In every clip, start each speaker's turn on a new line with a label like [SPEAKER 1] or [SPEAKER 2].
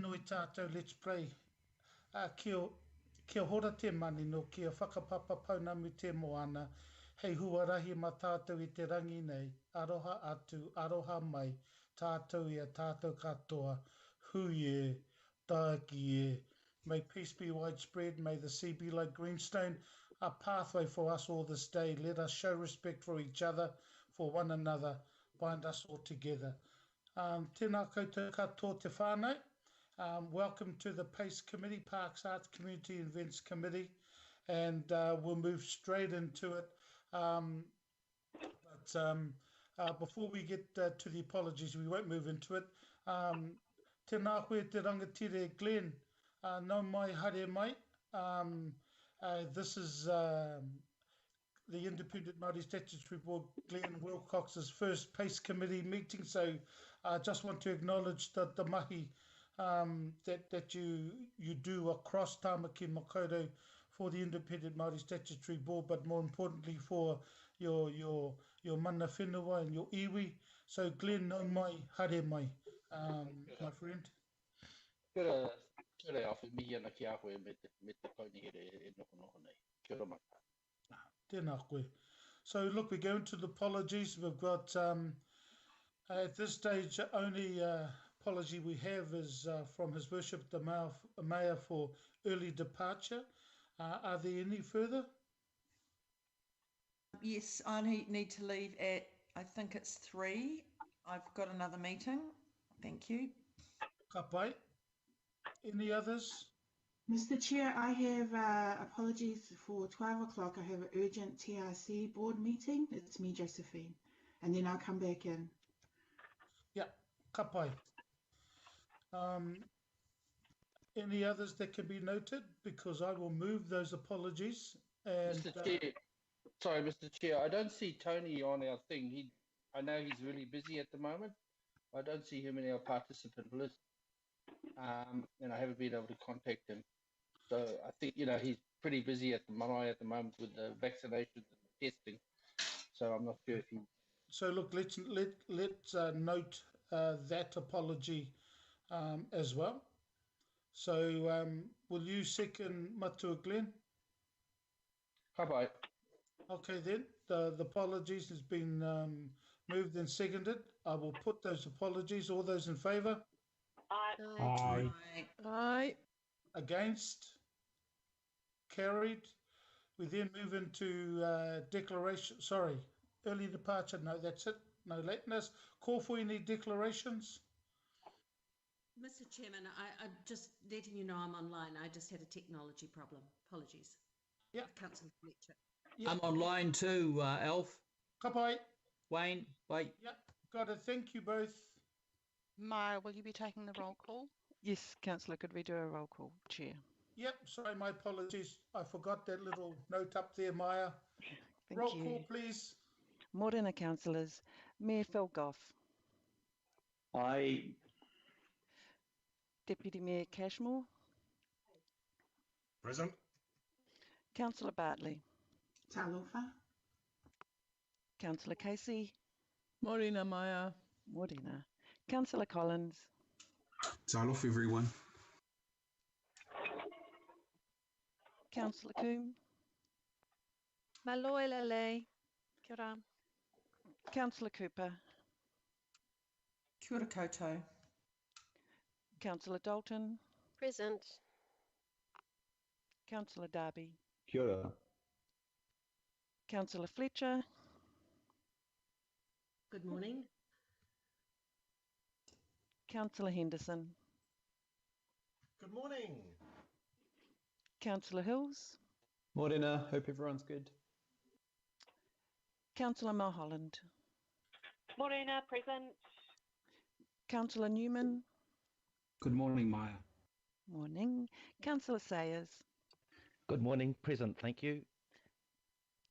[SPEAKER 1] no I tātou, let's pray. Kia hora te mani no, kia whakapapa paunamu te moana, hei huarahi ma tātou I te rangi nei, aroha atu, aroha mai, tātou ia tātou katoa, hui e, tāki e. May peace be widespread, may the sea be like greenstone, a pathway for us all this day. Let us show respect for each other, for one another, bind us all together. Tēnā koutou katoa te whānau. Welcome to the PACE Committee, Parks, Arts, Community Events Committee, and we'll move straight into it. Before we get to the apologies, we won't move into it. Tēnā koe te rangatire Glenn, no mai haere mai. This is the Independent Māori Statutory Board, Glenn Wilcox's first PACE Committee meeting, so I just want to acknowledge the mahi that you do across Tāmaki Makaurau for the Independent Māori Statutory Board, but more importantly for your mana whenua and your iwi. So Glenn, no mai, haere mai, my friend.
[SPEAKER 2] Kia ora awhi mihi ana ki a koe me te kaunihere e noho nei. Kia ora mata.
[SPEAKER 1] Tēnā koe. So look, we go into the apologies. We've got, at this stage, only apology we have is from His Worship the Mayor for early departure. Are there any further?
[SPEAKER 3] Yes, I need to leave at, I think it's 3. I've got another meeting. Thank you.
[SPEAKER 1] Ka pai. Any others?
[SPEAKER 4] Mr. Chair, I have apologies for 12 o'clock. I have an urgent TRC board meeting. It's me, Josephine. And then I'll come back in.
[SPEAKER 1] Yeah, ka pai. Any others that can be noted? Because I will move those apologies. And,
[SPEAKER 2] Mr. Chair, sorry, Mr. Chair, I don't see Tony on our thing. I know he's really busy at the moment. I don't see him in our participant list. And I haven't been able to contact him. So I think, he's pretty busy at the moment with the vaccinations and the testing. So I'm not sure if he...
[SPEAKER 1] So look, let's note that apology as well. So will you second Matua Glenn?
[SPEAKER 2] Bye-bye.
[SPEAKER 1] Okay then, the apologies has been moved and seconded. I will put those apologies. All those in favour?
[SPEAKER 5] Aye.
[SPEAKER 3] Aye.
[SPEAKER 5] Aye.
[SPEAKER 1] Against? Carried. We then move into declaration. Sorry, early departure. No, that's it. No lateness. Call for any declarations?
[SPEAKER 6] Mr. Chairman, I'm just letting you know I'm online. I just had a technology problem. Apologies.
[SPEAKER 1] Yeah.
[SPEAKER 6] Councillor Fletcher.
[SPEAKER 7] Yeah. I'm online too, Alf.
[SPEAKER 1] Ka pai.
[SPEAKER 7] Wayne, bye.
[SPEAKER 1] Yeah, got it. Thank you both.
[SPEAKER 8] Maya, will you be taking the roll call?
[SPEAKER 5] Yes, Councillor, could we do a roll call, Chair?
[SPEAKER 1] Yep, sorry, my apologies. I forgot that little note up there, Maya.
[SPEAKER 5] Thank
[SPEAKER 1] roll
[SPEAKER 5] you.
[SPEAKER 1] call, please.
[SPEAKER 5] Morena councillors, Mayor Phil Goff.
[SPEAKER 9] Aye.
[SPEAKER 5] Deputy Mayor Cashmore.
[SPEAKER 10] Present.
[SPEAKER 5] Councillor Bartley.
[SPEAKER 4] Talofa.
[SPEAKER 5] Councillor Casey.
[SPEAKER 8] Morena Maya.
[SPEAKER 5] Morena. Councillor Collins.
[SPEAKER 10] Talofa, everyone.
[SPEAKER 5] Councillor Coombe.
[SPEAKER 11] Maloi Lele. Kia ora.
[SPEAKER 5] Councillor Cooper.
[SPEAKER 3] Kia ora koutou.
[SPEAKER 5] Councillor Dalton.
[SPEAKER 11] Present.
[SPEAKER 5] Councillor Darby.
[SPEAKER 9] Kia ora.
[SPEAKER 5] Councillor Fletcher.
[SPEAKER 6] Good morning.
[SPEAKER 5] Councillor Henderson.
[SPEAKER 12] Good morning.
[SPEAKER 5] Councillor Hills.
[SPEAKER 9] Morena, hope everyone's good.
[SPEAKER 5] Councillor Mulholland.
[SPEAKER 13] Morena, present.
[SPEAKER 5] Councillor Newman.
[SPEAKER 7] Good morning, Maya.
[SPEAKER 5] Morning. Councillor Sayers.
[SPEAKER 14] Good morning, present, thank you.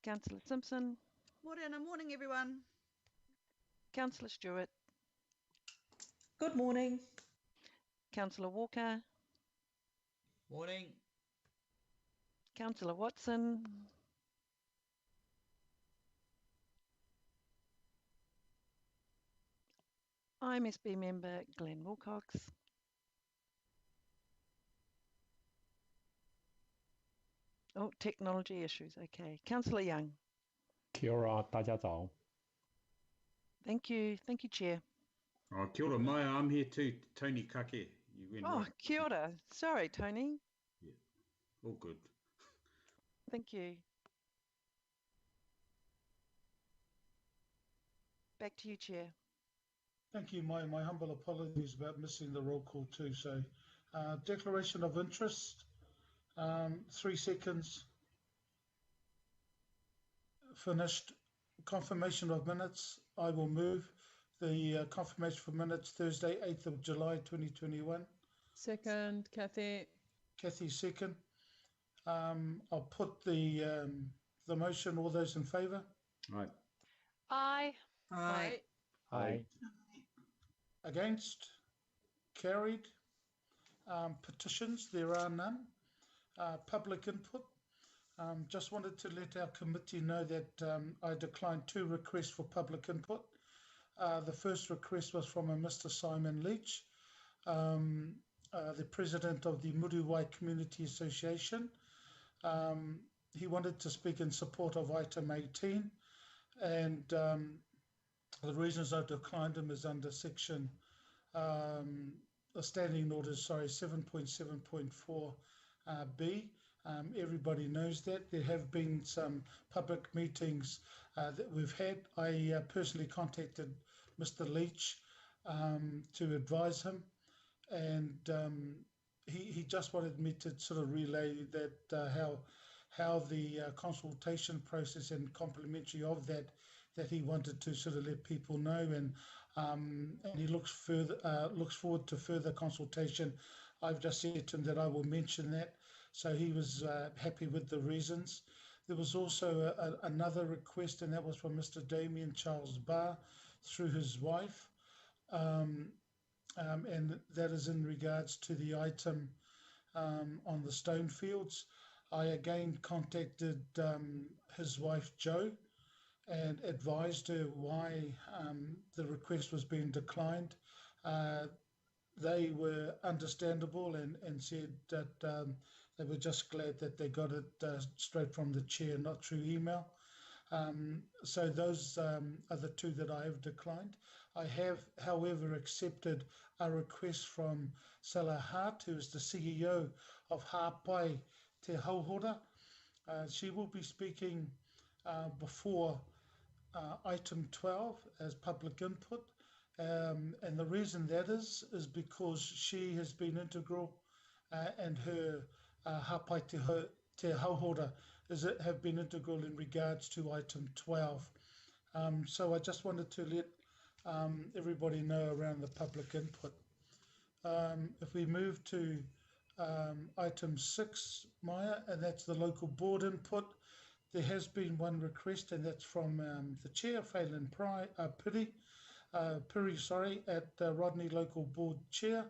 [SPEAKER 5] Councillor Simpson.
[SPEAKER 15] Morning everyone.
[SPEAKER 5] Councillor Stewart.
[SPEAKER 3] Good morning.
[SPEAKER 5] Councillor Walker.
[SPEAKER 7] Morning.
[SPEAKER 5] Councillor Watson. IMSB member Glenn Wilcox. Oh, technology issues. Okay. Councillor Young.
[SPEAKER 16] Kia ora, 大家早.
[SPEAKER 5] Thank you. Thank you, Chair.
[SPEAKER 10] Oh, kia ora, Maya. I'm here too. Tony Kake. You went
[SPEAKER 5] Oh,
[SPEAKER 10] right.
[SPEAKER 5] kia ora. Sorry, Tony.
[SPEAKER 10] Yeah, all good.
[SPEAKER 5] Thank you. Back to you, Chair.
[SPEAKER 1] Thank you. My humble apologies about missing the roll call too. So, declaration of interest, 3 seconds. Finished. Confirmation of minutes. I will move the confirmation for minutes Thursday, 8th of July, 2021.
[SPEAKER 8] Second, Kathy.
[SPEAKER 1] Kathy, second. I'll put the motion. All those in favour?
[SPEAKER 10] Right.
[SPEAKER 13] Aye.
[SPEAKER 3] Aye.
[SPEAKER 16] Aye.
[SPEAKER 1] Against? Carried. Petitions, there are none. Public input. Just wanted to let our committee know that I declined 2 requests for public input. The first request was from a Mr. Simon Leach, the president of the Muruwai Community Association. He wanted to speak in support of item 18, and the reasons I declined him is under section standing orders, 7.7.4 B. Everybody knows that. There have been some public meetings that we've had. I personally contacted Mr. Leach to advise him, and he just wanted me to sort of relay that how the consultation process and complementary of that he wanted to sort of let people know, and he looks forward to further consultation. I've just said to him that I will mention that, so he was happy with the reasons. There was also another request, and that was from Mr. Damien Charles Barr through his wife, and that is in regards to the item on the stone fields. I again contacted his wife Jo and advised her why the request was being declined. They were understandable and said that they were just glad that they got it straight from the chair, not through email. So those are the 2 that I have declined. I have, however, accepted a request from Sala Hart, who is the CEO of Hapai Te Hauhora. She will be speaking before item 12 as public input. And the reason that is because she has been integral and her Hapai Te Hauhora have been integral in regards to item 12. So I just wanted to let everybody know around the public input. If we move to item 6, Maya, and that's the local board input, there has been one request, and that's from the chair, Phelan Piri, at Rodney Local Board Chair,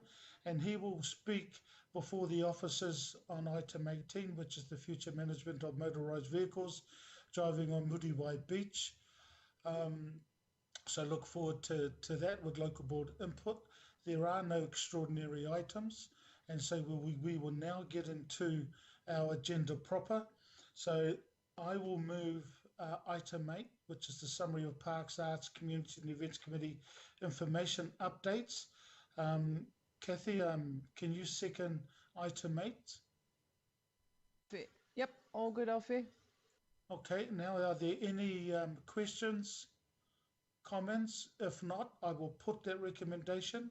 [SPEAKER 1] and he will speak before the officers on item 18, which is the future management of motorised vehicles driving on Muriwai Beach. So look forward to that with local board input. There are no extraordinary items, and so we will now get into our agenda proper. So I will move item 8, which is the summary of Parks, Arts, Community and Events Committee information updates. Kathy, can you second item 8?
[SPEAKER 8] Yep, all good, Alfie.
[SPEAKER 1] Okay, now are there any questions, comments? If not, I will put that recommendation.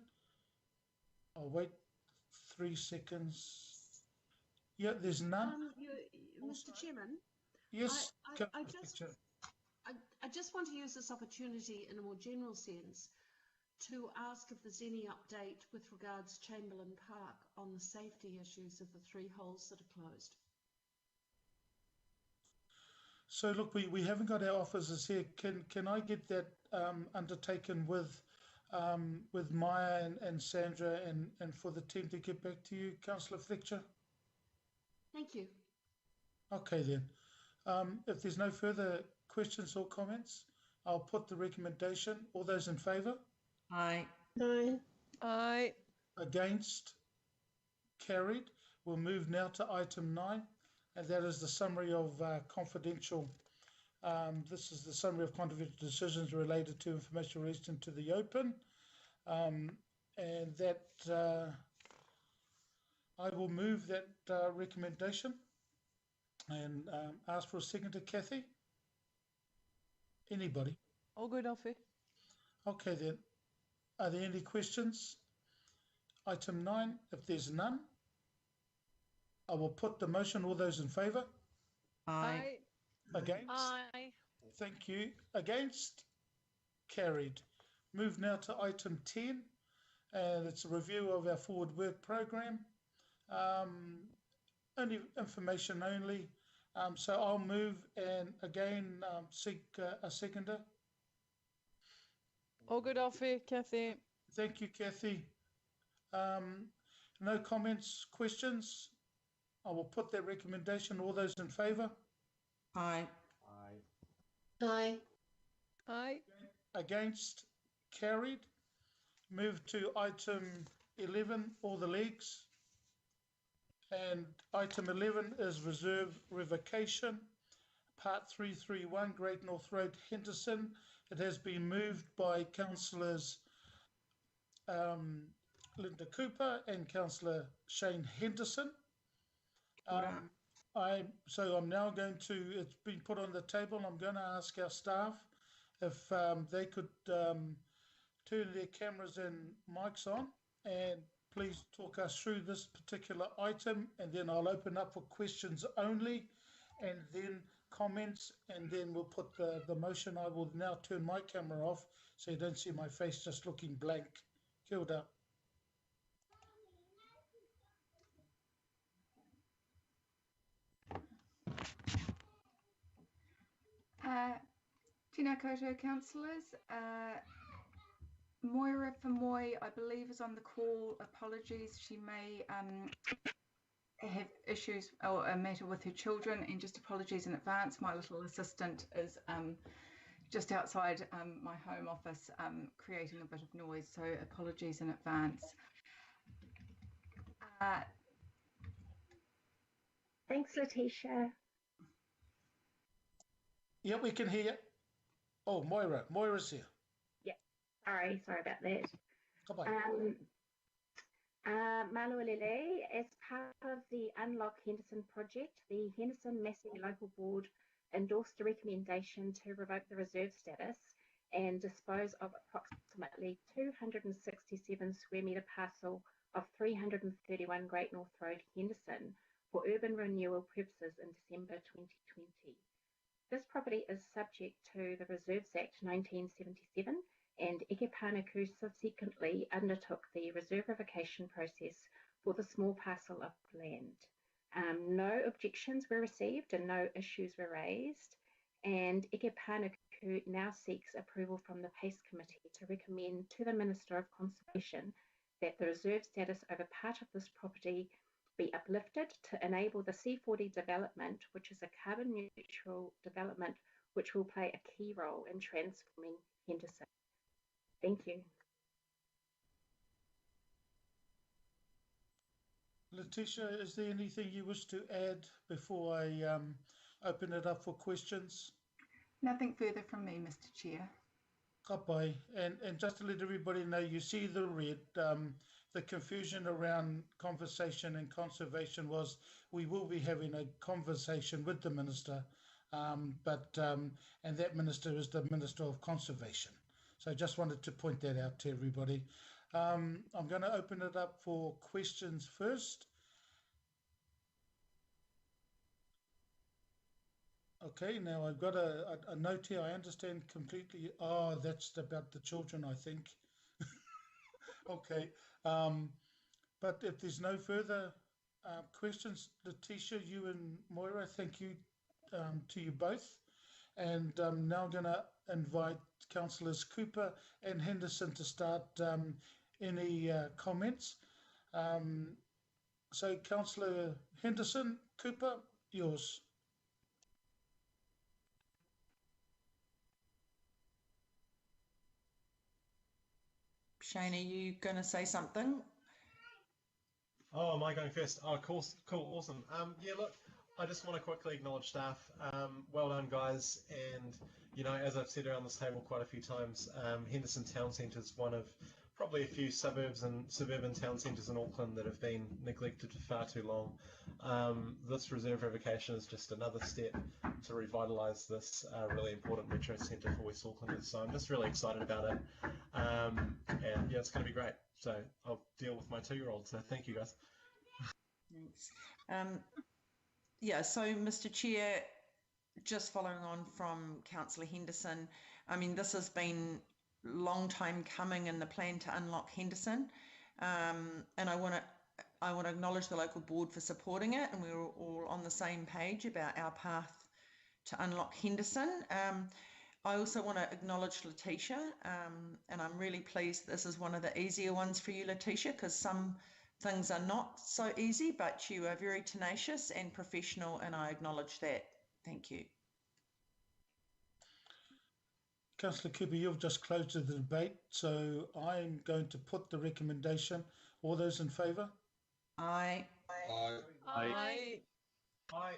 [SPEAKER 1] I'll wait 3 seconds. Yeah, there's none.
[SPEAKER 6] Mr. Chairman?
[SPEAKER 1] Yes.
[SPEAKER 6] I just want to use this opportunity in a more general sense to ask if there's any update with regards to Chamberlain Park on the safety issues of the 3 holes that are closed.
[SPEAKER 1] So look, we haven't got our officers here. Can I get that undertaken with Maya and Sandra and for the team to get back to you, Councillor Fletcher?
[SPEAKER 6] Thank you.
[SPEAKER 1] Okay then. If there's no further questions or comments, I'll put the recommendation. All those in favour?
[SPEAKER 3] Aye.
[SPEAKER 8] Aye. Aye.
[SPEAKER 1] Against? Carried. We'll move now to item 9. and that is the summary of confidential. This is the summary of confidential decisions related to information released into the open, and that I will move that recommendation and ask for a seconder, Kathy. Anybody?
[SPEAKER 8] All good, Alfie.
[SPEAKER 1] Okay then. Are there any questions? Item 9, if there's none, I will put the motion. All those in favour?
[SPEAKER 3] Aye.
[SPEAKER 1] Against?
[SPEAKER 11] Aye.
[SPEAKER 1] Thank you. Against? Carried. Move now to item 10, and it's a review of our forward work program. Only information only. So I'll move and again seek a seconder.
[SPEAKER 8] All good, Alfie. Kathy.
[SPEAKER 1] Thank you, Kathy. No comments, questions? I will put that recommendation. All those in favour?
[SPEAKER 3] Aye.
[SPEAKER 11] Aye.
[SPEAKER 8] Aye.
[SPEAKER 1] Against? Carried. Move to item 11, all the leagues. And item 11 is reserve revocation, part 331, Great North Road, Henderson. It has been moved by councillors Linda Cooper and councillor Shane Henderson. I'm now going to, it's been put on the table, I'm going to ask our staff if they could turn their cameras and mics on and please talk us through this particular item, and then I'll open up for questions only and then comments, and then we'll put the motion. I will now turn my camera off so you don't see my face just looking blank. Kia ora.
[SPEAKER 17] Tēnā koutou councillors. Moira from Moi, I believe, is on the call. Apologies, she may have issues or a matter with her children, and just apologies in advance. My little assistant is just outside my home office creating a bit of noise, so apologies in advance.
[SPEAKER 18] Thanks, Letitia.
[SPEAKER 1] Yeah, we can hear you. Oh, Moira's here.
[SPEAKER 18] Sorry about that. Manuelele, as part of the Unlock Henderson project, the Henderson Massey Local Board endorsed a recommendation to revoke the reserve status and dispose of approximately 267 square metre parcel of 331 Great North Road, Henderson, for urban renewal purposes in December 2020. This property is subject to the Reserves Act 1977, and Ike Pānuku subsequently undertook the reserve revocation process for the small parcel of land. No objections were received and no issues were raised, and Ike Pānuku now seeks approval from the PACE Committee to recommend to the Minister of Conservation that the reserve status over part of this property be uplifted to enable the C40 development, which is a carbon neutral development which will play a key role in transforming Henderson. Thank you.
[SPEAKER 1] Letitia, is there anything you wish to add before I open it up for questions?
[SPEAKER 17] Nothing further from me, Mr. Chair.
[SPEAKER 1] Ka pai. And just to let everybody know, you see the red. The confusion around conversation and conservation was we will be having a conversation with the minister, and that minister is the Minister of Conservation. So I just wanted to point that out to everybody. I'm going to open it up for questions first. Okay, now I've got a note here. I understand completely. Oh, that's about the children, I think. Okay. But if there's no further questions, Letitia, you and Moira, thank you to you both. And now I'm going to invite Councillors Cooper and Henderson to start any comments. So Councillor Henderson, Cooper, yours.
[SPEAKER 3] Shane, are you going to say something?
[SPEAKER 12] Oh, am I going first? Oh, cool, awesome. Yeah, look, I just want to quickly acknowledge staff. Well done, guys. And, you know, as I've said around this table quite a few times, Henderson Town Centre is one of probably a few suburbs and suburban town centres in Auckland that have been neglected for far too long. This reserve revocation is just another step to revitalise this really important metro centre for West Aucklanders. So I'm just really excited about it. And yeah, it's going to be great. So I'll deal with my 2-year-old. So thank you, guys.
[SPEAKER 3] Thanks. Yeah, so Mr. Chair, just following on from Councillor Henderson, I mean, this has been a long time coming in the plan to unlock Henderson, and I want to acknowledge the local board for supporting it, and we're all on the same page about our path to unlock Henderson. I also want to acknowledge Letitia, and I'm really pleased this is one of the easier ones for you, Letitia, because some things are not so easy, but you are very tenacious and professional, and I acknowledge that. Thank you.
[SPEAKER 1] Councillor Cooper, you've just closed the debate, so I'm going to put the recommendation. All those in favour?
[SPEAKER 3] Aye.
[SPEAKER 2] Aye.
[SPEAKER 8] Aye.
[SPEAKER 12] Aye.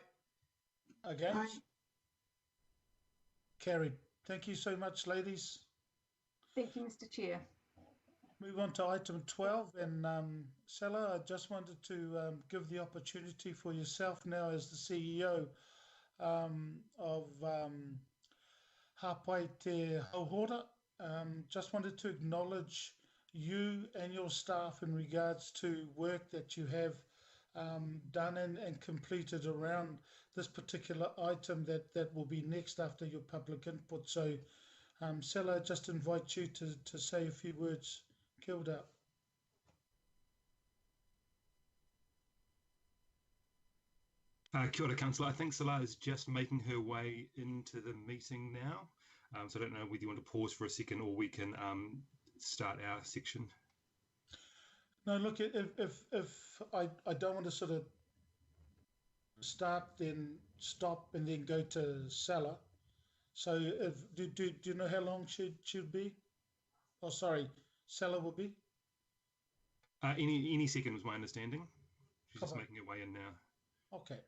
[SPEAKER 1] Against?
[SPEAKER 4] Aye.
[SPEAKER 1] Carried. Thank you so much, ladies.
[SPEAKER 17] Thank you, Mr. Chair.
[SPEAKER 1] Move on to item 12, and Sella, I just wanted to give the opportunity for yourself now as the CEO of Hapai Te Hauhora. Just wanted to acknowledge you and your staff in regards to work that you have done and completed around this particular item that will be next after your public input. So, Sella, I just invite you to say a few words. Kia ora.
[SPEAKER 19] Kia ora, Councillor. I think Salah is just making her way into the meeting now. So I don't know whether you want to pause for a second or we can start our section.
[SPEAKER 1] No, look, if I don't want to sort of start, then stop, and then go to Salah. So do you know how long she'd be? Oh, sorry, Salah will be?
[SPEAKER 19] Any second was my understanding. She's
[SPEAKER 1] Come
[SPEAKER 19] just
[SPEAKER 1] on.
[SPEAKER 19] making her way in now.
[SPEAKER 1] Okay.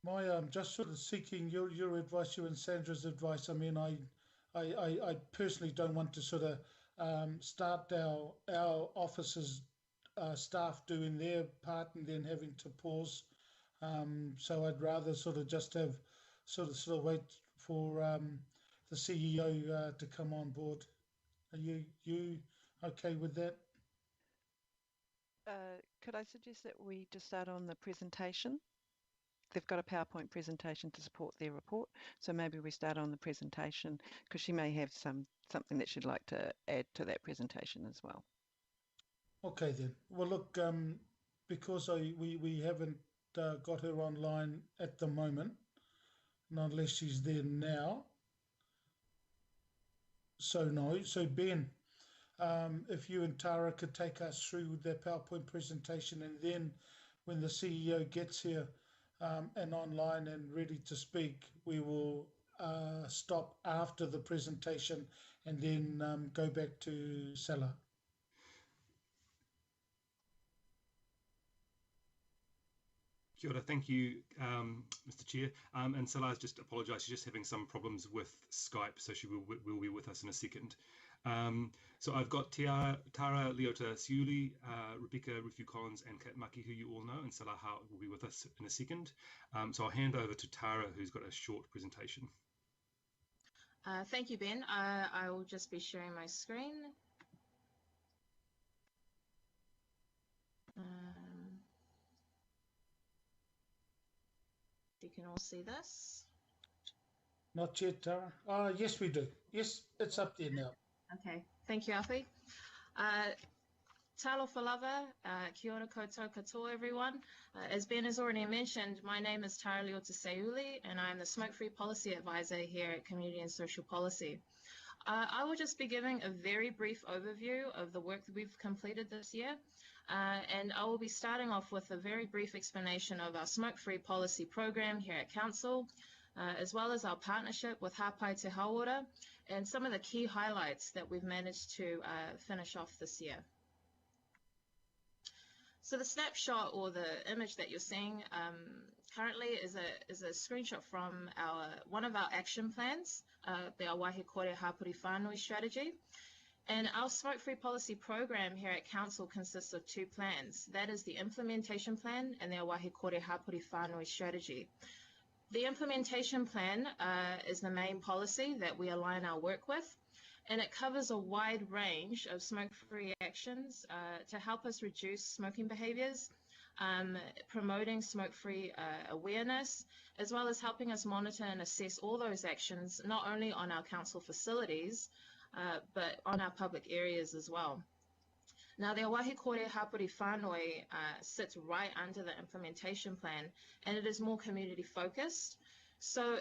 [SPEAKER 1] I'm just sort of seeking your advice, you and Sandra's advice. I mean, I personally don't want to sort of start our officers staff doing their part and then having to pause. So I'd rather sort of just have sort of wait for the CEO to come on board. Are you okay with that?
[SPEAKER 5] Could I suggest that we just start on the presentation? They've got a PowerPoint presentation to support their report, so maybe we start on the presentation because she may have something that she'd like to add to that presentation as well.
[SPEAKER 1] Okay then. Well, look, because we haven't got her online at the moment, not unless she's there now. So no. So Ben, if you and Tara could take us through their PowerPoint presentation, and then when the CEO gets here and online and ready to speak, we will stop after the presentation and then go back to Salah.
[SPEAKER 19] Kia ora, thank you, Mr. Chair. And Salah's just apologised. She's just having some problems with Skype, so she will be with us in a second. So I've got Tara Leota Siuli, Rebecca Rufu-Collins, and Kat Maki, who you all know, and Salah will be with us in a second. So I'll hand over to Tara, who's got a short presentation.
[SPEAKER 20] Thank you, Ben. I will just be sharing my screen. You can all see this.
[SPEAKER 1] Not yet, Tara. Yes, we do. Yes, it's up there now.
[SPEAKER 20] Okay, thank you, Alfie. Talo Falava, kia ora koutou katoa, everyone. As Ben has already mentioned, my name is Tara Leota Seuli, and I'm the Smoke-Free Policy Advisor here at Community and Social Policy. I will just be giving a very brief overview of the work that we've completed this year, and I will be starting off with a very brief explanation of our Smoke-Free Policy program here at Council, as well as our partnership with Hapai Te Hauora, and some of the key highlights that we've managed to finish off this year. So the snapshot or the image that you're seeing currently is a screenshot from one of our action plans, the Awahi Kore Hapuri Whānui strategy. And our smoke-free policy program here at Council consists of two plans. That is the implementation plan and the Awahi Kore Hapuri Whānui strategy. The implementation plan is the main policy that we align our work with, and it covers a wide range of smoke-free actions to help us reduce smoking behaviours, promoting smoke-free awareness, as well as helping us monitor and assess all those actions, not only on our council facilities, but on our public areas as well. Now, the Awahi Kore Hapuri Whānui sits right under the implementation plan, and it is more community focused. So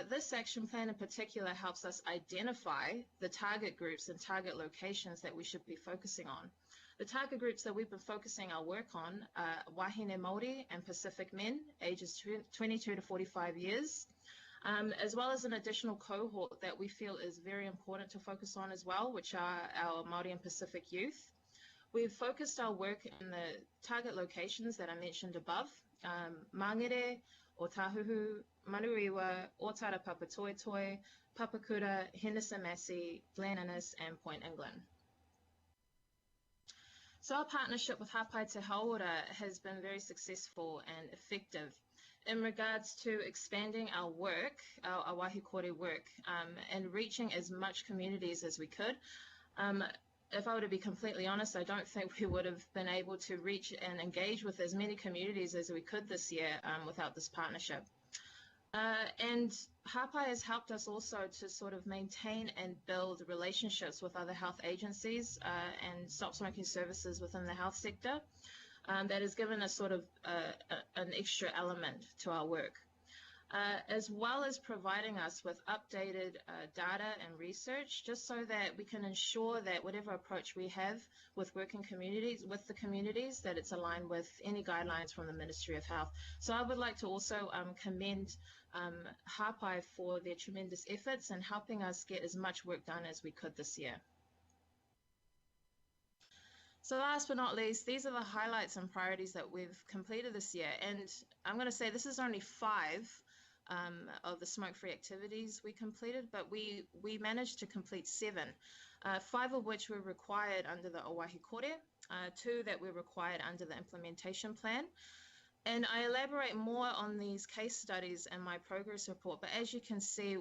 [SPEAKER 20] this action plan in particular helps us identify the target groups and target locations that we should be focusing on. The target groups that we've been focusing our work on are Wahine Māori and Pacific men, ages 22 to 45 years, as well as an additional cohort that we feel is very important to focus on as well, which are our Māori and Pacific youth. We've focused our work in the target locations that I mentioned above, Mangere, Otahuhu, Manuiwa, Otara Papatoetoe, Papakura, Henderson Massey, Glen Innes, and Point England. So our partnership with Hapai Te Hauora has been very successful and effective in regards to expanding our work, our Awahi Kore work, and reaching as much communities as we could. If I were to be completely honest, I don't think we would have been able to reach and engage with as many communities as we could this year without this partnership. And Hapai has helped us also to sort of maintain and build relationships with other health agencies and stop smoking services within the health sector. That has given us sort of an extra element to our work. As well as providing us with updated data and research, just so that we can ensure that whatever approach we have with working communities, with the communities, that it's aligned with any guidelines from the Ministry of Health. So I would like to also commend Hapai for their tremendous efforts in helping us get as much work done as we could this year. So last but not least, these are the highlights and priorities that we've completed this year. And I'm going to say this is only 5 of the smoke-free activities we completed, but we managed to complete 7, 5 of which were required under the Awahi Kore, 2 that were required under the implementation plan. And I elaborate more on these case studies in my progress report, but as you can see,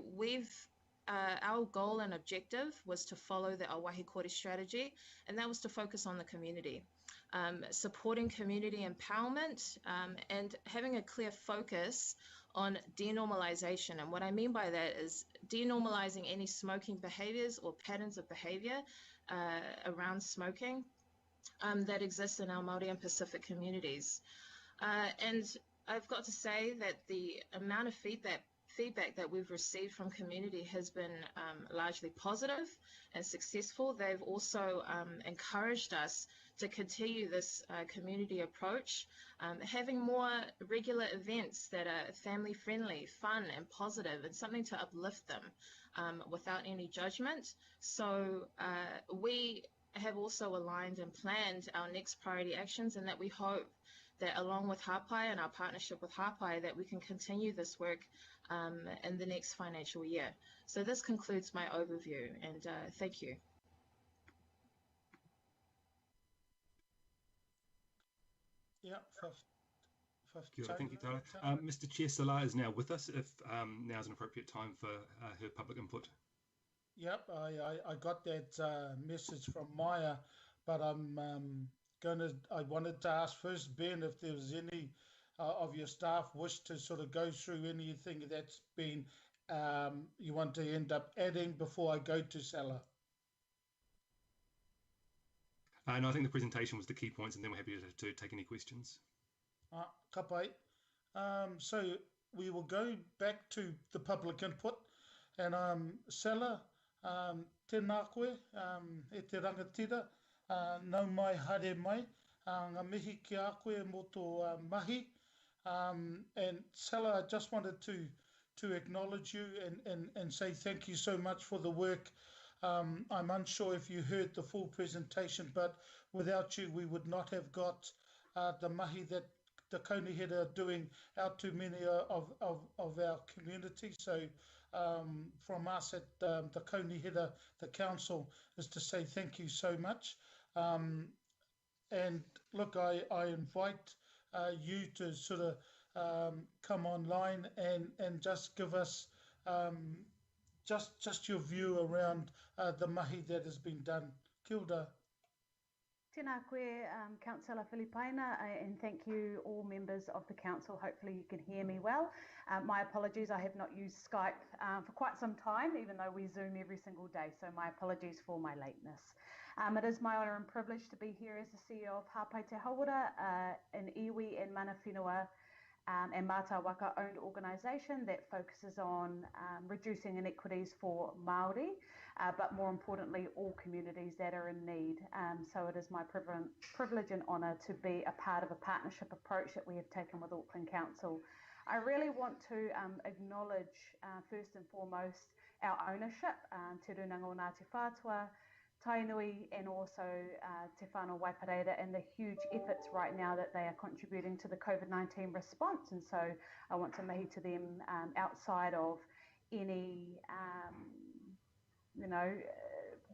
[SPEAKER 20] our goal and objective was to follow the Awahi Kore strategy, and that was to focus on the community, supporting community empowerment, and having a clear focus on denormalization. And what I mean by that is denormalizing any smoking behaviors or patterns of behavior around smoking that exist in our Māori and Pacific communities. And I've got to say that the amount of feedback that we've received from community has been largely positive and successful. They've also encouraged us to continue this community approach, having more regular events that are family friendly, fun and positive, and something to uplift them without any judgment. So we have also aligned and planned our next priority actions, and that we hope that along with Hapai and our partnership with Hapai, that we can continue this work in the next financial year. So this concludes my overview, and thank you.
[SPEAKER 1] Yeah,
[SPEAKER 19] Kia ora, thank you, Tara. Mr. Chair, Salah is now with us, if now is an appropriate time for her public input.
[SPEAKER 1] Yep, I got that message from Maya, but I wanted to ask first, Ben, if there was any of your staff wish to sort of go through anything that's been you want to end up adding before I go to Salah.
[SPEAKER 19] No, I think the presentation was the key points, and then we're happy to take any questions.
[SPEAKER 1] Ka pai. So we will go back to the public input, and Salah, tēnā koe, e te rangatira, nau mai hare mai, ngā mihi ki a koe mō tō mahi. And Salah, I just wanted to acknowledge you and say thank you so much for the work. I'm unsure if you heard the full presentation, but without you, we would not have got the mahi that the Kaunihira are doing out to many of our community. So from us at the Kaunihira, the council, is to say thank you so much. And look, I invite you to sort of come online and just give us just your view around the mahi that has been done. Kia ora.
[SPEAKER 21] Tēnā koe, Councillor Filipaina, and thank you all members of the council. Hopefully you can hear me well. My apologies, I have not used Skype for quite some time, even though we Zoom every single day, so my apologies for my lateness. It is my honour and privilege to be here as the CEO of Hāpai Te Hauora, an iwi and mana whenua and Mata Waka owned organisation that focuses on reducing inequities for Māori, but more importantly, all communities that are in need. So it is my privilege and honour to be a part of a partnership approach that we have taken with Auckland Council. I really want to acknowledge, first and foremost, our ownership, Te Runanga o Ngāti Whātua, Tainui, and also Te Whānau Waipareira, and the huge efforts right now that they are contributing to the COVID-19 response. And so I want to mihi to them outside of any,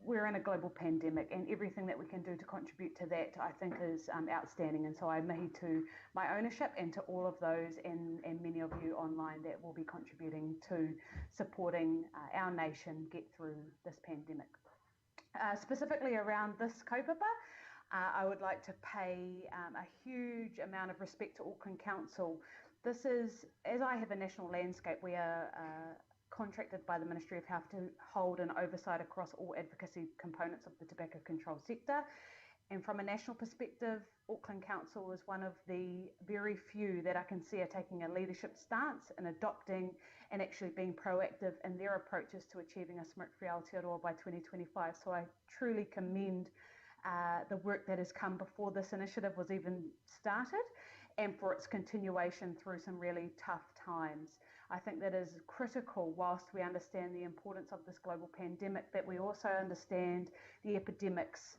[SPEAKER 21] we're in a global pandemic, and everything that we can do to contribute to that, I think, is outstanding. And so I mihi to my ownership and to all of those and many of you online that will be contributing to supporting our nation get through this pandemic. Specifically around this kaupapa, I would like to pay a huge amount of respect to Auckland Council. This is, as I have a national landscape, we are contracted by the Ministry of Health to hold an oversight across all advocacy components of the tobacco control sector. And from a national perspective, Auckland Council is one of the very few that I can see are taking a leadership stance and adopting and actually being proactive in their approaches to achieving a smoke-free Aotearoa by 2025. So I truly commend the work that has come before this initiative was even started, and for its continuation through some really tough times. I think that is critical, whilst we understand the importance of this global pandemic, that we also understand the epidemics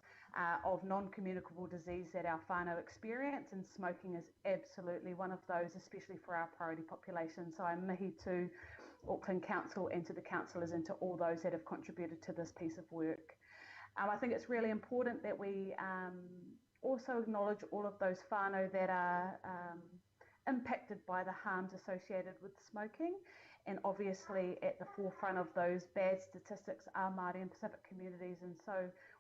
[SPEAKER 21] of non-communicable disease that our whānau experience, and smoking is absolutely one of those, especially for our priority population. So I'm mihi to Auckland Council and to the councillors and to all those that have contributed to this piece of work. I think it's really important that we also acknowledge all of those whānau that are impacted by the harms associated with smoking, and obviously at the forefront of those bad statistics are Māori and Pacific communities. And so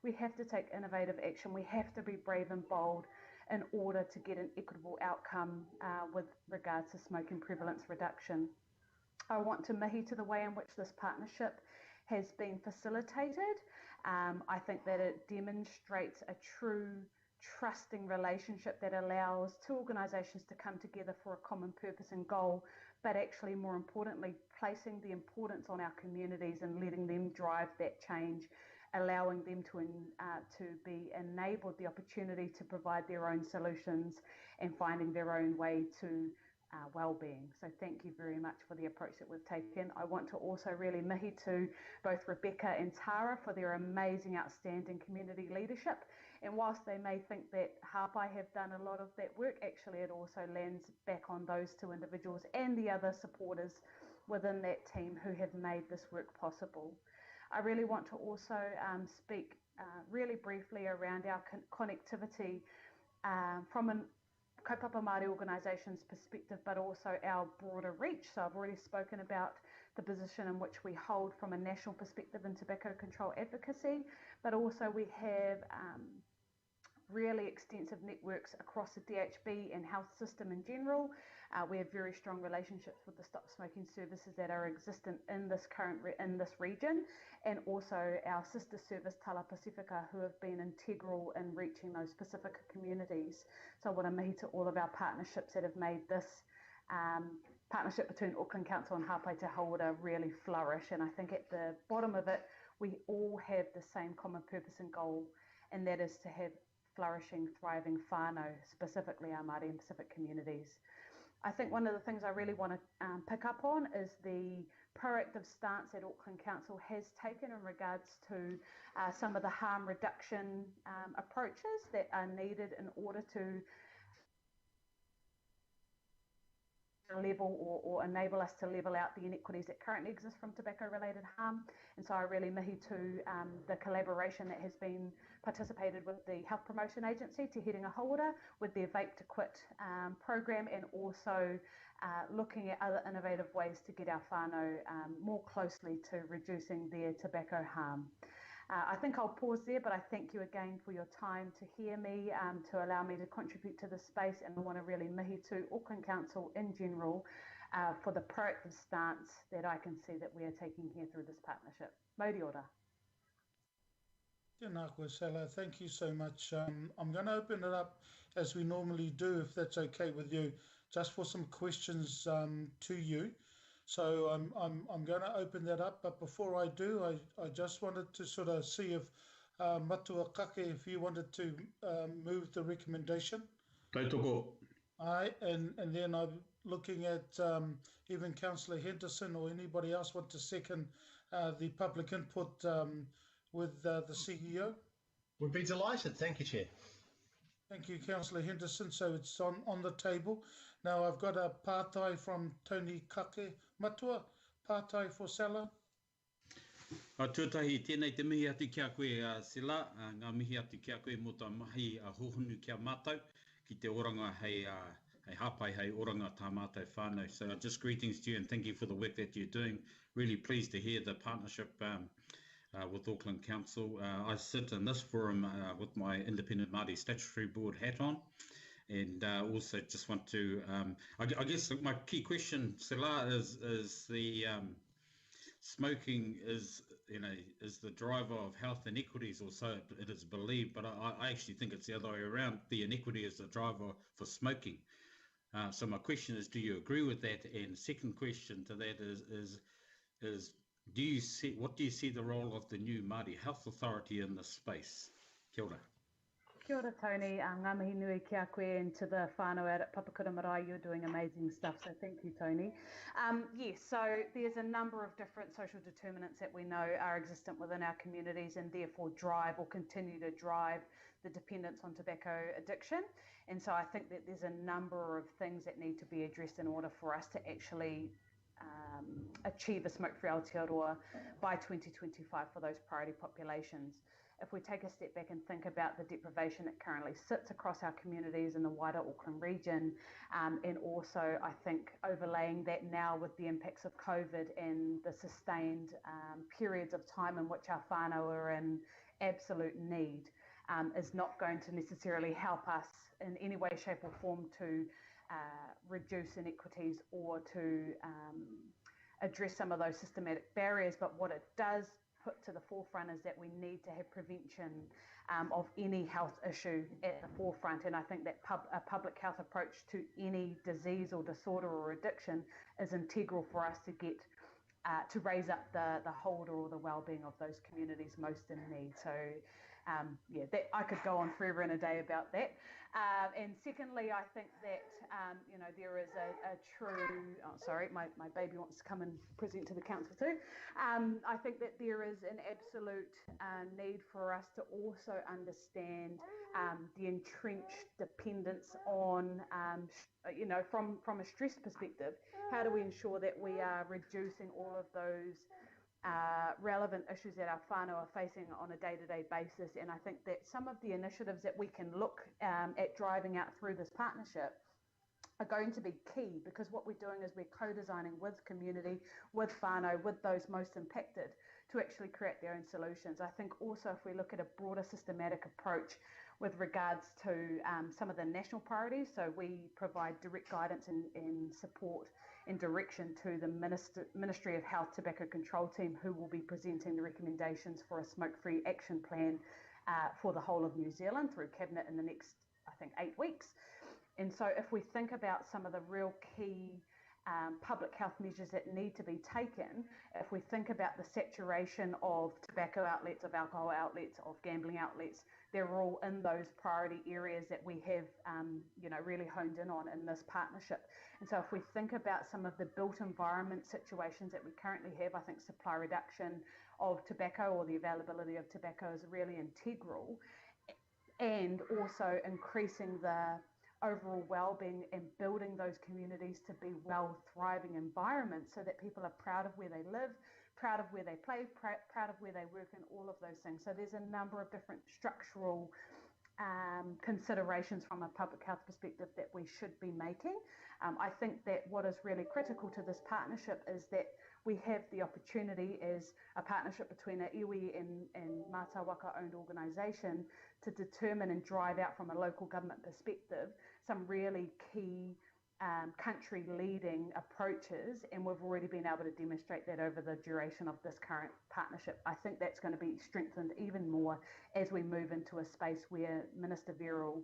[SPEAKER 21] we have to take innovative action. We have to be brave and bold in order to get an equitable outcome with regards to smoking prevalence reduction. I want to mihi to the way in which this partnership has been facilitated. I think that it demonstrates a true trusting relationship that allows two organisations to come together for a common purpose and goal, but actually more importantly, placing the importance on our communities and letting them drive that change, allowing them to be enabled the opportunity to provide their own solutions and finding their own way to well-being. So thank you very much for the approach that we've taken. I want to also really mihi to both Rebecca and Tara for their amazing, outstanding community leadership. And whilst they may think that Hāpai have done a lot of that work, actually it also lands back on those two individuals and the other supporters within that team who have made this work possible. I really want to also speak really briefly around our connectivity from a kaupapa Māori organisation's perspective, but also our broader reach. So I've already spoken about the position in which we hold from a national perspective in tobacco control advocacy, but also we have really extensive networks across the DHB and health system in general. We have very strong relationships with the stop smoking services that are existent in this region, and also our sister service Tala Pacifica, who have been integral in reaching those Pacifica communities. So I want to mihi to all of our partnerships that have made this partnership between Auckland Council and Hāpai Te Hauora really flourish. And I think at the bottom of it, we all have the same common purpose and goal, and that is to have flourishing, thriving whānau, specifically our Māori and Pacific communities. I think one of the things I really want to pick up on is the proactive stance that Auckland Council has taken in regards to some of the harm reduction approaches that are needed in order to level or enable us to level out the inequities that currently exist from tobacco-related harm. And so I really mihi to the collaboration that has been participated with the Health Promotion Agency, Te Herenga Hauora, with their Vape to Quit program, and also looking at other innovative ways to get our whānau more closely to reducing their tobacco harm. I think I'll pause there, but I thank you again for your time to hear me, to allow me to contribute to this space, and I want to really mihi to Auckland Council in general for the proactive stance that I can see that we are taking here through this partnership. Mauri ora.
[SPEAKER 1] Tēnā koe, Sala. Thank you so much. I'm going to open it up as we normally do, if that's okay with you, just for some questions to you. So I'm going to open that up, but before I do, I just wanted to sort of see if Matua Kake, if you wanted to move the recommendation.
[SPEAKER 10] Tautoko.
[SPEAKER 1] Aye, and then I'm looking at even Councillor Henderson or anybody else want to second the public input with the CEO.
[SPEAKER 12] Would be delighted. Thank you, Chair.
[SPEAKER 1] Thank you, Councillor Henderson. So it's on the table. Now I've got a pātai from Tony Kake. Matua, pātai for Sala.
[SPEAKER 10] Tuatahi, tēnei te mihi atu kia koe Sila, ngā mihi atu kia koe mo tā mahi hohonu kia mātou, ki te oranga hei hapai hei oranga tā mātou whānau. So just greetings to you and thank you for the work that you're doing. Really pleased to hear the partnership with Auckland Council. I sit in this forum with my Independent Māori Statutory Board hat on. And also just want to, I guess my key question, Sila, is the smoking is the driver of health inequities, or so it is believed, but I actually think it's the other way around. The inequity is the driver for smoking. So my question is, do you agree with that? And second question to that is what do you see the role of the new Māori Health Authority in this space? Kia ora.
[SPEAKER 21] Kia ora, Tony. Ngā mihi nui ki a koe, and to the whānau out at Papakura Marae, you're doing amazing stuff, so thank you, Tony. Yes, so there's a number of different social determinants that we know are existent within our communities and therefore drive or continue to drive the dependence on tobacco addiction. And so I think that there's a number of things that need to be addressed in order for us to actually achieve a smoke-free Aotearoa by 2025 for those priority populations. If we take a step back and think about the deprivation that currently sits across our communities in the wider Auckland region, and also I think overlaying that now with the impacts of COVID and the sustained periods of time in which our whānau are in absolute need, is not going to necessarily help us in any way, shape or form to reduce inequities or to address some of those systematic barriers. But what it does put to the forefront is that we need to have prevention of any health issue at the forefront, and I think that a public health approach to any disease or disorder or addiction is integral for us to get to raise up the holder or the well-being of those communities most in need. So yeah, that I could go on forever and a day about that. And secondly, I think that there is a true, sorry, my baby wants to come and present to the council too. I think that there is an absolute need for us to also understand the entrenched dependence on, from a stress perspective, how do we ensure that we are reducing all of those relevant issues that our whānau are facing on a day-to-day basis. And I think that some of the initiatives that we can look at driving out through this partnership are going to be key, because what we're doing is we're co-designing with community, with whānau, with those most impacted to actually create their own solutions. I think also if we look at a broader systematic approach with regards to some of the national priorities, so we provide direct guidance and support and direction to the Ministry of Health Tobacco Control team, who will be presenting the recommendations for a smoke-free action plan for the whole of New Zealand through Cabinet in the next, I think, 8 weeks. And so if we think about some of the real key public health measures that need to be taken, if we think about the saturation of tobacco outlets, of alcohol outlets, of gambling outlets, they're all in those priority areas that we have really honed in on in this partnership. And so if we think about some of the built environment situations that we currently have, I think supply reduction of tobacco or the availability of tobacco is really integral, and also increasing the overall well-being and building those communities to be well thriving environments so that people are proud of where they live, proud of where they play, proud of where they work, and all of those things. So there's a number of different structural considerations from a public health perspective that we should be making. I think that what is really critical to this partnership is that we have the opportunity as a partnership between a iwi and Mātāwaka owned organisation to determine and drive out from a local government perspective some really key country leading approaches, and we've already been able to demonstrate that over the duration of this current partnership. I think that's going to be strengthened even more as we move into a space where Minister Verrill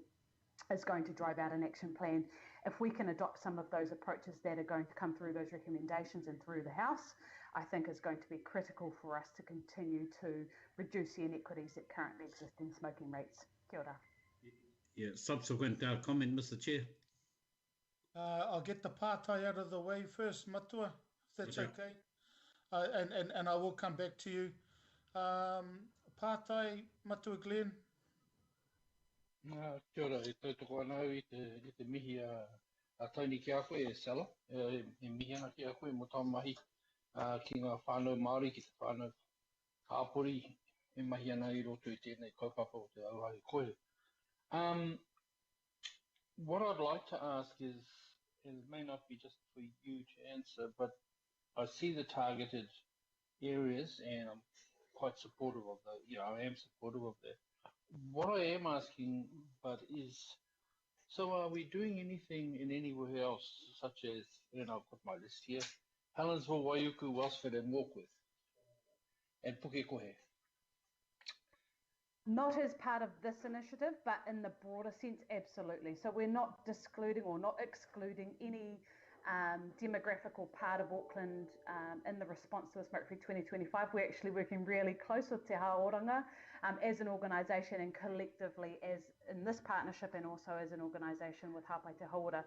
[SPEAKER 21] is going to drive out an action plan. If we can adopt some of those approaches that are going to come through those recommendations and through the House, I think is going to be critical for us to continue to reduce the inequities that currently exist in smoking rates. Kia ora.
[SPEAKER 10] Yeah, subsequent comment, Mr. Chair.
[SPEAKER 1] I'll get the pātai out of the way first, Matua, if that's okay. And I will come back to you. Pātai, Matua Glenn.
[SPEAKER 2] Kia ora, e tautoko anau i te mihi a tauni ki a koe e sala, e mihi ana ki a koe mo tamahi ki ngā whānau Māori, ki te whānau kāpori, e mahi ana i roto i tēnei kaupapa o te auahi koe. What I'd like to ask is, and it may not be just for you to answer, but I see the targeted areas and I'm quite supportive of that. You know, I am supportive of that. What I am asking, but is, so are we doing anything in anywhere else, such as, and I've got my list here, Helensville, Waiuku, Wellsford and Warkworth, and Pukekohe?
[SPEAKER 21] Not as part of this initiative, but in the broader sense, absolutely. So we're not excluding any demographical part of Auckland in the response to a Smoke-Free 2025. We're actually working really close with Te Haoranga as an organisation and collectively as in this partnership and also as an organisation with Hāpai Te Hauora.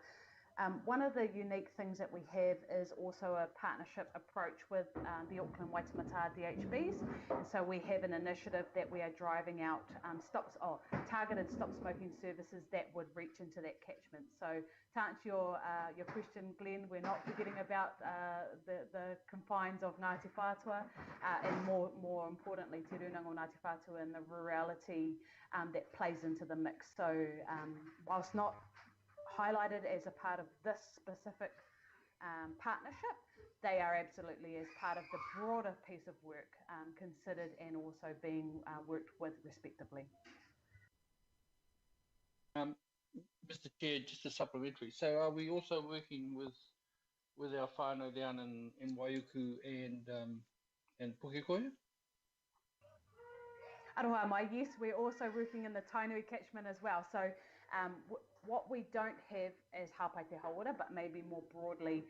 [SPEAKER 21] One of the unique things that we have is also a partnership approach with the Auckland Waitemata DHBs. And so we have an initiative that we are driving out targeted stop smoking services that would reach into that catchment. So to answer your question, Glenn, we're not forgetting about the confines of Ngāti Whātua and more importantly, Te Rūnanga o Ngāti Whātua and the rurality that plays into the mix. So whilst not highlighted as a part of this specific partnership, they are absolutely as part of the broader piece of work considered and also being worked with respectively.
[SPEAKER 2] Mr. Chair, just a supplementary. So are we also working with our whānau down in Waiuku and Pukekohe?
[SPEAKER 21] Aroha mai, yes, we're also working in the Tainui catchment as well. So what we don't have as Hāpai Te Hauora, but maybe more broadly,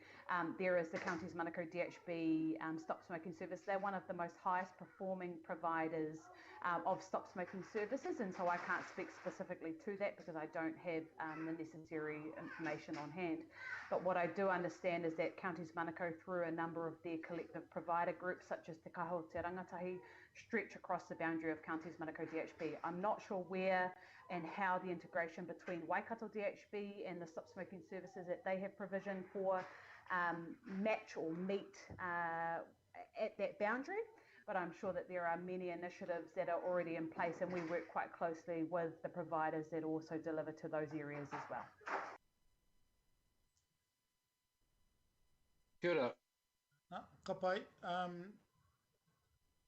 [SPEAKER 21] there is the Counties Manukau DHB stop smoking service. They're one of the most highest performing providers of stop smoking services, and so I can't speak specifically to that because I don't have the necessary information on hand. But what I do understand is that Counties Manukau, through a number of their collective provider groups, such as Te Kaho Te Rangatahi, stretch across the boundary of Counties Manukau DHB. I'm not sure where and how the integration between Waikato DHB and the stop smoking services that they have provision for match or meet at that boundary. But I'm sure that there are many initiatives that are already in place, and we work quite closely with the providers that also deliver to those areas as well.
[SPEAKER 2] Kia ora.
[SPEAKER 1] Ka pai.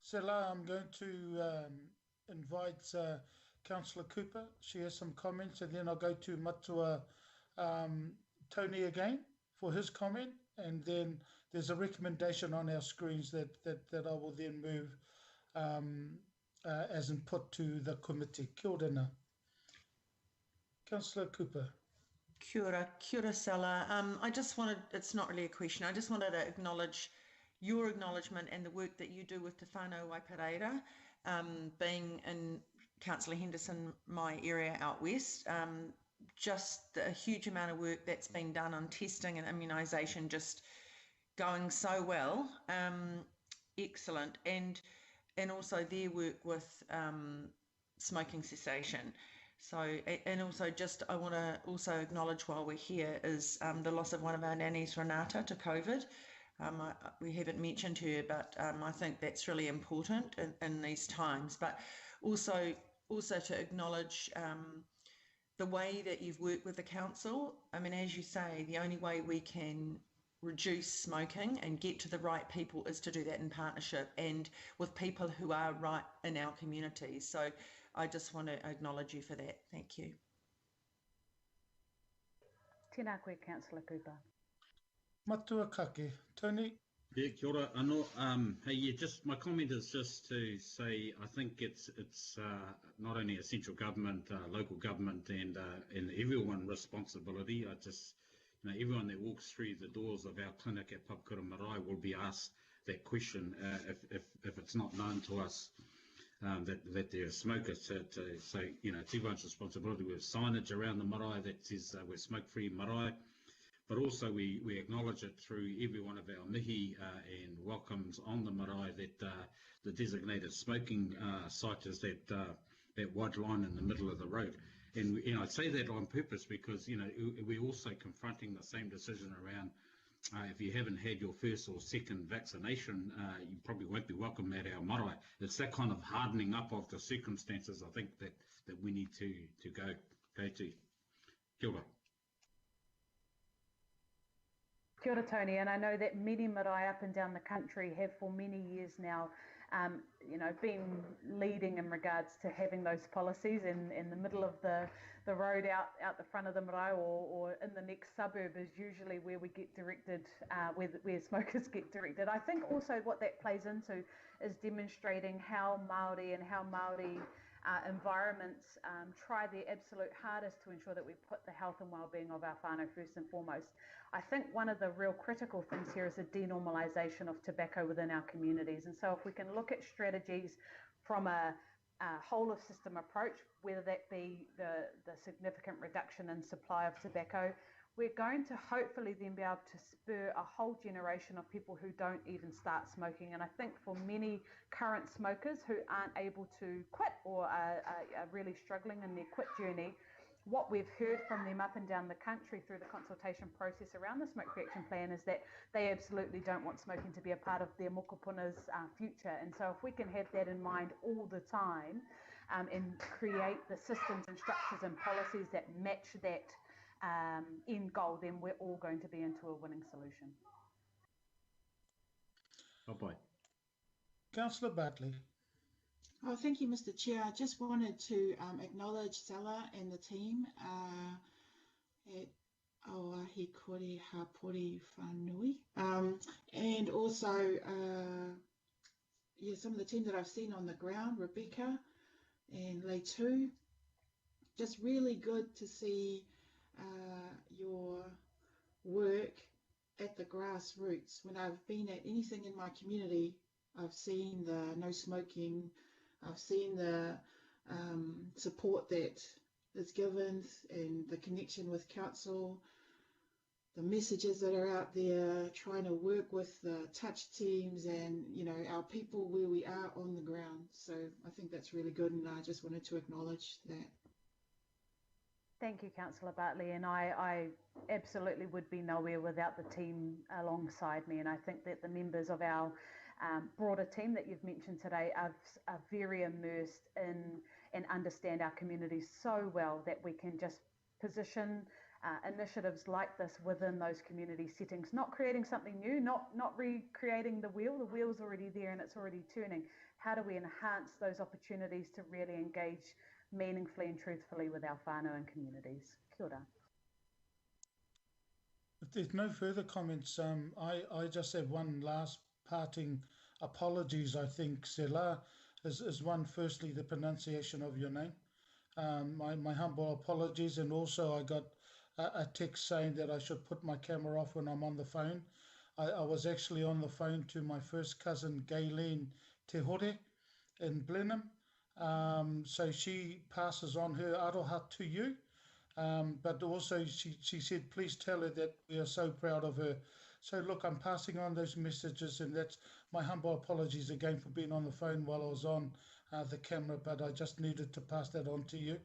[SPEAKER 1] Sela, I'm going to invite Councillor Cooper. She has some comments, and then I'll go to Matua Tony again for his comment, and then there's a recommendation on our screens that I will then move as input to the committee. Kia ora na. Councillor Cooper.
[SPEAKER 3] Kia ora Sala. I just wanted, it's not really a question, I just wanted to acknowledge your acknowledgement and the work that you do with Te Whānau Waipareira, being in Councillor Henderson, my area out west. Just a huge amount of work that's been done on testing and immunisation, just going so well. Excellent. And also their work with smoking cessation. So, and also just, I want to also acknowledge while we're here is the loss of one of our nannies, Renata, to COVID. We haven't mentioned her, but I think that's really important in these times. But also to acknowledge the way that you've worked with the council. I mean, as you say, the only way we can reduce smoking and get to the right people is to do that in partnership and with people who are right in our communities. So I just want to acknowledge you for that. Thank you.
[SPEAKER 21] Tēnā koe, Councillor Cooper.
[SPEAKER 1] Matua kake. Tony?
[SPEAKER 10] Yeah, kia ora anō. Hey, yeah, just my comment is just to say I think it's not only a central government, local government, and everyone responsibility. I just, everyone that walks through the doors of our clinic at Papakura Marae will be asked that question if it's not known to us that they're a smoker. So it's everyone's responsibility. We have signage around the marae that says we're smoke-free marae. But also we acknowledge it through every one of our mihi and welcomes on the marae that the designated smoking site is that white line in the middle of the road. And I say that on purpose because, we're also confronting the same decision around if you haven't had your first or second vaccination, you probably won't be welcome at our marae. It's that kind of hardening up of the circumstances, I think, that we need to go to. Kia ora.
[SPEAKER 21] Kia ora, Tony, and I know that many marae up and down the country have for many years now, been leading in regards to having those policies in the middle of the road out the front of the marae or in the next suburb is usually where we get directed, where smokers get directed. I think also what that plays into is demonstrating how Māori and how Māori environments try their absolute hardest to ensure that we put the health and well-being of our whānau first and foremost. I think one of the real critical things here is the denormalisation of tobacco within our communities. And so if we can look at strategies from a whole of system approach, whether that be the significant reduction in supply of tobacco, we're going to hopefully then be able to spur a whole generation of people who don't even start smoking. And I think for many current smokers who aren't able to quit or are really struggling in their quit journey, what we've heard from them up and down the country through the consultation process around the Smoke-Free Action Plan is that they absolutely don't want smoking to be a part of their mokopuna's future. And so if we can have that in mind all the time and create the systems and structures and policies that match that end goal, then we're all going to be into a winning solution.
[SPEAKER 10] Bye-bye.
[SPEAKER 1] Councillor Bartley.
[SPEAKER 4] Oh, thank you, Mr. Chair. I just wanted to acknowledge Sala and the team at Aoahi Kore Hapori Whanui, and also some of the team that I've seen on the ground, Rebecca and Leitu. Just really good to see your work at the grassroots. When I've been at anything in my community, I've seen the no smoking, I've seen the support that is given and the connection with council, the messages that are out there, trying to work with the touch teams and, our people where we are on the ground. So I think that's really good, and I just wanted to acknowledge that.
[SPEAKER 21] Thank you, Councillor Bartley, and I absolutely would be nowhere without the team alongside me, and I think that the members of our broader team that you've mentioned today are very immersed in and understand our communities so well that we can just position initiatives like this within those community settings, not creating something new, not recreating the wheel's already there and it's already turning. How do we enhance those opportunities to really engage meaningfully and truthfully with our whānau and communities? Kia ora.
[SPEAKER 1] If there's no further comments, I just have one last parting apologies. I think Sela is one, firstly, the pronunciation of your name. My humble apologies, and also I got a text saying that I should put my camera off when I'm on the phone. I was actually on the phone to my first cousin, Gayleen Te Hore in Blenheim. So she passes on her aroha to you, but also she said, please tell her that we are so proud of her. So look, I'm passing on those messages, and that's my humble apologies again for being on the phone while I was on the camera, but I just needed to pass that on to you.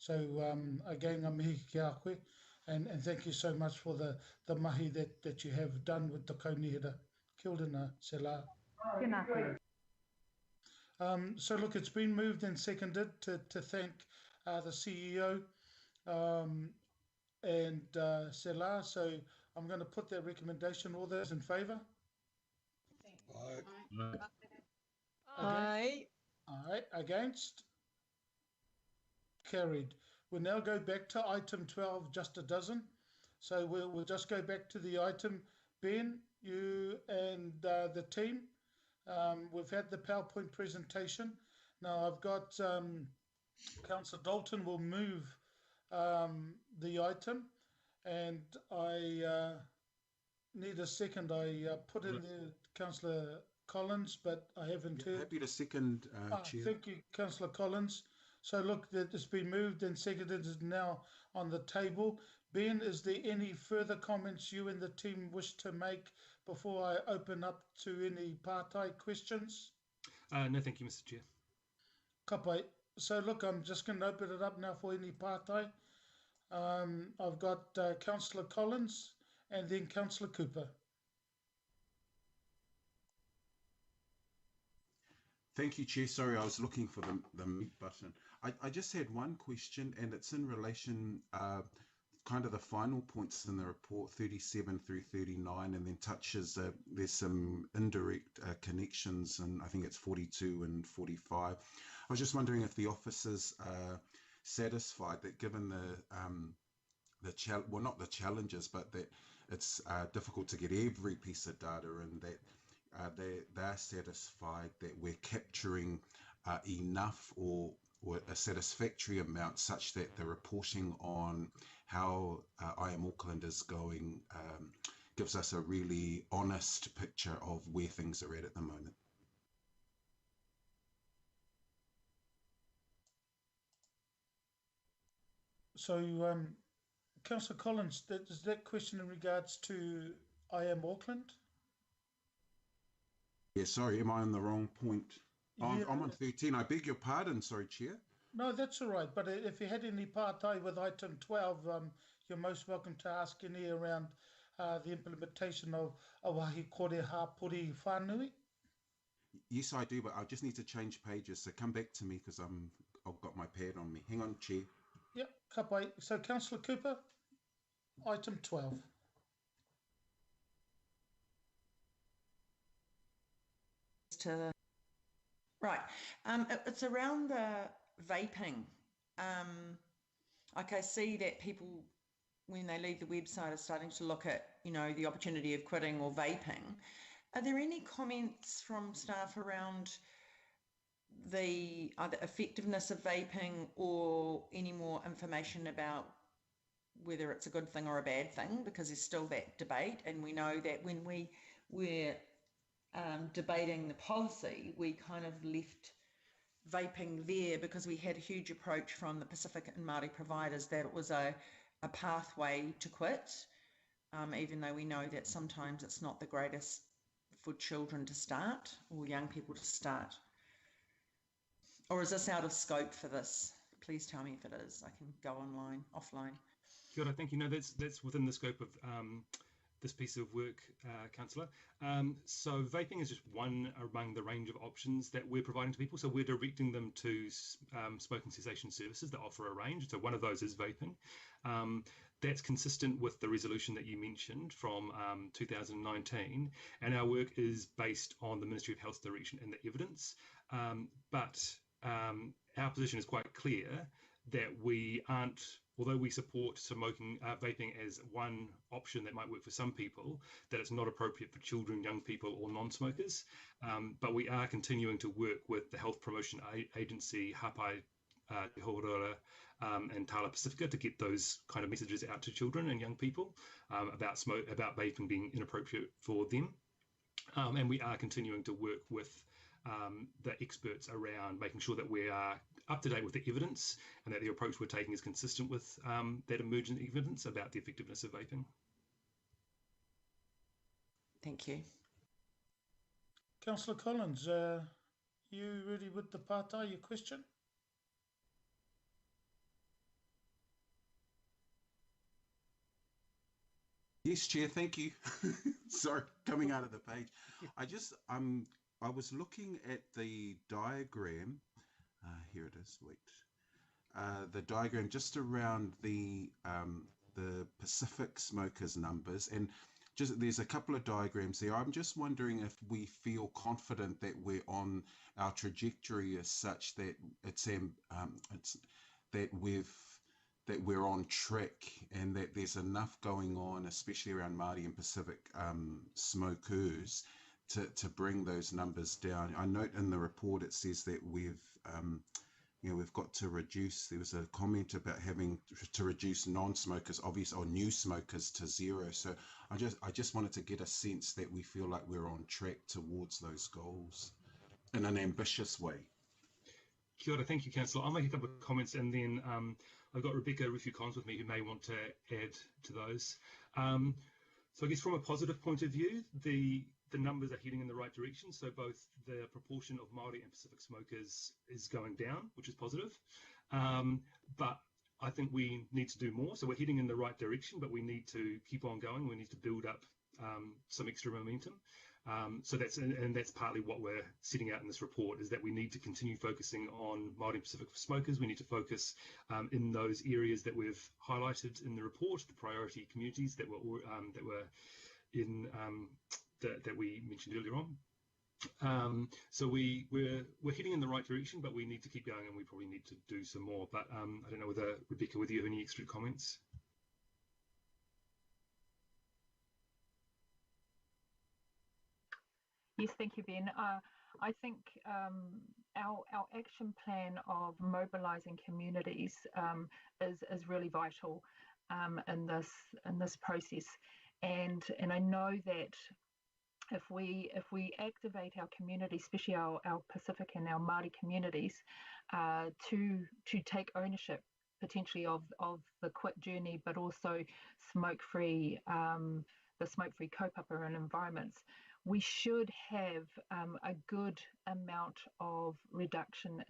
[SPEAKER 1] So again, ngā mihi ki a koe, and thank you so much for the mahi that you have done with the kaunihera. Kia ora nā, se la.
[SPEAKER 21] Tēnā koe.
[SPEAKER 1] So look, it's been moved and seconded to thank the CEO and se la. So I'm going to put that recommendation. All those in favour?
[SPEAKER 8] Aye.
[SPEAKER 1] Aye. Aye. Against? Carried. We'll now go back to item 12, just a dozen. So we'll just go back to the item. Ben, you and the team, we've had the PowerPoint presentation. Now I've got Councillor Dalton will move the item, and I need a second. I put in the Councillor Collins, but I haven't heard.
[SPEAKER 9] Happy to second, Chair.
[SPEAKER 1] Thank you, Councillor Collins. So look, that it's been moved and seconded, is now on the table. Ben, is there any further comments you and the team wish to make before I open up to any partai questions?
[SPEAKER 19] No, thank you, Mr. Chair.
[SPEAKER 1] Kapai. So look, I'm just going to open it up now for any partai. I've got Councillor Collins and then Councillor Cooper.
[SPEAKER 9] Thank you, Chair. Sorry, I was looking for the mute button. I just had one question, and it's in relation kind of the final points in the report, 37 through 39, and then touches, there's some indirect connections, and I think it's 42 and 45. I was just wondering if the officers are satisfied that given well, not the challenges, but that it's difficult to get every piece of data, and that they're satisfied that we're capturing enough or a satisfactory amount such that the reporting on how I Am Auckland is going gives us a really honest picture of where things are at the moment.
[SPEAKER 1] So, Councillor Collins, is that question in regards to I Am Auckland?
[SPEAKER 9] Yeah, sorry, am I on the wrong point?
[SPEAKER 1] Yeah.
[SPEAKER 9] I'm on 13. I beg your pardon, sorry, Chair.
[SPEAKER 1] No, that's all right. But if you had any partai with item 12, you're most welcome to ask any around the implementation of Awahi Kore Hapuri Whanui.
[SPEAKER 9] Yes, I do, but I just need to change pages. So come back to me because I've got my pad on me. Hang on, Chair.
[SPEAKER 1] Yep, kapai. So, Councillor Cooper, item 12.
[SPEAKER 3] Right, it's around the vaping. Like I see that people, when they leave the website, are starting to look at, the opportunity of quitting or vaping. Are there any comments from staff around the either effectiveness of vaping or any more information about whether it's a good thing or a bad thing? Because there's still that debate, and we know that when we're debating the policy, we kind of left vaping there because we had a huge approach from the Pacific and Māori providers that it was a pathway to quit, even though we know that sometimes it's not the greatest for children to start or young people to start. Or is this out of scope for this? Please tell me if it is. I can go offline.
[SPEAKER 19] Kia ora, thank you. No, that's within the scope of this piece of work, Councillor. So vaping is just one among the range of options that we're providing to people. So we're directing them to smoking cessation services that offer a range. So one of those is vaping. That's consistent with the resolution that you mentioned from 2019. And our work is based on the Ministry of Health's direction and the evidence. But our position is quite clear that we aren't, although we support smoking, vaping as one option that might work for some people, that it's not appropriate for children, young people or non-smokers. But we are continuing to work with the Health Promotion Agency, Hapai Te Horora, and Tala Pacifica to get those kind of messages out to children and young people about vaping being inappropriate for them. And we are continuing to work with the experts around making sure that we are up to date with the evidence and that the approach we're taking is consistent with that emergent evidence about the effectiveness of vaping.
[SPEAKER 3] Thank you.
[SPEAKER 1] Councillor Collins, you ready with the partai, your question?
[SPEAKER 9] Yes, Chair, thank you. Sorry, coming out of the page. I just, I was looking at the diagram. Here it is, wait. The diagram just around the Pacific smokers numbers, and just there's a couple of diagrams there. I'm just wondering if we feel confident that we're on our trajectory as such that it's that we're on track and that there's enough going on, especially around Māori and Pacific smokers, to bring those numbers down. I note in the report it says that we've got to reduce. There was a comment about having to reduce non-smokers, or new smokers, to 0. So I just wanted to get a sense that we feel like we're on track towards those goals in an ambitious way.
[SPEAKER 19] Kia ora, thank you, Councillor. I'll make a couple of comments, and then I've got Rebecca Rufu-Cons with me who may want to add to those. So I guess from a positive point of view, the numbers are heading in the right direction. So both the proportion of Māori and Pacific smokers is going down, which is positive. But I think we need to do more. So we're heading in the right direction, but we need to keep on going. We need to build up some extra momentum. So that's partly what we're setting out in this report, is that we need to continue focusing on Māori and Pacific smokers. We need to focus in those areas that we've highlighted in the report, the priority communities that were in that we mentioned earlier on. So we're heading in the right direction, but we need to keep going, and we probably need to do some more. But I don't know whether, Rebecca, whether you have any extra comments.
[SPEAKER 14] Yes, thank you, Ben. I think our action plan of mobilising communities is really vital in this process, and I know that if we activate our community, especially our Pacific and our Māori communities, to take ownership potentially of the quit journey, but also smoke-free, the smoke-free kaupapa and environments, we should have a good amount of reduction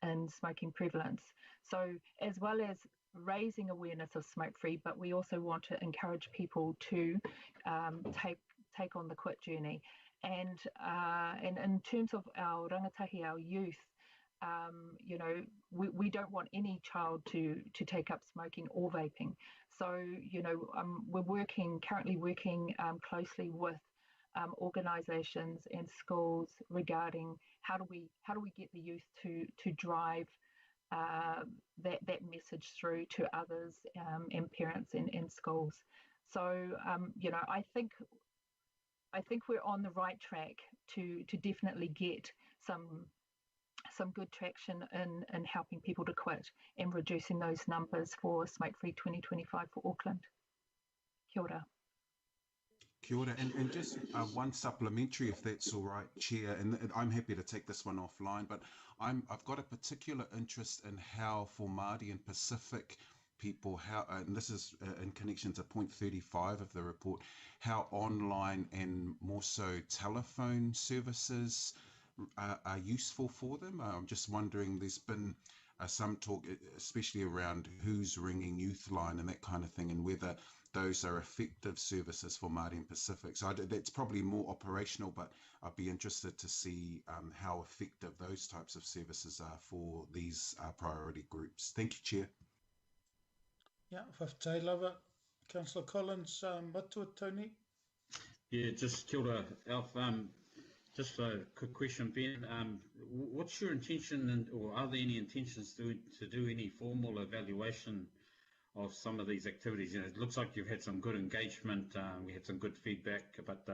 [SPEAKER 14] in smoking prevalence. So as well as raising awareness of smoke-free, but we also want to encourage people to take on the quit journey. And in terms of our rangatahi, our youth, we don't want any child to take up smoking or vaping. So we're currently working closely with organisations and schools regarding how do we get the youth to drive that message through to others and parents and schools. So I think we're on the right track to definitely get some good traction in helping people to quit and reducing those numbers for Smoke Free 2025 for Auckland. Kia ora.
[SPEAKER 9] Kia ora. And just one supplementary, if that's all right, Chair, and I'm happy to take this one offline, but I've got a particular interest in how for Māori and Pacific people, and this is in connection to point 35 of the report, how online and more so telephone services are useful for them. I'm just wondering, there's been some talk, especially around who's ringing Youthline and that kind of thing, and whether those are effective services for Māori and Pacific. So that's probably more operational, but I'd be interested to see how effective those types of services are for these priority groups. Thank you, Chair.
[SPEAKER 1] Yeah, whaftai lava. Councillor Collins, matua Tony.
[SPEAKER 10] Yeah, just kia ora, Alf. Just a quick question, Ben. What's your intention, or are there any intentions to do any formal evaluation of some of these activities? It looks like you've had some good engagement. We had some good feedback, but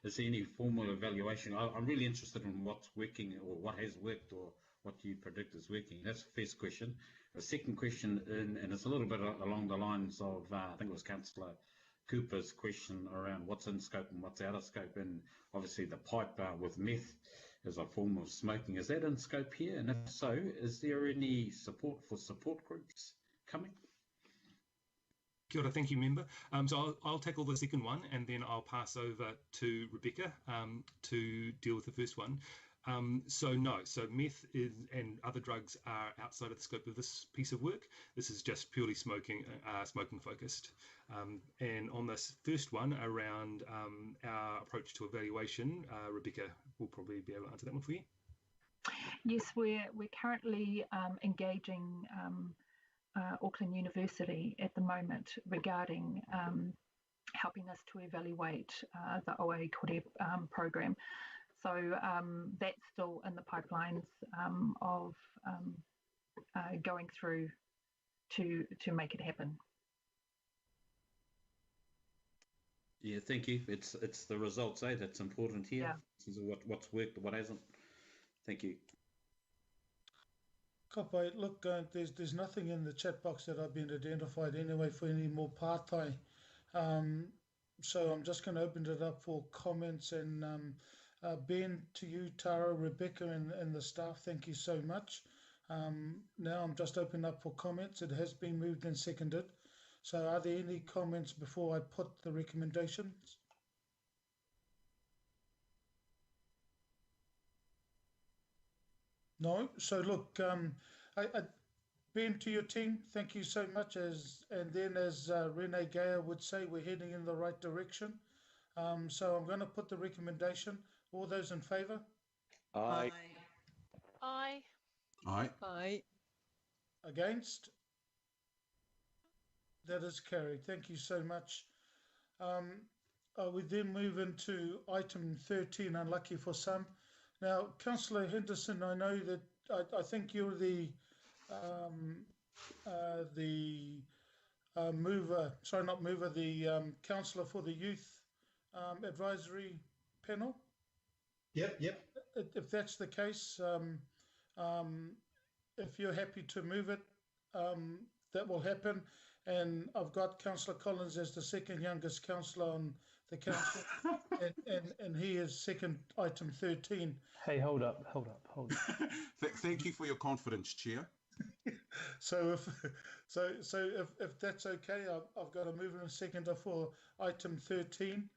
[SPEAKER 10] is there any formal evaluation? I'm really interested in what's working, or what has worked, or what do you predict is working? That's the first question. The second question, and it's a little bit along the lines of, I think it was Councillor Cooper's question around what's in scope and what's out of scope, and obviously the pipe with meth as a form of smoking. Is that in scope here? And if so, is there any support for support groups coming?
[SPEAKER 19] Kia ora, thank you, member. So I'll tackle the second one, and then I'll pass over to Rebecca to deal with the first one. So no, so meth and other drugs are outside of the scope of this piece of work. This is just purely smoking focused. And on this first one around our approach to evaluation, Rebecca will probably be able to answer that one for you.
[SPEAKER 14] Yes, we're currently engaging Auckland University at the moment regarding helping us to evaluate the OA Kore program. So that's still in the pipelines of going through to make it happen.
[SPEAKER 10] Yeah, thank you. It's the results, that's important here.
[SPEAKER 14] Yeah.
[SPEAKER 10] This is what's worked, what hasn't. Thank you.
[SPEAKER 1] Kapai, look, there's nothing in the chat box that I've been identified anyway for any more partai. So I'm just going to open it up for comments, and Ben, to you, Tara, Rebecca, and the staff, thank you so much. Now I'm just opening up for comments. It has been moved and seconded. So are there any comments before I put the recommendations? No. So look, Ben, to your team, thank you so much. And then as Renee Gaya would say, we're heading in the right direction. So I'm going to put the recommendation. All those in favour?
[SPEAKER 7] Aye.
[SPEAKER 8] Aye.
[SPEAKER 9] Aye.
[SPEAKER 8] Aye.
[SPEAKER 1] Against? That is carried. Thank you so much. We then move into item 13, unlucky for some. Now, Councillor Henderson, I know that I think you're the councillor for the youth advisory panel.
[SPEAKER 12] Yep.
[SPEAKER 1] If that's the case, if you're happy to move it, that will happen. And I've got Councillor Collins as the second youngest councillor on the council, and he is second item 13.
[SPEAKER 16] Hey, hold up.
[SPEAKER 9] Thank you for your confidence, Chair.
[SPEAKER 1] So if that's okay, I've got a mover and seconder for item 13,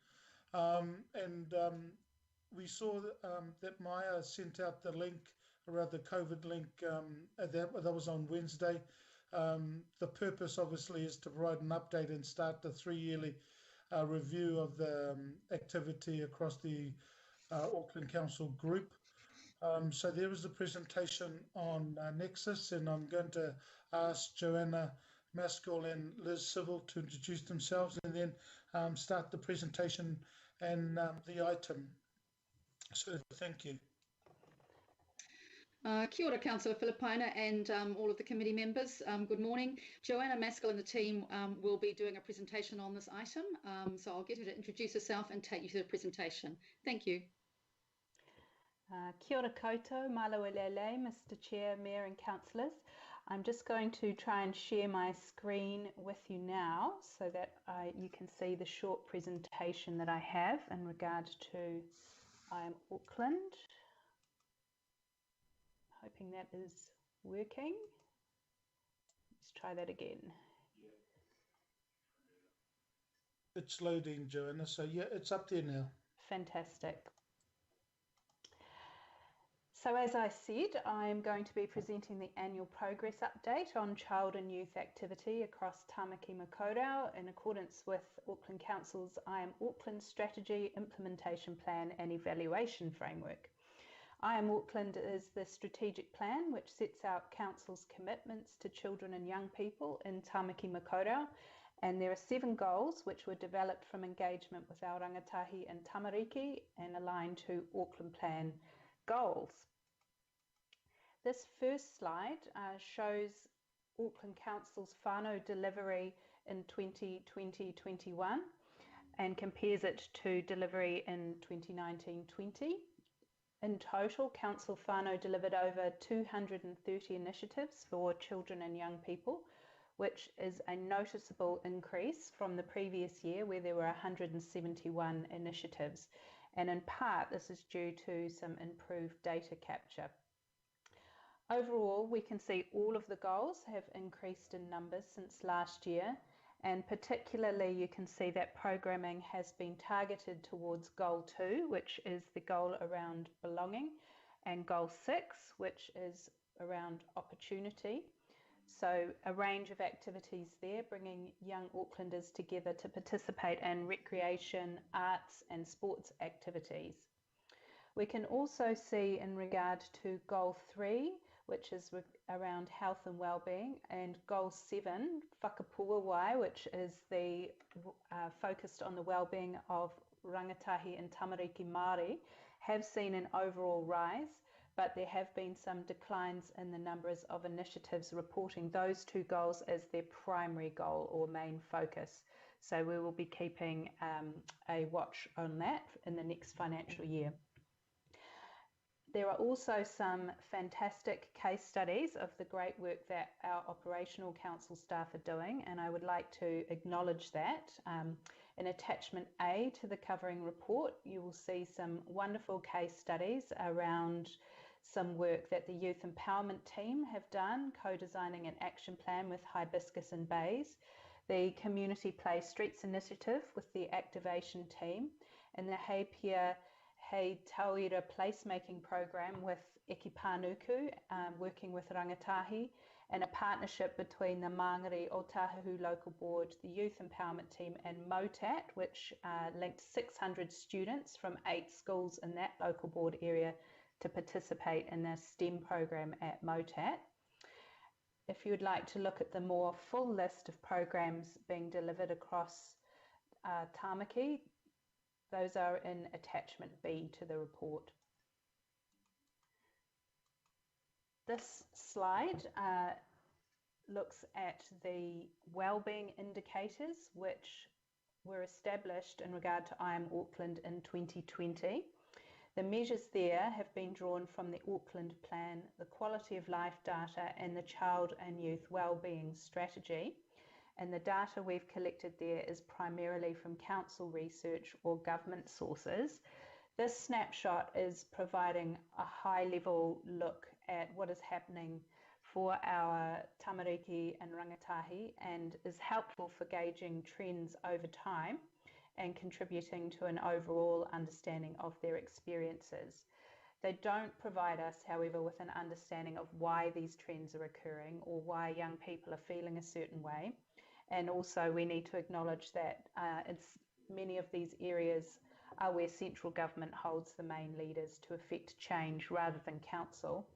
[SPEAKER 1] we saw that Maya sent out the link, around the COVID link, that was on Wednesday. The purpose obviously is to provide an update and start the 3-yearly review of the activity across the Auckland Council group. So there was a presentation on Nexus, and I'm going to ask Joanna Maskell and Liz Civil to introduce themselves and then start the presentation and the item. So thank you.
[SPEAKER 15] Kia ora, Councillor Filipaina and all of the committee members. Good morning. Joanna Maskell and the team will be doing a presentation on this item. So I'll get her to introduce herself and take you through the presentation. Thank you.
[SPEAKER 22] Kia ora koutou, malo lele, Mr. Chair, Mayor and Councillors. I'm just going to try and share my screen with you now so that you can see the short presentation that I have in regard to I Am Auckland. Hoping that is working. Let's try that again.
[SPEAKER 1] It's loading, Joanna. So yeah, it's up there now.
[SPEAKER 22] Fantastic. So as I said, I'm going to be presenting the annual progress update on child and youth activity across Tamaki Makaurau in accordance with Auckland Council's I Am Auckland Strategy, Implementation Plan and Evaluation Framework. I Am Auckland is the strategic plan which sets out Council's commitments to children and young people in Tamaki Makaurau, and there are 7 goals which were developed from engagement with our rangatahi and tamariki and aligned to Auckland Plan goals. This first slide shows Auckland Council's whānau delivery in 2020-21 and compares it to delivery in 2019-20. In total, Council whānau delivered over 230 initiatives for children and young people, which is a noticeable increase from the previous year where there were 171 initiatives. And in part, this is due to some improved data capture. Overall, we can see all of the goals have increased in numbers since last year, and particularly you can see that programming has been targeted towards Goal 2, which is the goal around belonging, and Goal 6, which is around opportunity. So a range of activities there, bringing young Aucklanders together to participate in recreation, arts and sports activities. We can also see in regard to Goal 3, which is around health and well-being, and Goal 7, whakapuawai, which is the focused on the well-being of rangatahi and tamariki Māori, have seen an overall rise, but there have been some declines in the numbers of initiatives reporting those two goals as their primary goal or main focus. So we will be keeping a watch on that in the next financial year. There are also some fantastic case studies of the great work that our operational council staff are doing, and I would like to acknowledge that. In attachment A to the covering report, you will see some wonderful case studies around some work that the Youth Empowerment Team have done, co-designing an action plan with Hibiscus and Bays, the Community Play Streets Initiative with the Activation Team, and the Hei Tauira placemaking program with Eki Panuku, working with rangatahi, and a partnership between the Māngere Otahuhu Local Board, the Youth Empowerment Team and MOTAT, which linked 600 students from 8 schools in that local board area to participate in the STEM program at MOTAT. If you would like to look at the more full list of programs being delivered across Tāmaki, those are in attachment B to the report. This slide looks at the wellbeing indicators which were established in regard to I Am Auckland in 2020. The measures there have been drawn from the Auckland Plan, the Quality of Life data and the Child and Youth Wellbeing Strategy. And the data we've collected there is primarily from council research or government sources. This snapshot is providing a high-level look at what is happening for our tamariki and rangatahi and is helpful for gauging trends over time and contributing to an overall understanding of their experiences. They don't provide us, however, with an understanding of why these trends are occurring or why young people are feeling a certain way. And also we need to acknowledge that many of these areas are where central government holds the main leaders to effect change rather than council.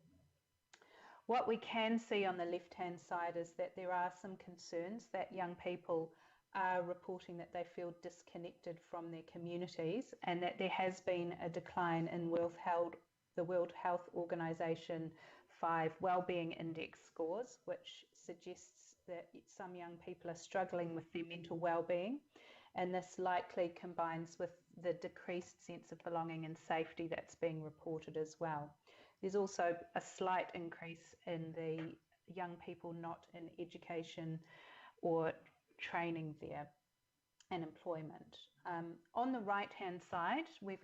[SPEAKER 22] What we can see on the left-hand side is that there are some concerns that young people are reporting that they feel disconnected from their communities and that there has been a decline in the World Health Organization 5 Wellbeing Index scores, which suggests that some young people are struggling with their mental well-being, and this likely combines with the decreased sense of belonging and safety that's being reported as well. There's also a slight increase in the young people not in education or training there and employment. On the right-hand side, we've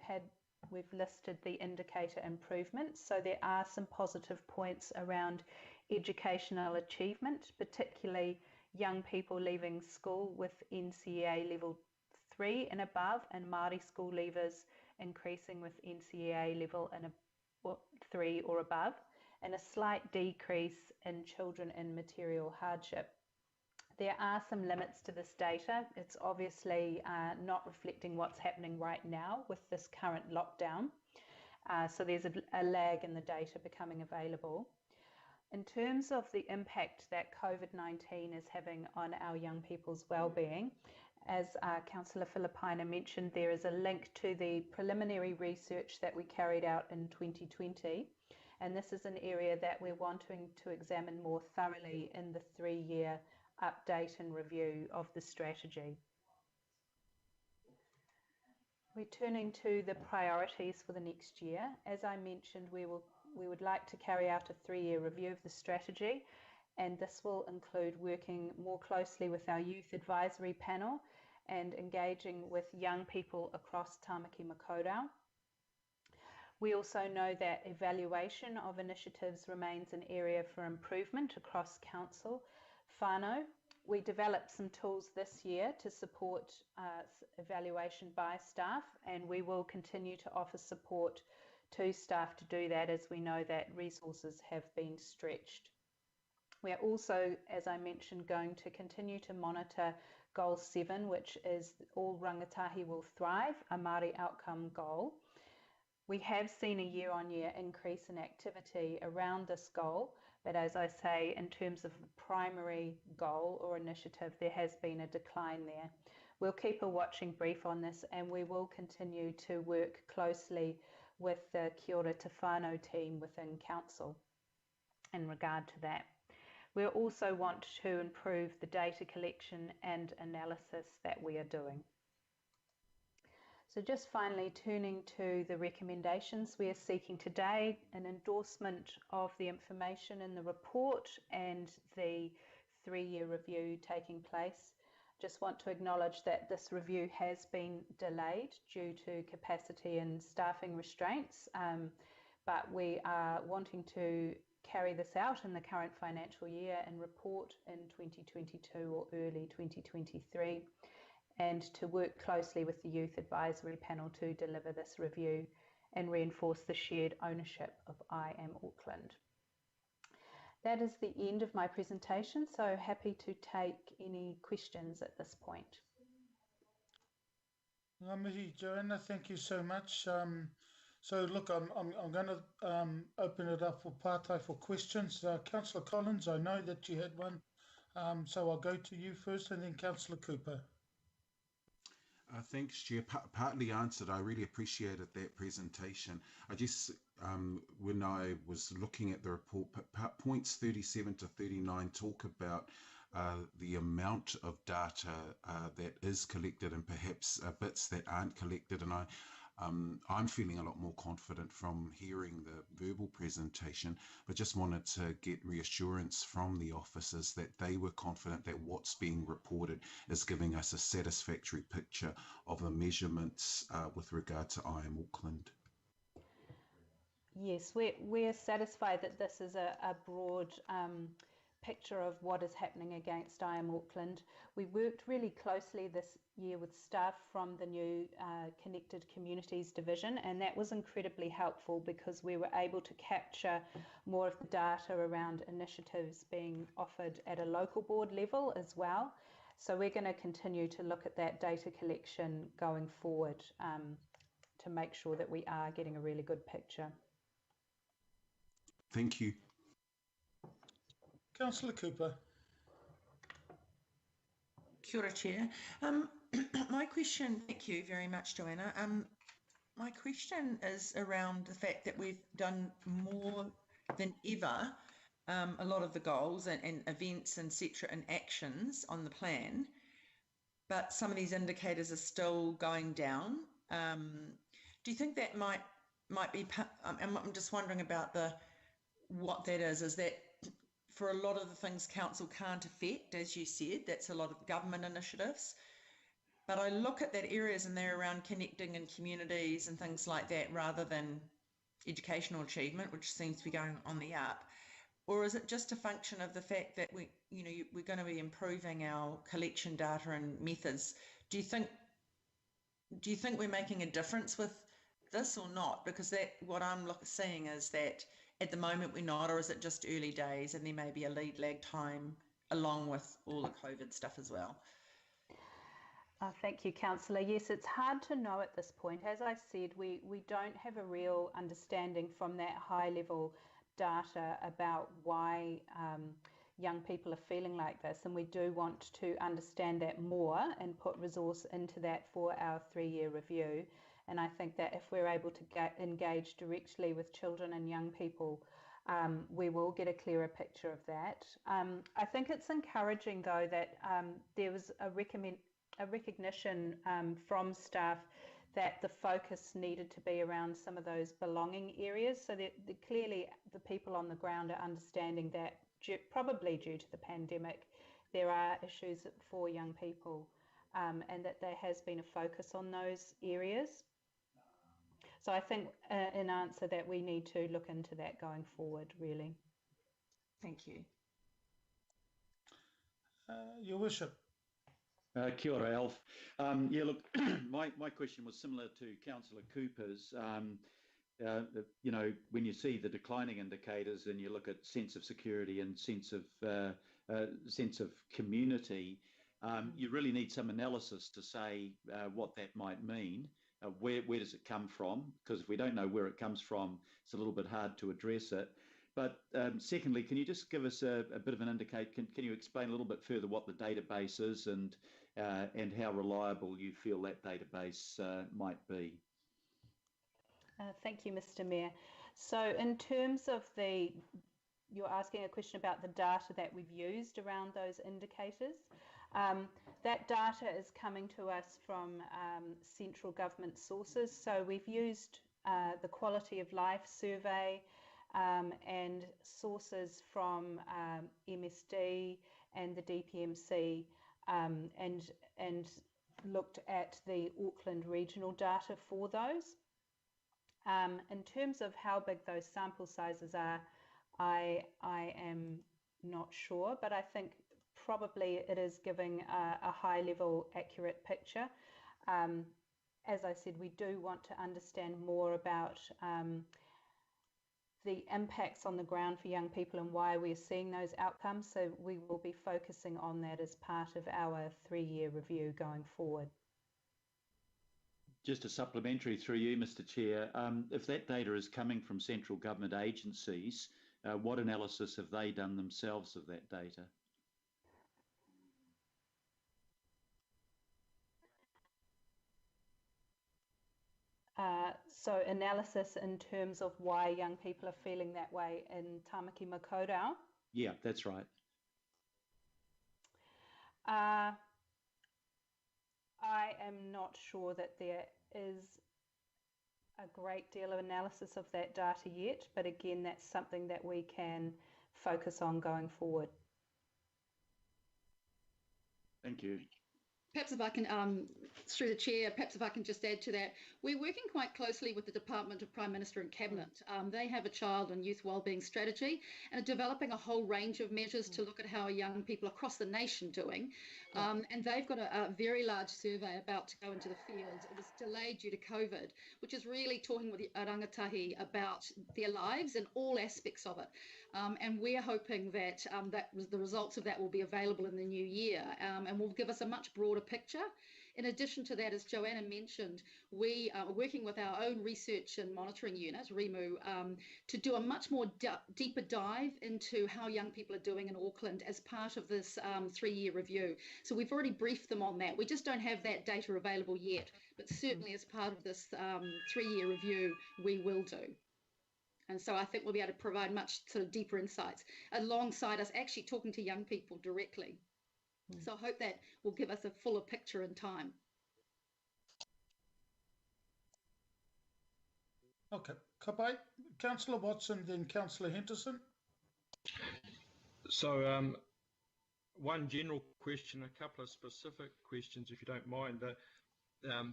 [SPEAKER 22] listed the indicator improvements. So there are some positive points around educational achievement, particularly young people leaving school with NCEA level 3 and above, and Māori school leavers increasing with NCEA level 3 or above, and a slight decrease in children in material hardship. There are some limits to this data. It's obviously not reflecting what's happening right now with this current lockdown. So there's a lag in the data becoming available. In terms of the impact that COVID-19 is having on our young people's well-being, as Councillor Filipaina mentioned, there is a link to the preliminary research that we carried out in 2020, and this is an area that we're wanting to examine more thoroughly in the 3-year update and review of the strategy. Returning to the priorities for the next year, as I mentioned, we would like to carry out a 3-year review of the strategy, and this will include working more closely with our youth advisory panel and engaging with young people across Tāmaki Makaurau. We also know that evaluation of initiatives remains an area for improvement across council. Whānau, we developed some tools this year to support evaluation by staff, and we will continue to offer support to staff to do that, as we know that resources have been stretched. We are also, as I mentioned, going to continue to monitor Goal 7, which is All Rangatahi Will Thrive, a Māori outcome goal. We have seen a year-on-year increase in activity around this goal, but as I say, in terms of the primary goal or initiative, there has been a decline there. We'll keep a watching brief on this, and we will continue to work closely with the Kia ora te whānau team within Council in regard to that. We also want to improve the data collection and analysis that we are doing. So just finally, turning to the recommendations, we are seeking today an endorsement of the information in the report and the 3-year review taking place. Just want to acknowledge that this review has been delayed due to capacity and staffing restraints, but we are wanting to carry this out in the current financial year and report in 2022 or early 2023, and to work closely with the Youth Advisory Panel to deliver this review and reinforce the shared ownership of I Am Auckland. That is the end of my presentation, so happy to take any questions at this point.
[SPEAKER 1] Ngā mihi, Joanna, thank you so much. So look, I'm going to open it up for pārtai for questions. Councillor Collins, I know that you had one, so I'll go to you first, and then Councillor Cooper.
[SPEAKER 9] Thanks, Chair. Partly answered. I really appreciated that presentation. I just, when I was looking at the report, points 37 to 39 talk about the amount of data that is collected and perhaps bits that aren't collected. And I'm feeling a lot more confident from hearing the verbal presentation, but just wanted to get reassurance from the officers that they were confident that what's being reported is giving us a satisfactory picture of the measurements with regard to I Am Auckland.
[SPEAKER 22] Yes, we're satisfied that this is a broad picture of what is happening against I Am Auckland. We worked really closely this year with staff from the new Connected Communities Division, and that was incredibly helpful because we were able to capture more of the data around initiatives being offered at a local board level as well. So we're going to continue to look at that data collection going forward to make sure that we are getting a really good picture.
[SPEAKER 9] Thank you.
[SPEAKER 1] Councillor Cooper.
[SPEAKER 3] Kia ora, Chair. My question, thank you very much, Joanna. My question is around the fact that we've done more than ever, a lot of the goals and events, etc., and actions on the plan, but some of these indicators are still going down. Do you think that might be? I'm just wondering about what that is. Is that for a lot of the things council can't affect, as you said, that's a lot of government initiatives. But I look at that areas and they're around connecting in communities and things like that rather than educational achievement, which seems to be going on the up. Or is it just a function of the fact that we're going to be improving our collection data and methods? Do you think we're making a difference with this or not? Because what I'm seeing is that at the moment we're not, or is it just early days and there may be a lead lag time along with all the COVID stuff as well?
[SPEAKER 22] Thank you, Councillor. Yes, it's hard to know at this point. As I said, we don't have a real understanding from that high level data about why young people are feeling like this, and we do want to understand that more and put resource into that for our 3-year review. And I think that if we're able to engage directly with children and young people, we will get a clearer picture of that. I think it's encouraging, though, that there was a recognition from staff that the focus needed to be around some of those belonging areas. So that clearly the people on the ground are understanding that probably due to the pandemic, there are issues for young people and that there has been a focus on those areas. So I think in answer that we need to look into that going forward, really.
[SPEAKER 3] Thank you.
[SPEAKER 1] Your Worship.
[SPEAKER 6] Kia ora, Alf. Yeah, look, my question was similar to Councillor Cooper's. you know, when you see the declining indicators and you look at sense of security and sense of community, you really need some analysis to say what that might mean. Where does it come from? Because if we don't know where it comes from, it's a little bit hard to address it. But secondly, can you just give us a bit of an indicate? Can you explain a little bit further what the database is and how reliable you feel that database might be?
[SPEAKER 22] Thank you, Mr. Mayor. So in terms of you're asking a question about the data that we've used around those indicators. That data is coming to us from central government sources. So we've used the Quality of Life Survey and sources from MSD and the DPMC and looked at the Auckland regional data for those. In terms of how big those sample sizes are, I am not sure, but I think probably it is giving a high level accurate picture. As I said, we do want to understand more about the impacts on the ground for young people and why we're seeing those outcomes. So we will be focusing on that as part of our 3-year review going forward.
[SPEAKER 6] Just a supplementary through you, Mr. Chair. If that data is coming from central government agencies, what analysis have they done themselves of that data?
[SPEAKER 22] So analysis in terms of why young people are feeling that way in Tamaki Makaurau?
[SPEAKER 6] Yeah, that's right.
[SPEAKER 22] I am not sure that there is a great deal of analysis of that data yet, but again, that's something that we can focus on going forward.
[SPEAKER 6] Thank you.
[SPEAKER 15] Perhaps if I can, through the chair, perhaps if I can just add to that, we're working quite closely with the Department of Prime Minister and Cabinet. They have a child and youth wellbeing strategy and are developing a whole range of measures to look at how young people across the nation doing. And they've got a very large survey about to go into the field. It was delayed due to COVID, which is really talking with the rangatahi about their lives and all aspects of it. And we're hoping that the results of that will be available in the new year and will give us a much broader picture. In addition to that, as Joanna mentioned, we are working with our own research and monitoring unit, REMU, to do a much more deeper dive into how young people are doing in Auckland as part of this 3-year review. So we've already briefed them on that. We just don't have that data available yet, but certainly as part of this 3-year review, we will do. And so I think we'll be able to provide much sort of deeper insights alongside us actually talking to young people directly. So I hope that will give us a fuller picture in time.
[SPEAKER 1] Okay, Kapai, Councillor Watson, then Councillor Henderson.
[SPEAKER 10] So one general question, a couple of specific questions, if you don't mind.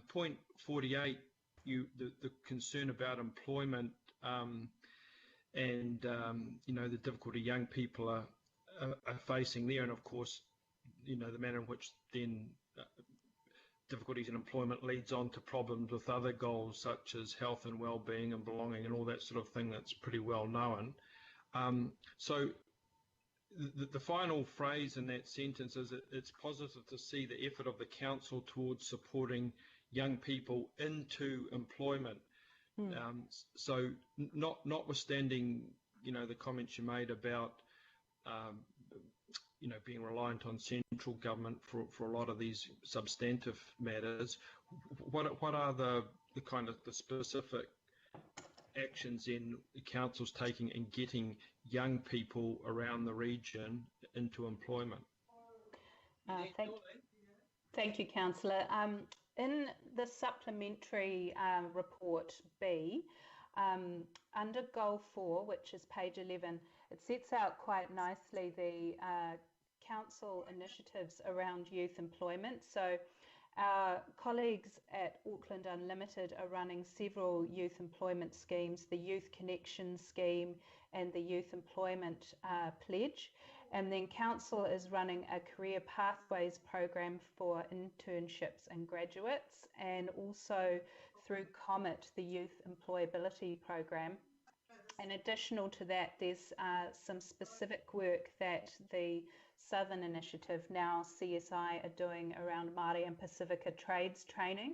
[SPEAKER 10] Point 48, the concern about employment and you know, the difficulty young people are facing there, and of course, you know, the manner in which then difficulties in employment leads on to problems with other goals such as health and well-being and belonging and all that sort of thing that's pretty well known. So the final phrase in that sentence is it's positive to see the effort of the council towards supporting young people into employment. So notwithstanding, you know, the comments you made about you know, being reliant on central government for a lot of these substantive matters, what are the kind of the specific actions in the council's taking in getting young people around the region into employment?
[SPEAKER 22] Thank you, Councillor. In the supplementary report B, under Goal 4, which is page 11, it sets out quite nicely the council initiatives around youth employment. So our colleagues at Auckland Unlimited are running several youth employment schemes, the Youth Connection Scheme and the Youth Employment Pledge. And then Council is running a Career Pathways program for internships and graduates. And also through COMET, the Youth Employability Program. And additional to that, there's some specific work that the Southern Initiative, now CSI, are doing around Māori and Pacifica trades training.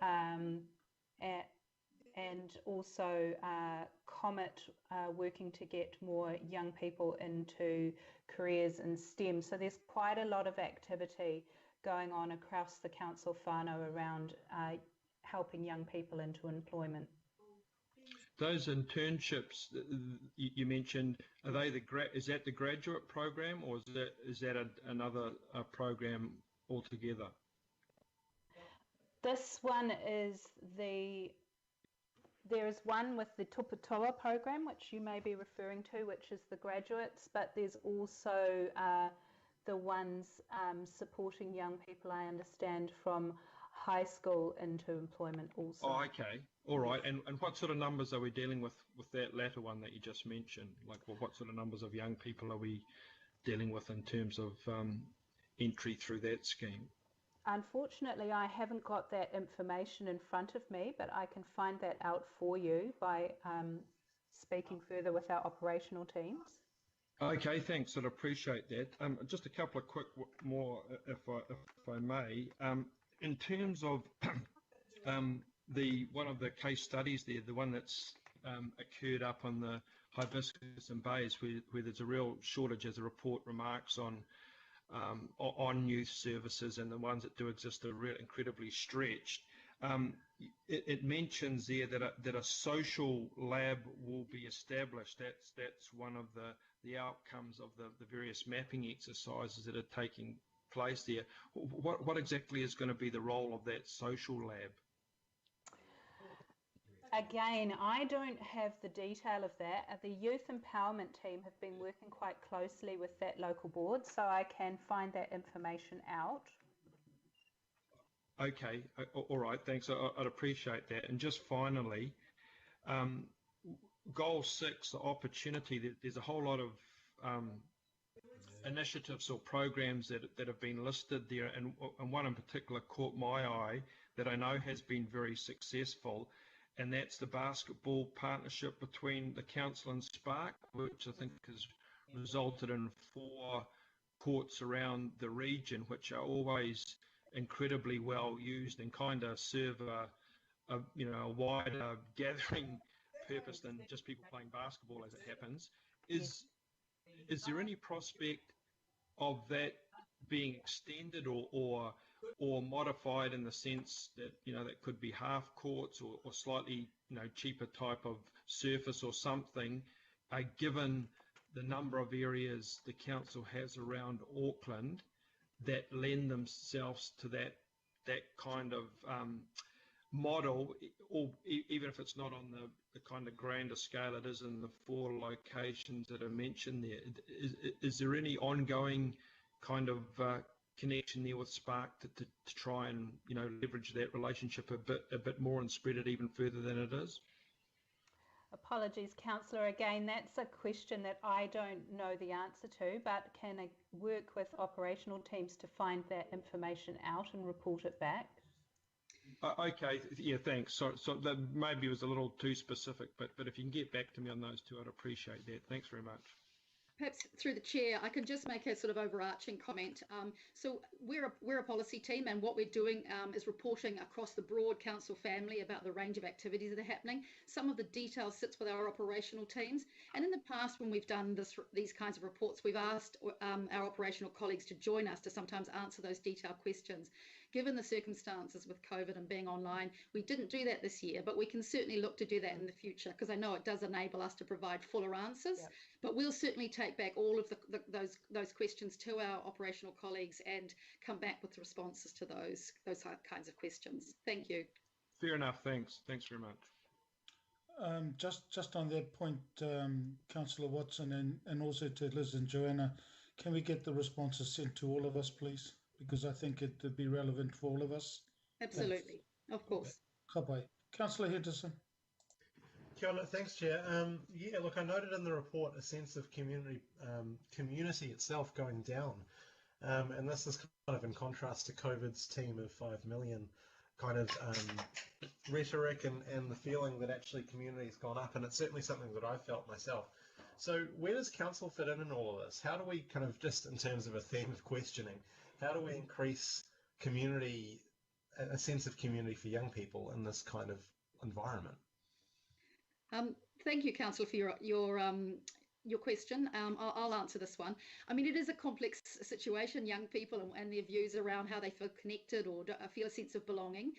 [SPEAKER 22] And also COMET working to get more young people into careers in STEM. So there's quite a lot of activity going on across the council whānau around helping young people into employment.
[SPEAKER 11] Those internships you mentioned, are they is that the graduate program, or is that another program altogether?
[SPEAKER 22] This one is there is one with the Tupatoa program, which you may be referring to, which is the graduates, but there's also the ones supporting young people, I understand, from high school into employment also.
[SPEAKER 11] Oh, okay. All right. And what sort of numbers are we dealing with that latter one that you just mentioned? Like, well, what sort of numbers of young people are we dealing with in terms of entry through that scheme?
[SPEAKER 22] Unfortunately, I haven't got that information in front of me, but I can find that out for you by speaking further with our operational teams.
[SPEAKER 11] Okay, thanks. I'd appreciate that. Just a couple of quick more, if I may. In terms of one of the case studies there, the one that's occurred up on the Hibiscus and Bays, where there's a real shortage, as the report remarks, on youth services, and the ones that do exist are really incredibly stretched. It mentions there that a social lab will be established. That's one of the outcomes of the various mapping exercises that are taking place there. What exactly is going to be the role of that social lab?
[SPEAKER 22] Again, I don't have the detail of that. The youth empowerment team have been working quite closely with that local board, so I can find that information out.
[SPEAKER 11] Okay, all right, thanks. I'd appreciate that. And just finally, goal 6, the opportunity. There's a whole lot of initiatives or programs that have been listed there, and one in particular caught my eye that I know has been very successful, and that's the basketball partnership between the council and Spark, which I think has resulted in 4 courts around the region, which are always incredibly well used and kind of serve a wider gathering purpose than just people playing basketball, as it happens. Is there any prospect of that being extended or modified in the sense that that could be half courts or slightly cheaper type of surface or something, given the number of areas the council has around Auckland that lend themselves to that kind of model, or even if it's not on the kind of grander scale it is in the 4 locations that are mentioned there. Is there any ongoing kind of connection there with Spark to try and leverage that relationship a bit more and spread it even further than it is?
[SPEAKER 22] Apologies, Councillor. Again, that's a question that I don't know the answer to, but can I work with operational teams to find that information out and report it back?
[SPEAKER 11] Okay, yeah, thanks. So that maybe was a little too specific, but if you can get back to me on those 2, I'd appreciate that. Thanks very much.
[SPEAKER 15] Perhaps through the chair, I can just make a sort of overarching comment. So we're a policy team, and what we're doing is reporting across the broad council family about the range of activities that are happening. Some of the detail sits with our operational teams, and in the past, when we've done these kinds of reports, we've asked our operational colleagues to join us to sometimes answer those detailed questions. Given the circumstances with COVID and being online, we didn't do that this year, but we can certainly look to do that in the future, because I know it does enable us to provide fuller answers. Yep. But we'll certainly take back all of those questions to our operational colleagues and come back with responses to those kinds of questions. Thank you.
[SPEAKER 11] Fair enough. Thanks. Thanks very much.
[SPEAKER 1] Just on that point, Councillor Watson, and also to Liz and Joanna, can we get the responses sent to all of us, please? Because I think it would be relevant for all of us.
[SPEAKER 15] Absolutely. Thanks. Of course.
[SPEAKER 1] Okay. Councillor Henderson.
[SPEAKER 12] Kia ora, thanks, Chair. Yeah, look, I noted in the report a sense of community itself going down, and this is kind of in contrast to COVID's team of 5 million. kind of rhetoric and the feeling that actually community's gone up, and it's certainly something that I've felt myself. So where does council fit in all of this? How do we kind of, just in terms of a theme of questioning, how do we increase community, a sense of community for young people in this kind of environment?
[SPEAKER 15] Thank you, Councillor, for your question. I'll answer this one. I mean, it is a complex situation, young people and their views around how they feel connected or feel a sense of belonging.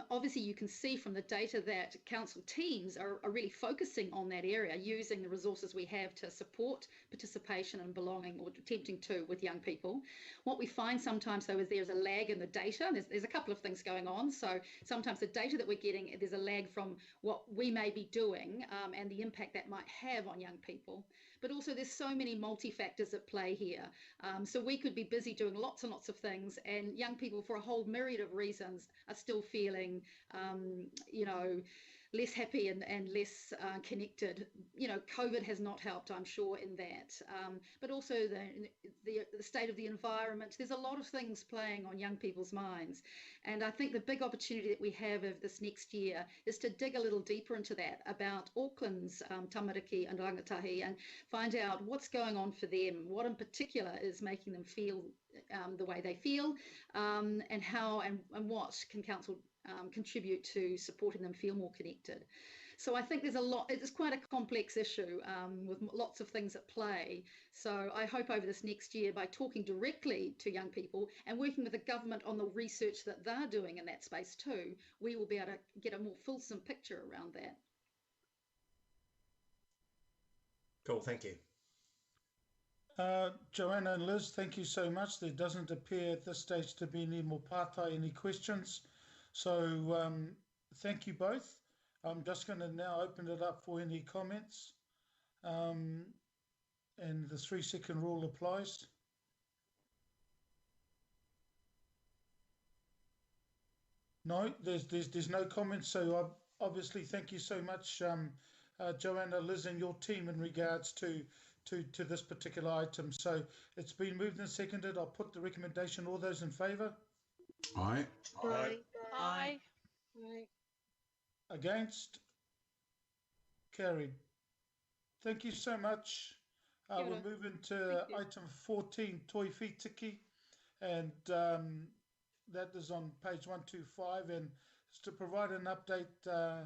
[SPEAKER 15] Obviously, you can see from the data that council teams are really focusing on that area, using the resources we have to support participation and belonging, or attempting to, with young people. What we find sometimes, though, is there's a lag in the data. There's a couple of things going on. So sometimes the data that we're getting, there's a lag from what we may be doing and the impact that might have on young people. But also there's so many multi-factors at play here. So we could be busy doing lots and lots of things, and young people, for a whole myriad of reasons, are still feeling, less happy and less connected. COVID has not helped, I'm sure, in that. But also the state of the environment. There's a lot of things playing on young people's minds. And I think the big opportunity that we have of this next year is to dig a little deeper into that, about Auckland's tamariki and rangatahi, and find out what's going on for them, what in particular is making them feel the way they feel, and how and what can council contribute to supporting them feel more connected. So I think there's a lot, it's quite a complex issue with lots of things at play. So I hope over this next year, by talking directly to young people and working with the government on the research that they're doing in that space too, we will be able to get a more fulsome picture around that.
[SPEAKER 12] Cool, thank you.
[SPEAKER 1] Joanna and Liz, thank you so much. There doesn't appear at this stage to be any more pātai, any questions. So thank you both. I'm just going to now open it up for any comments. And the 3-second rule applies. No, there's no comments. So obviously, thank you so much, Joanna, Liz, and your team in regards to this particular item. So it's been moved and seconded. I'll put the recommendation. All those in favour?
[SPEAKER 9] Aye.
[SPEAKER 8] Aye. Aye. Aye.
[SPEAKER 1] Against? Carried. Thank you so much. We're moving to item 14, Toi Whitiki, and that is on page 125, and it's to provide an update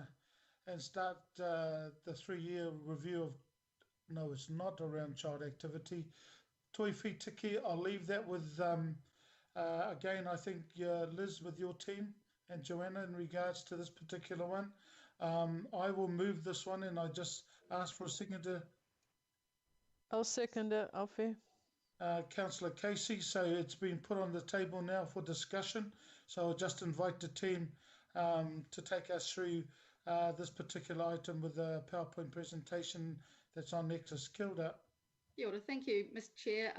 [SPEAKER 1] and start the 3-year review of, no, it's not around child activity. Toi Whitiki, I'll leave that with, again, I think, Liz, with your team, and Joanna in regards to this particular one. I will move this one, and I just ask for a seconder.
[SPEAKER 5] I'll second it, Alfie.
[SPEAKER 1] Councillor Casey, so it's been put on the table now for discussion. So I'll just invite the team to take us through this particular item with a PowerPoint presentation that's on Nexus. Kia ora.
[SPEAKER 15] Kia ora. Thank you, Mr. Chair.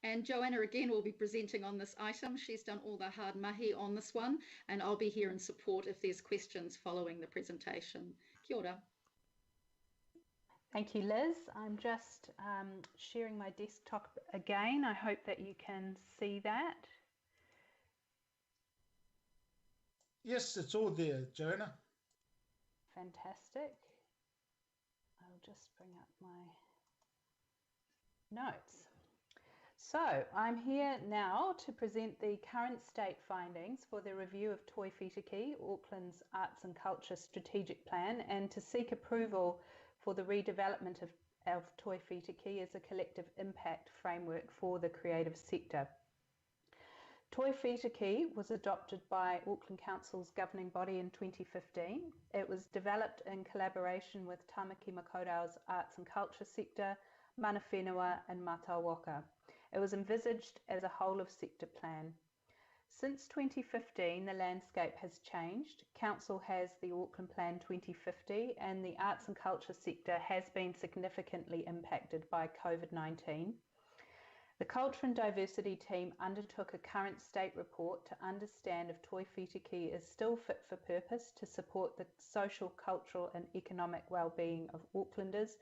[SPEAKER 15] And Joanna again will be presenting on this item. She's done all the hard mahi on this one, and I'll be here in support if there's questions following the presentation. Kia ora.
[SPEAKER 22] Thank you, Liz. I'm just sharing my desktop again. I hope that you can see that.
[SPEAKER 1] Yes, it's all there, Joanna.
[SPEAKER 22] Fantastic. I'll just bring up my notes. So I'm here now to present the current state findings for the review of Toi Whitiki, Auckland's Arts and Culture Strategic Plan, and to seek approval for the redevelopment of Toi Whitiki as a collective impact framework for the creative sector. Toi Whitiki was adopted by Auckland Council's governing body in 2015. It was developed in collaboration with Tamaki Makaurau's arts and culture sector, Mana Whenua and Matawaka. It was envisaged as a whole of sector plan. Since 2015, the landscape has changed. Council has the Auckland Plan 2050, and the arts and culture sector has been significantly impacted by COVID-19. The Culture and Diversity team undertook a current state report to understand if Toi Whitiki is still fit for purpose to support the social, cultural and economic well-being of Aucklanders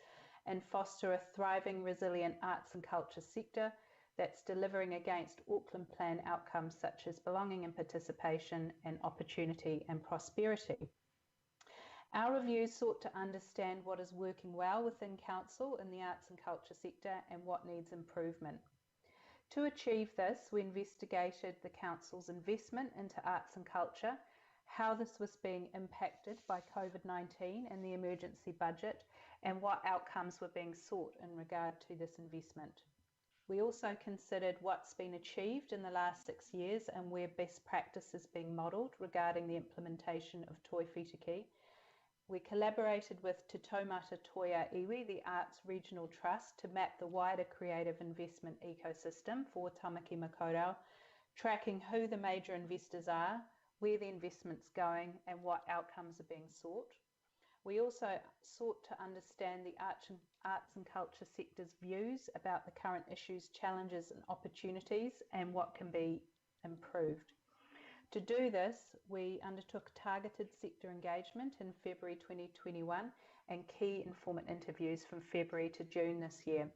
[SPEAKER 22] and foster a thriving, resilient arts and culture sector, that's delivering against Auckland Plan outcomes such as belonging and participation and opportunity and prosperity. Our review sought to understand what is working well within Council in the arts and culture sector and what needs improvement. To achieve this, we investigated the Council's investment into arts and culture, how this was being impacted by COVID-19 and the emergency budget, and what outcomes were being sought in regard to this investment. We also considered what's been achieved in the last 6 years and where best practice is being modelled regarding the implementation of Toi Whitiki. We collaborated with Te Taumata Toia Iwi, the Arts Regional Trust, to map the wider creative investment ecosystem for Tamaki Makaurau, tracking who the major investors are, where the investment's going, and what outcomes are being sought. We also sought to understand the arts and culture sector's views about the current issues, challenges and opportunities and what can be improved. To do this, we undertook targeted sector engagement in February 2021 and key informant interviews from February to June this year.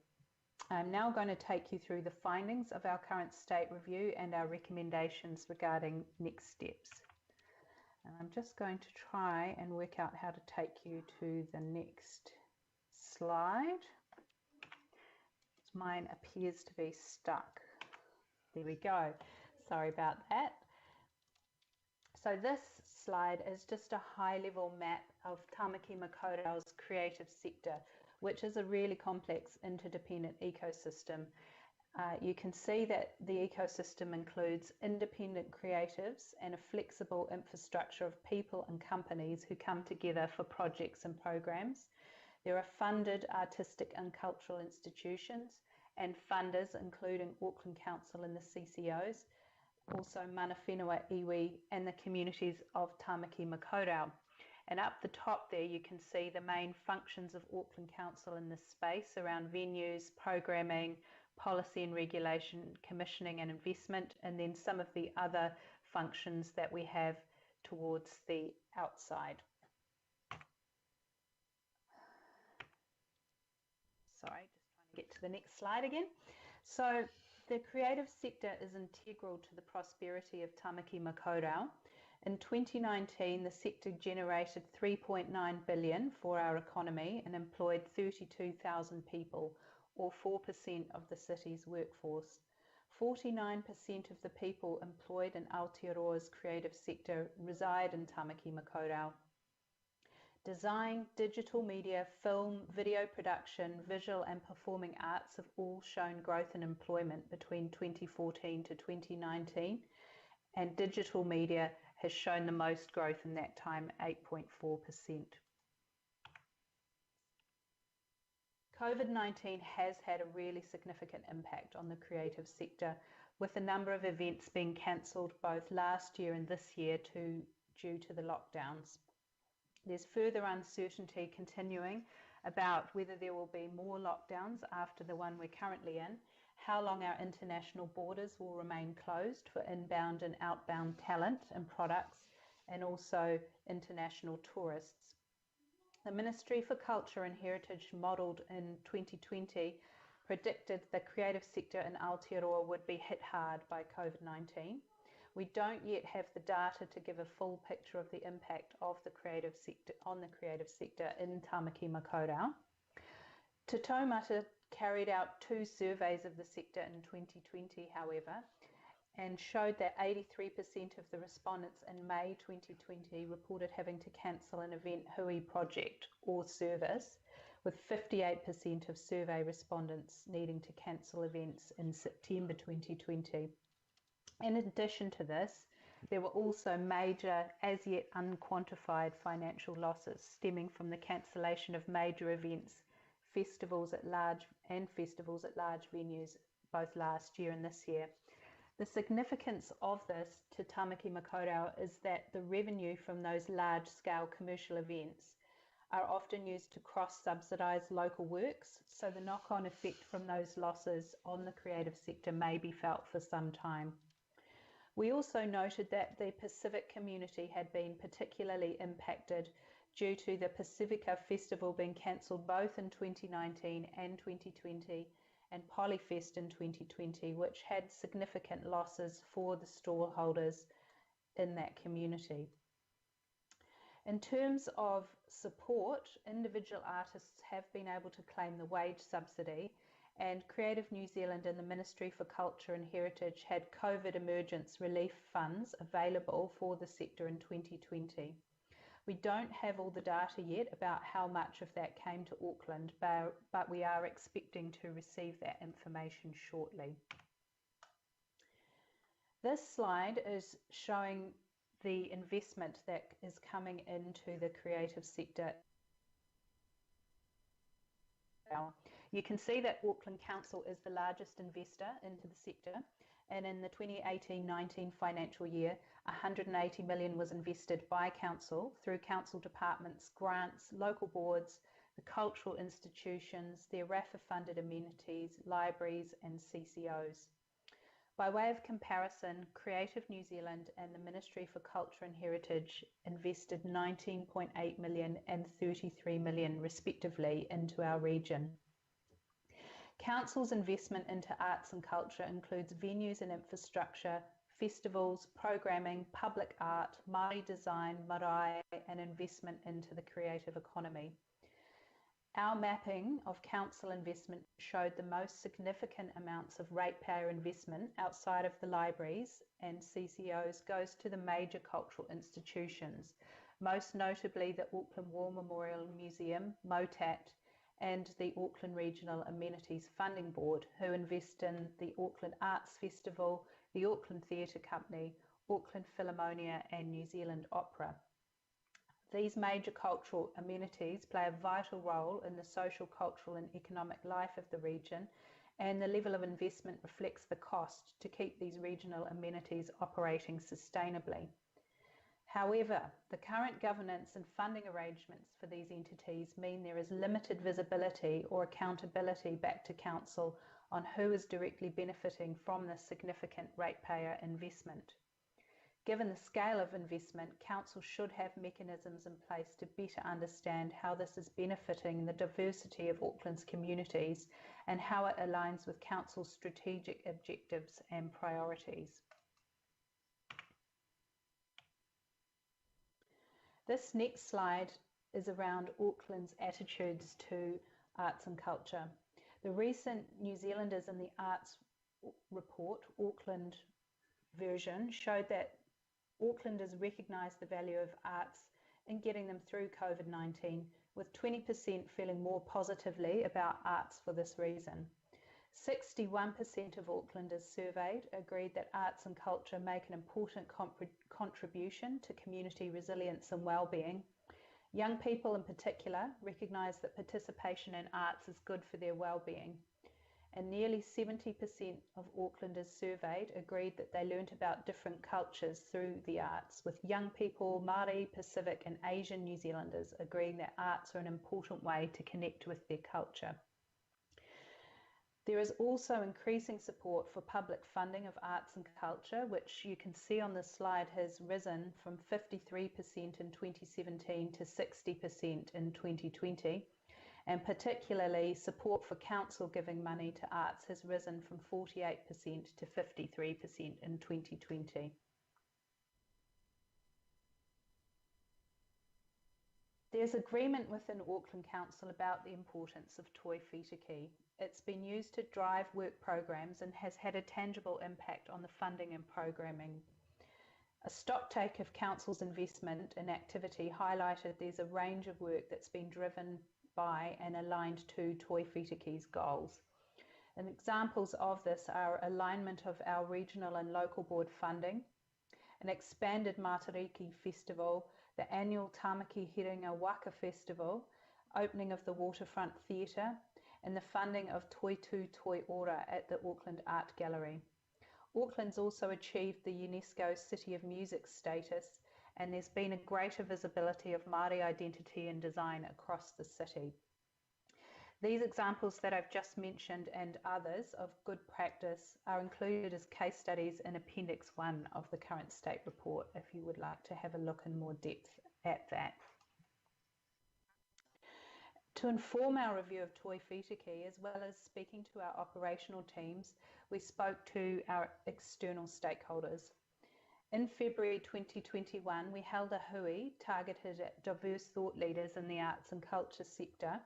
[SPEAKER 22] I'm now going to take you through the findings of our current state review and our recommendations regarding next steps. And I'm just going to try and work out how to take you to the next slide. Mine appears to be stuck. There we go. Sorry about that. So this slide is just a high-level map of Tamaki Makaurau's creative sector, which is a really complex interdependent ecosystem. You can see that the ecosystem includes independent creatives and a flexible infrastructure of people and companies who come together for projects and programs. There are funded artistic and cultural institutions and funders, including Auckland Council and the CCOs, also Mana Whenua Iwi and the communities of Tamaki Makaurau. And up the top there you can see the main functions of Auckland Council in this space around venues, programming, policy and regulation, commissioning and investment, and then some of the other functions that we have towards the outside. Sorry, just trying to get to the next slide again. So the creative sector is integral to the prosperity of Tamaki Makaurau. In 2019, the sector generated 3.9 billion for our economy and employed 32,000 people, or 4% of the city's workforce. 49% of the people employed in Aotearoa's creative sector reside in Tamaki Makaurau. Design, digital media, film, video production, visual and performing arts have all shown growth in employment between 2014 to 2019, and digital media has shown the most growth in that time, 8.4%. COVID-19 has had a really significant impact on the creative sector, with a number of events being cancelled both last year and this year due to the lockdowns. There's further uncertainty continuing about whether there will be more lockdowns after the one we're currently in, how long our international borders will remain closed for inbound and outbound talent and products, and also international tourists. The Ministry for Culture and Heritage, modelled in 2020, predicted the creative sector in Aotearoa would be hit hard by COVID-19. We don't yet have the data to give a full picture of the impact of the creative sector on the creative sector in Tamaki Makaurau. Te Taumata carried out 2 surveys of the sector in 2020, however, and showed that 83% of the respondents in May 2020 reported having to cancel an event hui project or service, with 58% of survey respondents needing to cancel events in September 2020. In addition to this, there were also major, as yet unquantified financial losses stemming from the cancellation of major events, festivals at large venues, both last year and this year. The significance of this to Tamaki Makaurau is that the revenue from those large-scale commercial events are often used to cross-subsidise local works, so the knock-on effect from those losses on the creative sector may be felt for some time. We also noted that the Pacific community had been particularly impacted due to the Pacifica Festival being cancelled both in 2019 and 2020, and Polyfest in 2020, which had significant losses for the stallholders in that community. In terms of support, individual artists have been able to claim the wage subsidy, and Creative New Zealand and the Ministry for Culture and Heritage had COVID emergence relief funds available for the sector in 2020. We don't have all the data yet about how much of that came to Auckland, but we are expecting to receive that information shortly. This slide is showing the investment that is coming into the creative sector. You can see that Auckland Council is the largest investor into the sector, and in the 2018-19 financial year, 180 million was invested by Council through Council departments, grants, local boards, the cultural institutions, their RAFA-funded amenities, libraries and CCOs. By way of comparison, Creative New Zealand and the Ministry for Culture and Heritage invested 19.8 million and 33 million respectively into our region. Council's investment into arts and culture includes venues and infrastructure, festivals, programming, public art, Māori design, marae, and investment into the creative economy. Our mapping of council investment showed the most significant amounts of ratepayer investment outside of the libraries and CCOs goes to the major cultural institutions, most notably the Auckland War Memorial Museum, MOTAT, and the Auckland Regional Amenities Funding Board, who invest in the Auckland Arts Festival, the Auckland Theatre Company, Auckland Philharmonia and New Zealand Opera. These major cultural amenities play a vital role in the social, cultural and economic life of the region, and the level of investment reflects the cost to keep these regional amenities operating sustainably. However, the current governance and funding arrangements for these entities mean there is limited visibility or accountability back to Council on who is directly benefiting from this significant ratepayer investment. Given the scale of investment, Council should have mechanisms in place to better understand how this is benefiting the diversity of Auckland's communities and how it aligns with Council's strategic objectives and priorities. This next slide is around Auckland's attitudes to arts and culture. The recent New Zealanders in the Arts report, Auckland version, showed that Aucklanders recognise the value of arts in getting them through COVID-19, with 20% feeling more positively about arts for this reason. 61% of Aucklanders surveyed agreed that arts and culture make an important contribution to community resilience and well-being. Young people in particular recognise that participation in arts is good for their well-being. And nearly 70% of Aucklanders surveyed agreed that they learnt about different cultures through the arts, with young people, Māori, Pacific and Asian New Zealanders agreeing that arts are an important way to connect with their culture. There is also increasing support for public funding of arts and culture, which you can see on this slide has risen from 53% in 2017 to 60% in 2020. And particularly support for council giving money to arts has risen from 48% to 53% in 2020. There's agreement within Auckland Council about the importance of Toi Whitiki. It's been used to drive work programs and has had a tangible impact on the funding and programming. A stocktake of Council's investment in activity highlighted there's a range of work that's been driven by and aligned to Toi Whitiki's goals. And examples of this are alignment of our regional and local board funding, an expanded Matariki Festival, the annual Tamaki Hiringa Waka Festival, opening of the Waterfront Theatre, and the funding of Toi Tu Toi Ora at the Auckland Art Gallery. Auckland's also achieved the UNESCO City of Music status, and there's been a greater visibility of Māori identity and design across the city. These examples that I've just mentioned and others of good practice are included as case studies in Appendix 1 of the current state report, if you would like to have a look in more depth at that. To inform our review of Toi Whitiki, as well as speaking to our operational teams, we spoke to our external stakeholders. In February 2021, we held a hui targeted at diverse thought leaders in the arts and culture sector,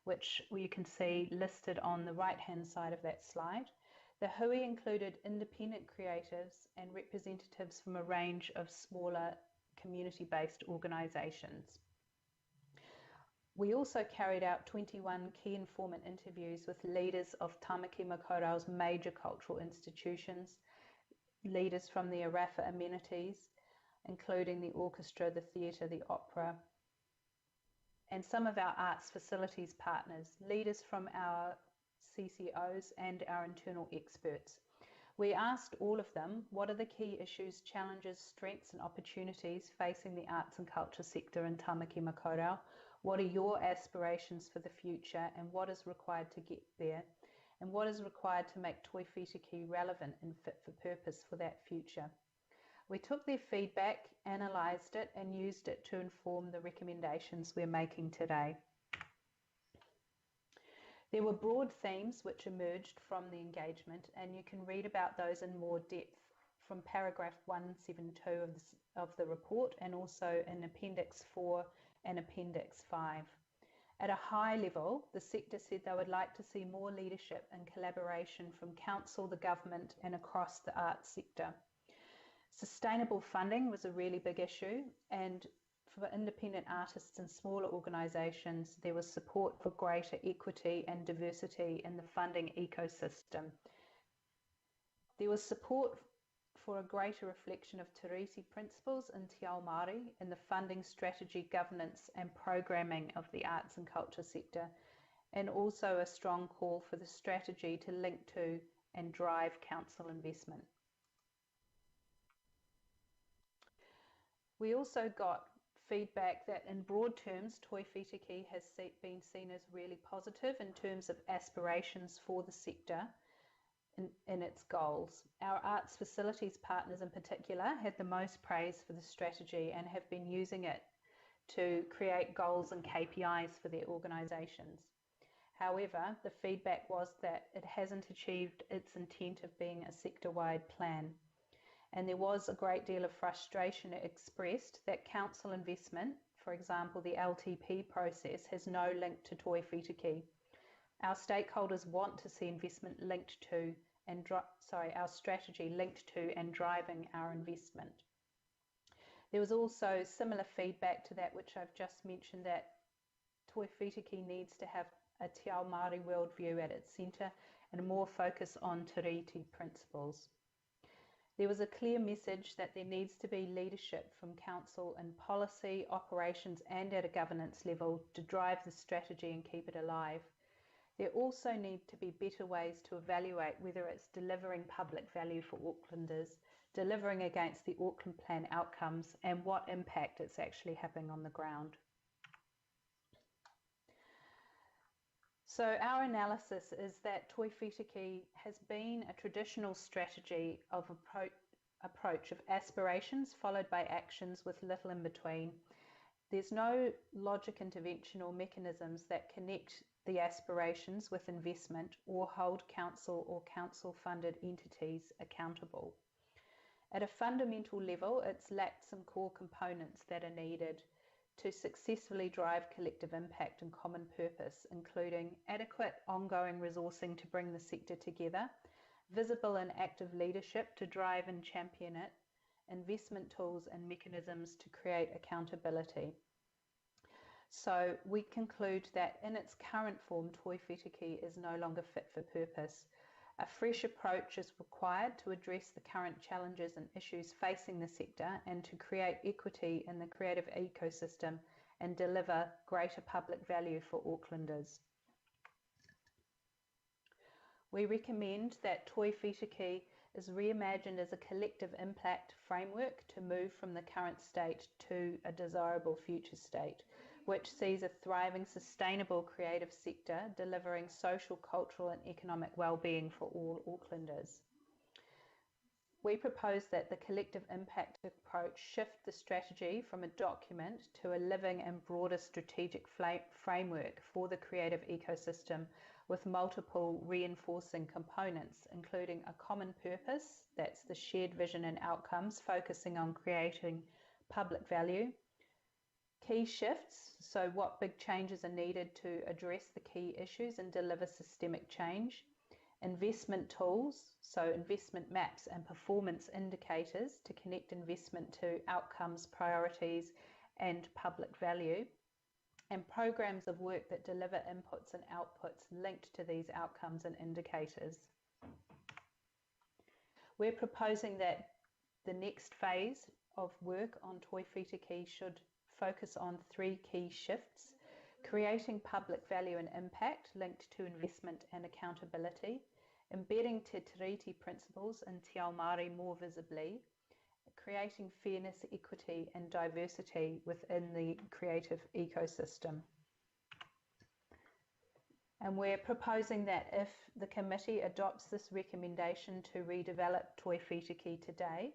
[SPEAKER 22] which you can see listed on the right-hand side of that slide. The hui included independent creatives and representatives from a range of smaller community-based organisations. We also carried out 21 key informant interviews with leaders of Tamaki Makaurau's major cultural institutions, leaders from the Arafa amenities, including the orchestra, the theatre, the opera, and some of our arts facilities partners, leaders from our CCOs and our internal experts. We asked all of them, what are the key issues, challenges, strengths and opportunities facing the arts and culture sector in Tamaki Makaurau? What are your aspirations for the future and what is required to get there? And what is required to make Toi Whitiki relevant and fit for purpose for that future? We took their feedback, analysed it and used it to inform the recommendations we're making today. There were broad themes which emerged from the engagement, and you can read about those in more depth from paragraph 172 of the report and also in Appendix 4 and Appendix 5. At a high level, the sector said they would like to see more leadership and collaboration from council, the government and across the arts sector. Sustainable funding was a really big issue, and for independent artists and smaller organisations, there was support for greater equity and diversity in the funding ecosystem. There was support for a greater reflection of Te Reti principles in Te Ao Māori in the funding, strategy, governance and programming of the arts and culture sector, and also a strong call for the strategy to link to and drive council investment. We also got feedback that in broad terms, Toi Whitiki has been seen as really positive in terms of aspirations for the sector in its goals. Our arts facilities partners in particular had the most praise for the strategy and have been using it to create goals and KPIs for their organisations. However, the feedback was that it hasn't achieved its intent of being a sector-wide plan. And there was a great deal of frustration expressed that council investment, for example, the LTP process, has no link to Toi Whitiki. Our stakeholders want to see investment linked to and our strategy linked to and driving our investment. There was also similar feedback to that which I've just mentioned, that Toi Whitiki needs to have a Te Ao Māori worldview at its centre and more focus on Te Reti principles. There was a clear message that there needs to be leadership from council in policy, operations and at a governance level to drive the strategy and keep it alive. There also need to be better ways to evaluate whether it's delivering public value for Aucklanders, delivering against the Auckland Plan outcomes and what impact it's actually having on the ground. So our analysis is that Toi Whitiki has been a traditional strategy of approach of aspirations followed by actions with little in between. There's no logic, intervention or mechanisms that connect the aspirations with investment or hold council or council-funded entities accountable. At a fundamental level, it's lacked some core components that are needed to successfully drive collective impact and common purpose, including adequate ongoing resourcing to bring the sector together, visible and active leadership to drive and champion it, investment tools and mechanisms to create accountability. So we conclude that in its current form, Toi Whitiki is no longer fit for purpose. A fresh approach is required to address the current challenges and issues facing the sector and to create equity in the creative ecosystem and deliver greater public value for Aucklanders. We recommend that Toi Whitiki is reimagined as a collective impact framework to move from the current state to a desirable future state, which sees a thriving, sustainable creative sector delivering social, cultural and economic well-being for all Aucklanders. We propose that the collective impact approach shift the strategy from a document to a living and broader strategic framework for the creative ecosystem with multiple reinforcing components, including a common purpose, that's the shared vision and outcomes, focusing on creating public value. Key shifts, so what big changes are needed to address the key issues and deliver systemic change. Investment tools, so investment maps and performance indicators to connect investment to outcomes, priorities and public value. And programs of work that deliver inputs and outputs linked to these outcomes and indicators. We're proposing that the next phase of work on Toi Whiti Ki should focus on 3 key shifts: creating public value and impact linked to investment and accountability, embedding Te Tiriti principles in Te Ao Māori more visibly, creating fairness, equity and diversity within the creative ecosystem. And we're proposing that if the committee adopts this recommendation to redevelop Toi Whiti Ki today,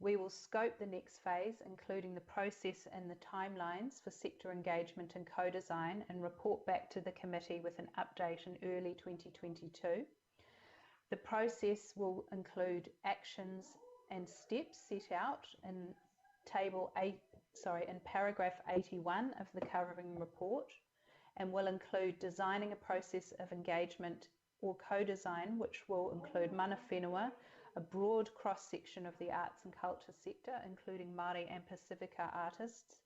[SPEAKER 22] we will scope the next phase, including the process and the timelines for sector engagement and co-design, and report back to the committee with an update in early 2022. The process will include actions and steps set out in paragraph 81 of the covering report, and will include designing a process of engagement or co-design, which will include mana whenua, a broad cross-section of the arts and culture sector, including Māori and Pacifica artists,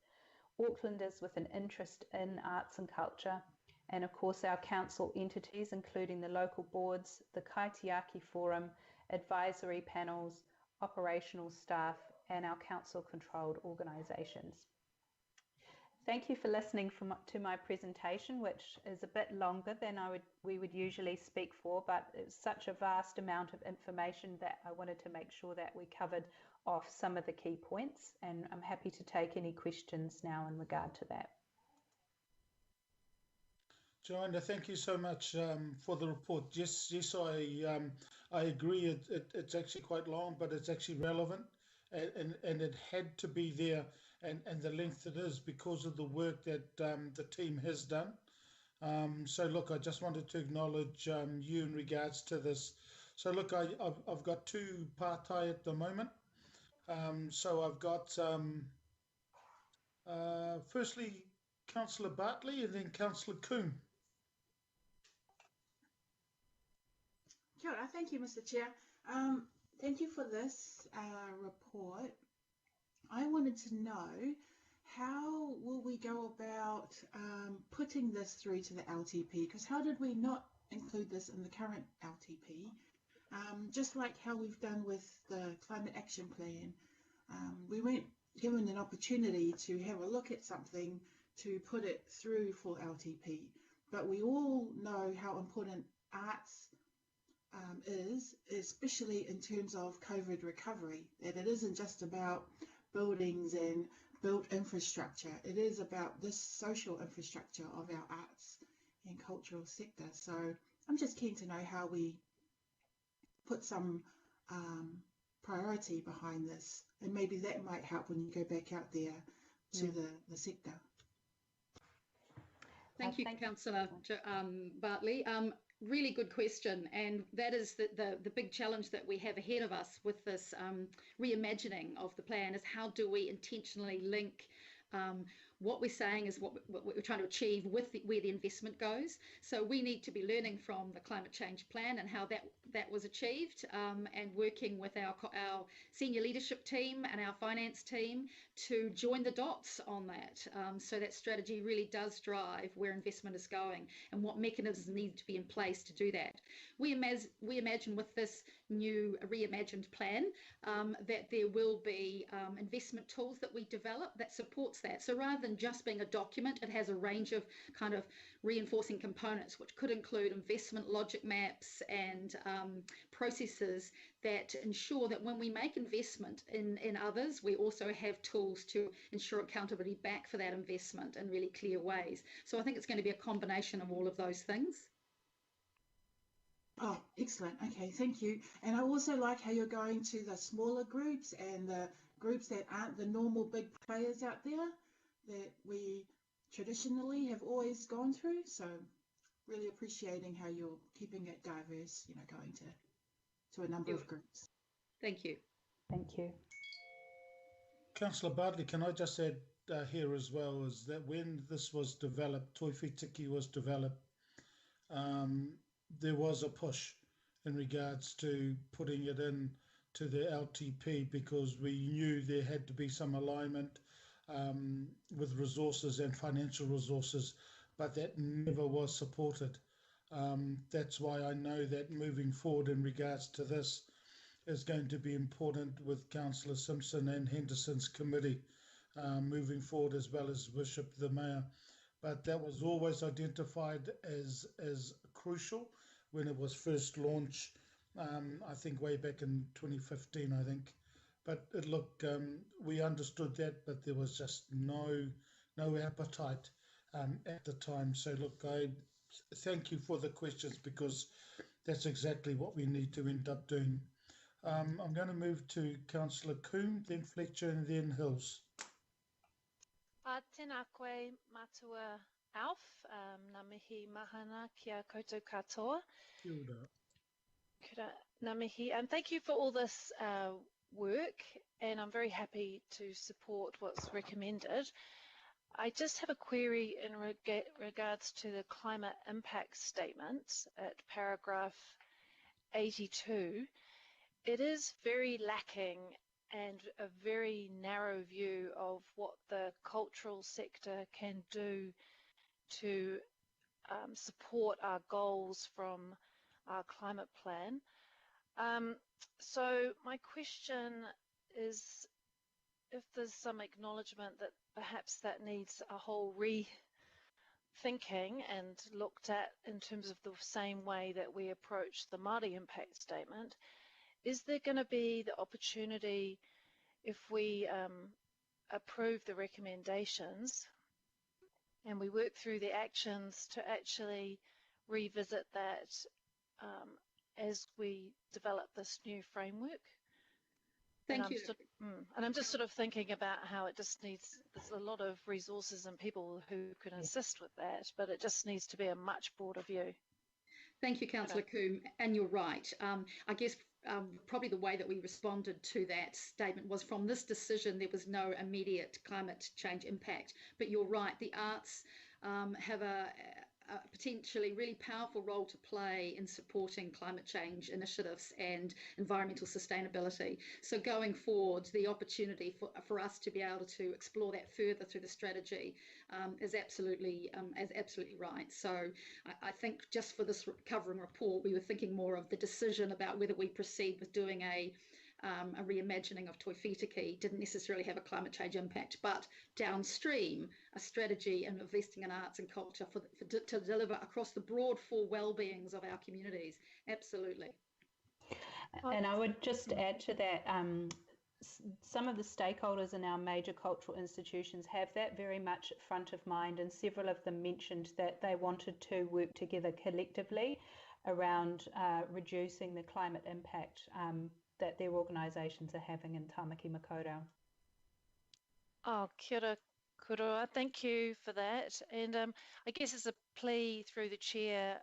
[SPEAKER 22] Aucklanders with an interest in arts and culture, and of course our council entities, including the local boards, the Kaitiaki Forum, advisory panels, operational staff, and our council-controlled organisations. Thank you for listening to my presentation, which is a bit longer than we would usually speak for, but it's such a vast amount of information that I wanted to make sure that we covered off some of the key points, and I'm happy to take any questions now in regard to that.
[SPEAKER 1] Joanna, thank you so much for the report. Yes, I agree. It's actually quite long, but it's actually relevant, and it had to be there, and the length it is because of the work that the team has done. So look, I just wanted to acknowledge you in regards to this. So look, I've got 2 partai at the moment. So I've got firstly Councillor Bartley and then Councillor Coombe.
[SPEAKER 4] Kia ora, thank you, Mr. Chair. Thank you for this report. I wanted to know, how will we go about putting this through to the LTP? Because how did we not include this in the current LTP? Just like how we've done with the Climate Action Plan, we weren't given an opportunity to have a look at something to put it through for LTP. But we all know how important arts is, especially in terms of COVID recovery, that it isn't just about buildings and built infrastructure. It is about this social infrastructure of our arts and cultural sector. So I'm just keen to know how we put some priority behind this, and maybe that might help when you go back out there to the sector.
[SPEAKER 15] Thank you, Councillor Bartley. Really good question, and that is the big challenge that we have ahead of us with this reimagining of the plan, is how do we intentionally link what we're saying is what we're trying to achieve with where the investment goes. So we need to be learning from the climate change plan and how that was achieved, and working with our senior leadership team and our finance team to join the dots on that. So that strategy really does drive where investment is going and what mechanisms need to be in place to do that. We imagine with this new reimagined plan that there will be investment tools that we develop that supports that. So rather than just being a document, it has a range of kind of reinforcing components, which could include investment logic maps and processes that ensure that when we make investment in others, we also have tools to ensure accountability back for that investment in really clear ways. So I think it's going to be a combination of all of those things.
[SPEAKER 4] Oh, excellent. Okay, thank you. And I also like how you're going to the smaller groups and the groups that aren't the normal big players out there that we traditionally have always gone through. So really appreciating how you're keeping it diverse, you know, going to a number of groups.
[SPEAKER 15] Thank you.
[SPEAKER 21] Thank you.
[SPEAKER 1] Councillor Bartley, can I just add here as well, is that when this was developed, Toiwhitiki was developed, there was a push in regards to putting it in to the LTP because we knew there had to be some alignment with resources and financial resources, but that never was supported. That's why I know that moving forward in regards to this is going to be important with Councillor Simpson and Henderson's committee moving forward, as well as Bishop the Mayor. But that was always identified as crucial when it was first launched, I think way back in 2015, I think. But we understood that, but there was just no appetite at the time. So look, I thank you for the questions because that's exactly what we need to end up doing. I'm going to move to Councillor Coombe, then Fletcher, and then Hills.
[SPEAKER 8] Tēnā koe matua Alf, ngā mihi mahana kia koutou katoa.
[SPEAKER 1] Kia ora.
[SPEAKER 8] Kia ora, ngā mihi. Thank you for all this work, and I'm very happy to support what's recommended. I just have a query in regards to the climate impact statement at paragraph 82. It is very lacking and a very narrow view of what the cultural sector can do to support our goals from our climate plan. So my question is if there's some acknowledgement that perhaps that needs a whole rethinking and looked at in terms of the same way that we approach the Māori impact statement. Is there going to be the opportunity, if we approve the recommendations and we work through the actions, to actually revisit that as we develop this new framework?
[SPEAKER 15] Thank you.
[SPEAKER 8] And I'm just sort of thinking about how it just needs, there's a lot of resources and people who can assist with that, but it just needs to be a much broader view.
[SPEAKER 15] Thank you, Councillor Coombe, and you're right. I guess probably the way that we responded to that statement was from this decision there was no immediate climate change impact, but you're right, the arts have a potentially really powerful role to play in supporting climate change initiatives and environmental sustainability. So going forward, the opportunity for us to be able to explore that further through the strategy is absolutely right. So I think just for this covering report, we were thinking more of the decision about whether we proceed with doing a reimagining of Toiwhitiki didn't necessarily have a climate change impact, but downstream, a strategy and investing in arts and culture to deliver across the broad four well-beings of our communities. Absolutely.
[SPEAKER 21] And I would just add to that, some of the stakeholders in our major cultural institutions have that very much front of mind, and several of them mentioned that they wanted to work together collectively around reducing the climate impact that their organisations are having in Tāmaki Makaurau.
[SPEAKER 8] Oh, kia ora koroa. Thank you for that. And I guess it's a plea through the chair,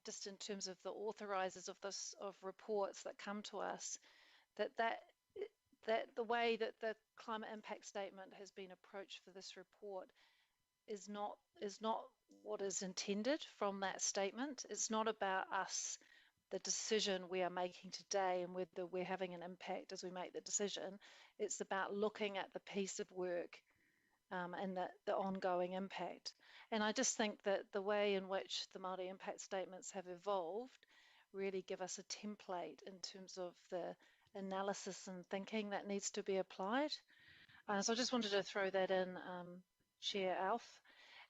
[SPEAKER 8] just in terms of the authorisers of reports that come to us, that the way that the climate impact statement has been approached for this report is not what is intended from that statement. It's not about us, the decision we are making today and whether we're having an impact as we make the decision. It's about looking at the piece of work and the ongoing impact. And I just think that the way in which the Māori impact statements have evolved really give us a template in terms of the analysis and thinking that needs to be applied. So I just wanted to throw that in, Chair Alf,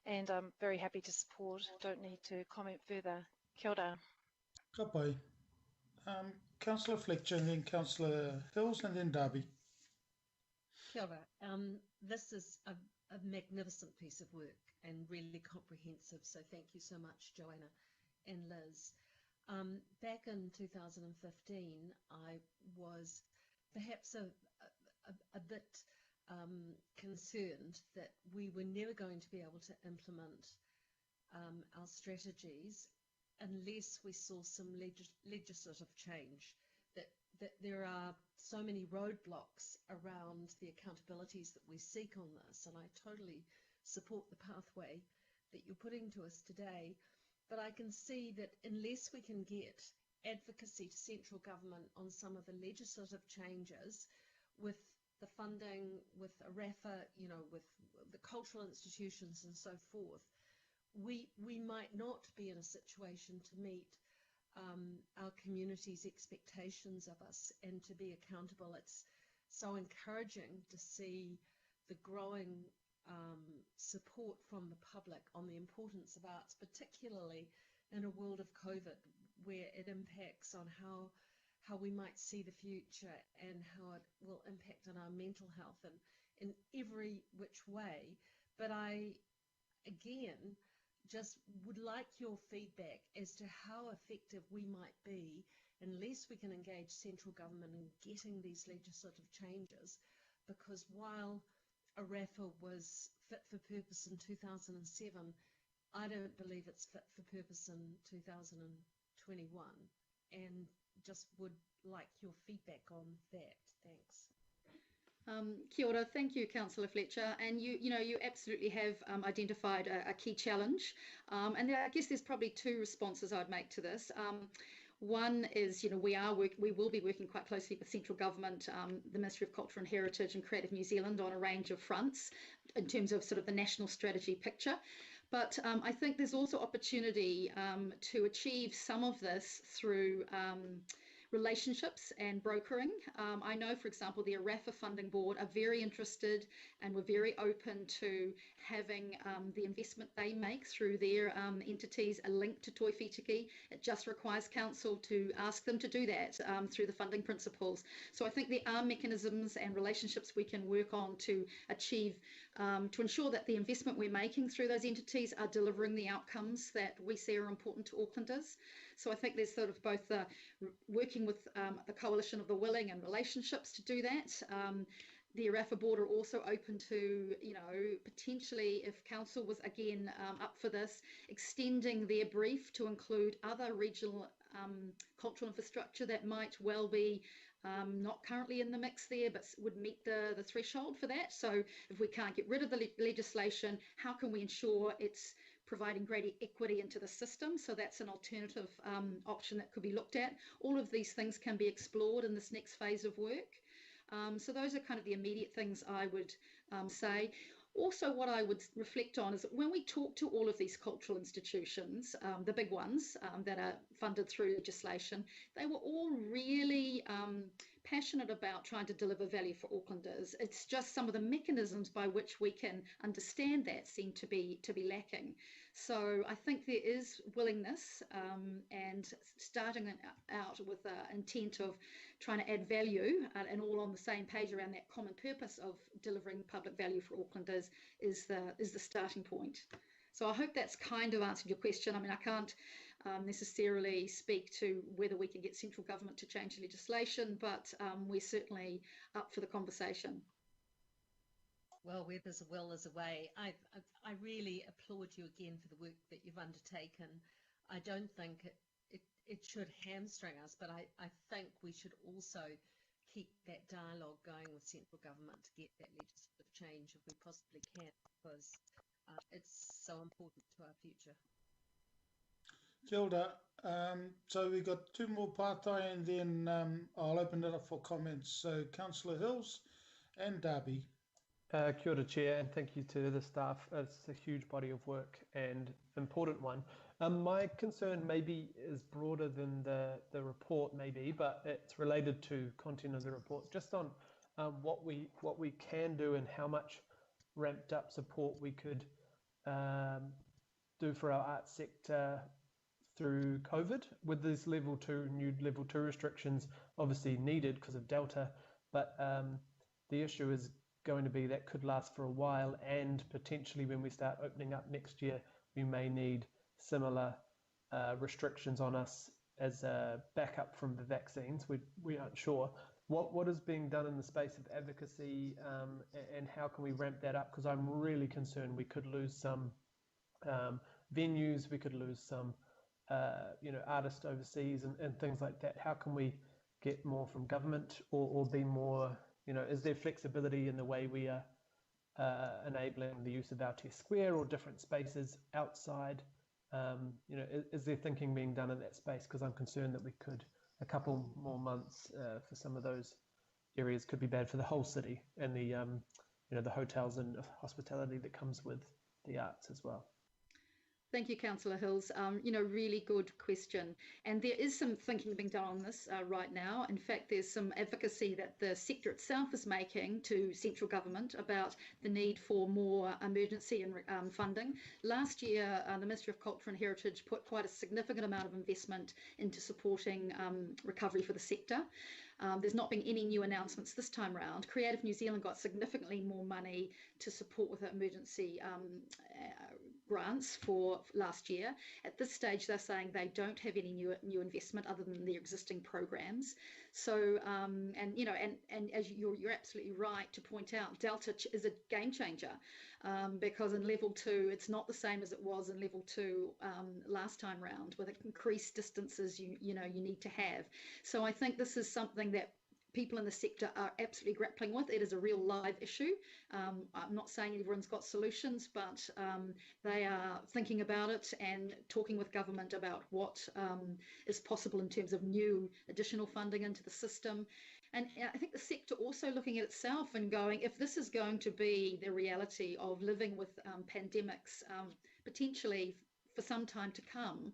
[SPEAKER 8] and I'm very happy to support. Don't need to comment further. Kia ora.
[SPEAKER 1] Ka pai. Councillor Fletcher, and then Councillor Hills, and then Darby.
[SPEAKER 13] Kia ora. This is a magnificent piece of work and really comprehensive, so thank you so much, Joanna and Liz. Back in 2015, I was perhaps a bit concerned that we were never going to be able to implement our strategies unless we saw some legislative change, that there are so many roadblocks around the accountabilities that we seek on this, and I totally support the pathway that you're putting to us today. But I can see that unless we can get advocacy to central government on some of the legislative changes with the funding, with ARAFA, you know, with the cultural institutions and so forth, we might not be in a situation to meet our community's expectations of us and to be accountable. It's so encouraging to see the growing support from the public on the importance of arts, particularly in a world of COVID, where it impacts on how we might see the future and how it will impact on our mental health and in every which way. But I, again, just would like your feedback as to how effective we might be unless we can engage central government in getting these legislative changes, because while ARAFA was fit for purpose in 2007, I don't believe it's fit for purpose in 2021, and just would like your feedback on that. Thanks.
[SPEAKER 15] Kia ora, thank you, Councillor Fletcher. And you absolutely have identified a key challenge. And I guess there's probably two responses I'd make to this. One is, we will be working quite closely with central government, the Ministry of Culture and Heritage and Creative New Zealand on a range of fronts in terms of sort of the national strategy picture. But I think there's also opportunity to achieve some of this through relationships and brokering. I know, for example, the ARAFA Funding Board are very interested and were very open to having the investment they make through their entities a link to Toi Whitiki. It just requires council to ask them to do that through the funding principles. So I think there are mechanisms and relationships we can work on to achieve, to ensure that the investment we're making through those entities are delivering the outcomes that we see are important to Aucklanders. So I think there's sort of both the working with the Coalition of the Willing and relationships to do that. The ARAFA board are also open to, potentially, if council was again up for this, extending their brief to include other regional cultural infrastructure that might well be not currently in the mix there, but would meet the threshold for that. So if we can't get rid of the legislation, how can we ensure it's providing greater equity into the system? So that's an alternative option that could be looked at. All of these things can be explored in this next phase of work. So those are kind of the immediate things I would say. Also, what I would reflect on is that when we talk to all of these cultural institutions, the big ones that are funded through legislation, they were all really passionate about trying to deliver value for Aucklanders. It's just some of the mechanisms by which we can understand that seem to be lacking. So I think there is willingness and starting out with an intent of trying to add value and all on the same page around that common purpose of delivering public value for Aucklanders is the starting point. So I hope that's kind of answered your question. I mean, I can't necessarily speak to whether we can get central government to change legislation, but we're certainly up for the conversation.
[SPEAKER 13] Well, where there's a will, there's a way. I really applaud you again for the work that you've undertaken. I don't think it should hamstring us, but I think we should also keep that dialogue going with central government to get that legislative change if we possibly can, because it's so important to our future.
[SPEAKER 1] Kia ora. So we've got two more pātai and then I'll open it up for comments. So Councillor Hills and Darby.
[SPEAKER 16] Kia ora, Chair, and thank you to the staff. It's a huge body of work and important one. My concern maybe is broader than the report maybe, but it's related to content of the report, just on what we can do and how much ramped up support we could do for our arts sector through COVID with these new level 2 restrictions, obviously needed because of Delta, but the issue is going to be that could last for a while, and potentially when we start opening up next year, we may need similar restrictions on us as a backup from the vaccines. We aren't sure. What is being done in the space of advocacy, and how can we ramp that up? Because I'm really concerned we could lose some venues, we could lose some artists overseas and things like that. How can we get more from government, or be more, is there flexibility in the way we are enabling the use of Aotea Square or different spaces outside? Is there thinking being done in that space? Because I'm concerned that a couple more months for some of those areas could be bad for the whole city, and the hotels and hospitality that comes with the arts as well.
[SPEAKER 15] Thank you, Councillor Hills. Really good question. And there is some thinking being done on this right now. In fact, there's some advocacy that the sector itself is making to central government about the need for more emergency and funding. Last year, the Ministry of Culture and Heritage put quite a significant amount of investment into supporting recovery for the sector. There's not been any new announcements this time around. Creative New Zealand got significantly more money to support with emergency grants for last year. At this stage, they're saying they don't have any new investment other than their existing programs. So, and as you're absolutely right to point out, Delta is a game changer, because in level 2, it's not the same as it was in level 2 last time round, with increased distances you need to have. So I think this is something that people in the sector are absolutely grappling with. It is a real live issue. I'm not saying everyone's got solutions, but they are thinking about it and talking with government about what is possible in terms of new additional funding into the system. And I think the sector also looking at itself and going, if this is going to be the reality of living with pandemics potentially for some time to come,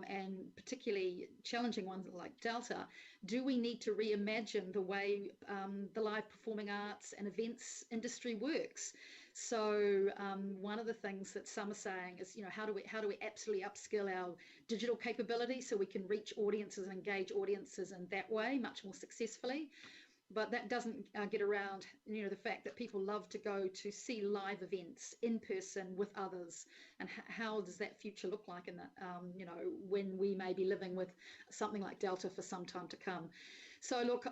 [SPEAKER 15] and particularly challenging ones like Delta, do we need to reimagine the way the live performing arts and events industry works? So one of the things that some are saying is, how do we absolutely upskill our digital capability so we can reach audiences and engage audiences in that way much more successfully? But that doesn't get around, the fact that people love to go to see live events in person with others. And how does that future look like in that, when we may be living with something like Delta for some time to come? So look,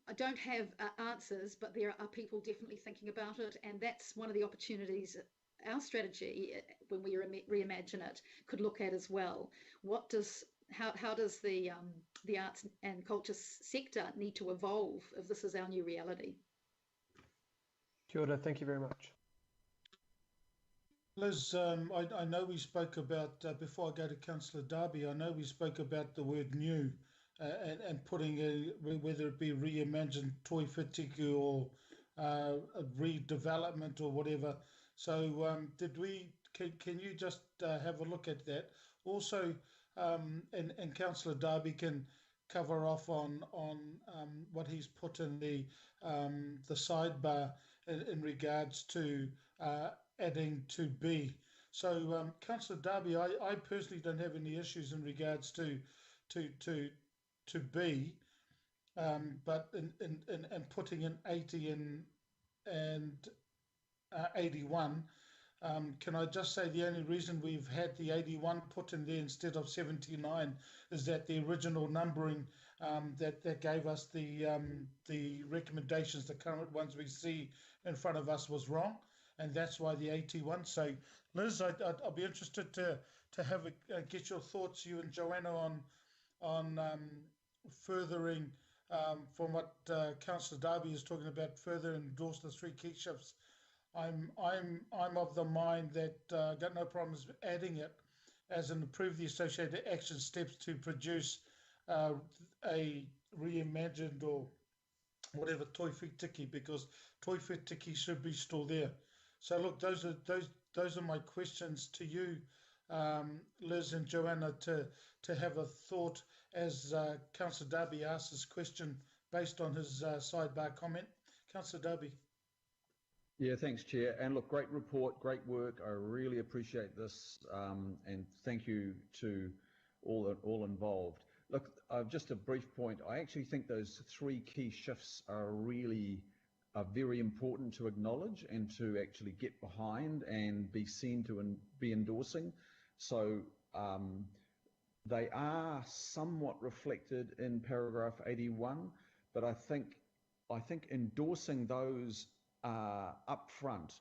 [SPEAKER 15] I don't have answers, but there are people definitely thinking about it. And that's one of the opportunities our strategy, when we reimagine it, could look at as well. How does the arts and culture sector need to evolve if this is our new reality?
[SPEAKER 16] Kia ora, thank you very much.
[SPEAKER 1] Liz, I know we spoke about, before I go to Councillor Darby, I know we spoke about the word new and putting whether it be reimagined toi whitiku or a redevelopment or whatever. So can you just have a look at that? Also, and Councillor Darby can cover off on what he's put in the sidebar in regards to adding to B. So Councillor Darby, I personally don't have any issues in regards to B, but in putting in 80 and 81. Can I just say the only reason we've had the 81 put in there instead of 79 is that the original numbering that gave us the recommendations, the current ones we see in front of us, was wrong, and that's why the 81. So Liz, I'll be interested to have get your thoughts, you and Joanna, on furthering from what Councillor Darby is talking about, further endorse the 3 key shifts. I'm of the mind that got no problems adding it, as in approve the associated action steps to produce a reimagined or whatever toi whitiki, because toi whitiki should be still there. So look, those are my questions to you, Liz and Joanna, to have a thought as Councillor Darby asked his question based on his sidebar comment. Councillor Darby.
[SPEAKER 17] Yeah, thanks, Chair. And look, great report, great work. I really appreciate this, and thank you to all involved. Look, just a brief point. I actually think those 3 key shifts are very important to acknowledge and to actually get behind and be seen to and be endorsing. So They are somewhat reflected in paragraph 81, but I think endorsing those up front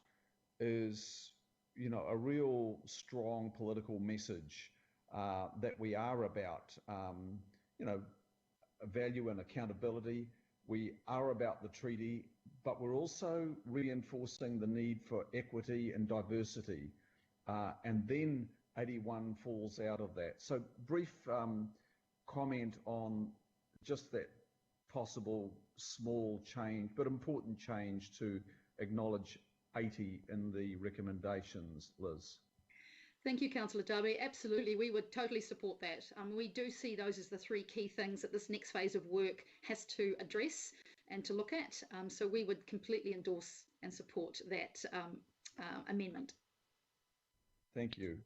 [SPEAKER 17] is, a real strong political message that we are about, value and accountability. We are about the treaty, but we're also reinforcing the need for equity and diversity. And then 81 falls out of that. So brief comment on just that possible small change, but important change to acknowledge 80 in the recommendations, Liz.
[SPEAKER 15] Thank you, Councillor Darby. Absolutely, we would totally support that. We do see those as the three key things that this next phase of work has to address and to look at. So we would completely endorse and support that amendment.
[SPEAKER 17] Thank you.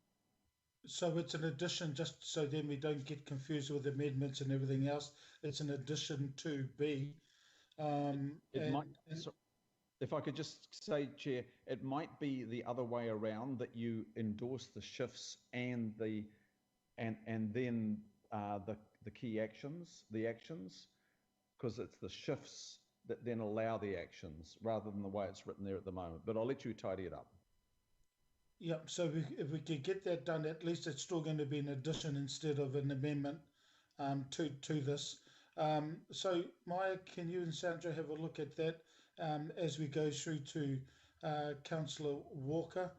[SPEAKER 1] So it's an addition, just so then we don't get confused with amendments and everything else. It's an addition to B.
[SPEAKER 17] If I could just say, Chair, it might be the other way around, that you endorse the shifts and then the key actions, because it's the shifts that then allow the actions rather than the way it's written there at the moment. But I'll let you tidy it up.
[SPEAKER 1] Yep. So if we could get that done, at least it's still going to be an addition instead of an amendment to this. So Maya, can you and Sandra have a look at that as we go through to Councillor Walker?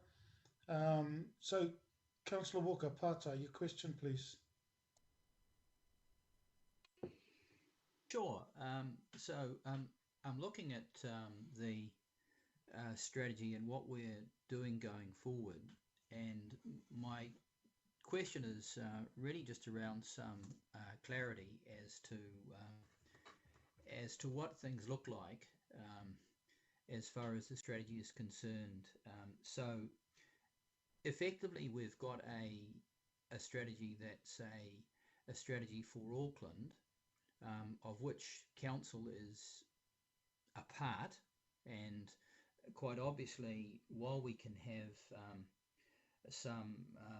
[SPEAKER 1] So Councillor Walker, Pata, your question, please.
[SPEAKER 7] Sure. So I'm looking at the strategy and what we're doing going forward, and my question is really just around some clarity as to what things look like as far as the strategy is concerned. So effectively, we've got a strategy that's a strategy for Auckland, of which council is a part, and quite obviously, while we can have some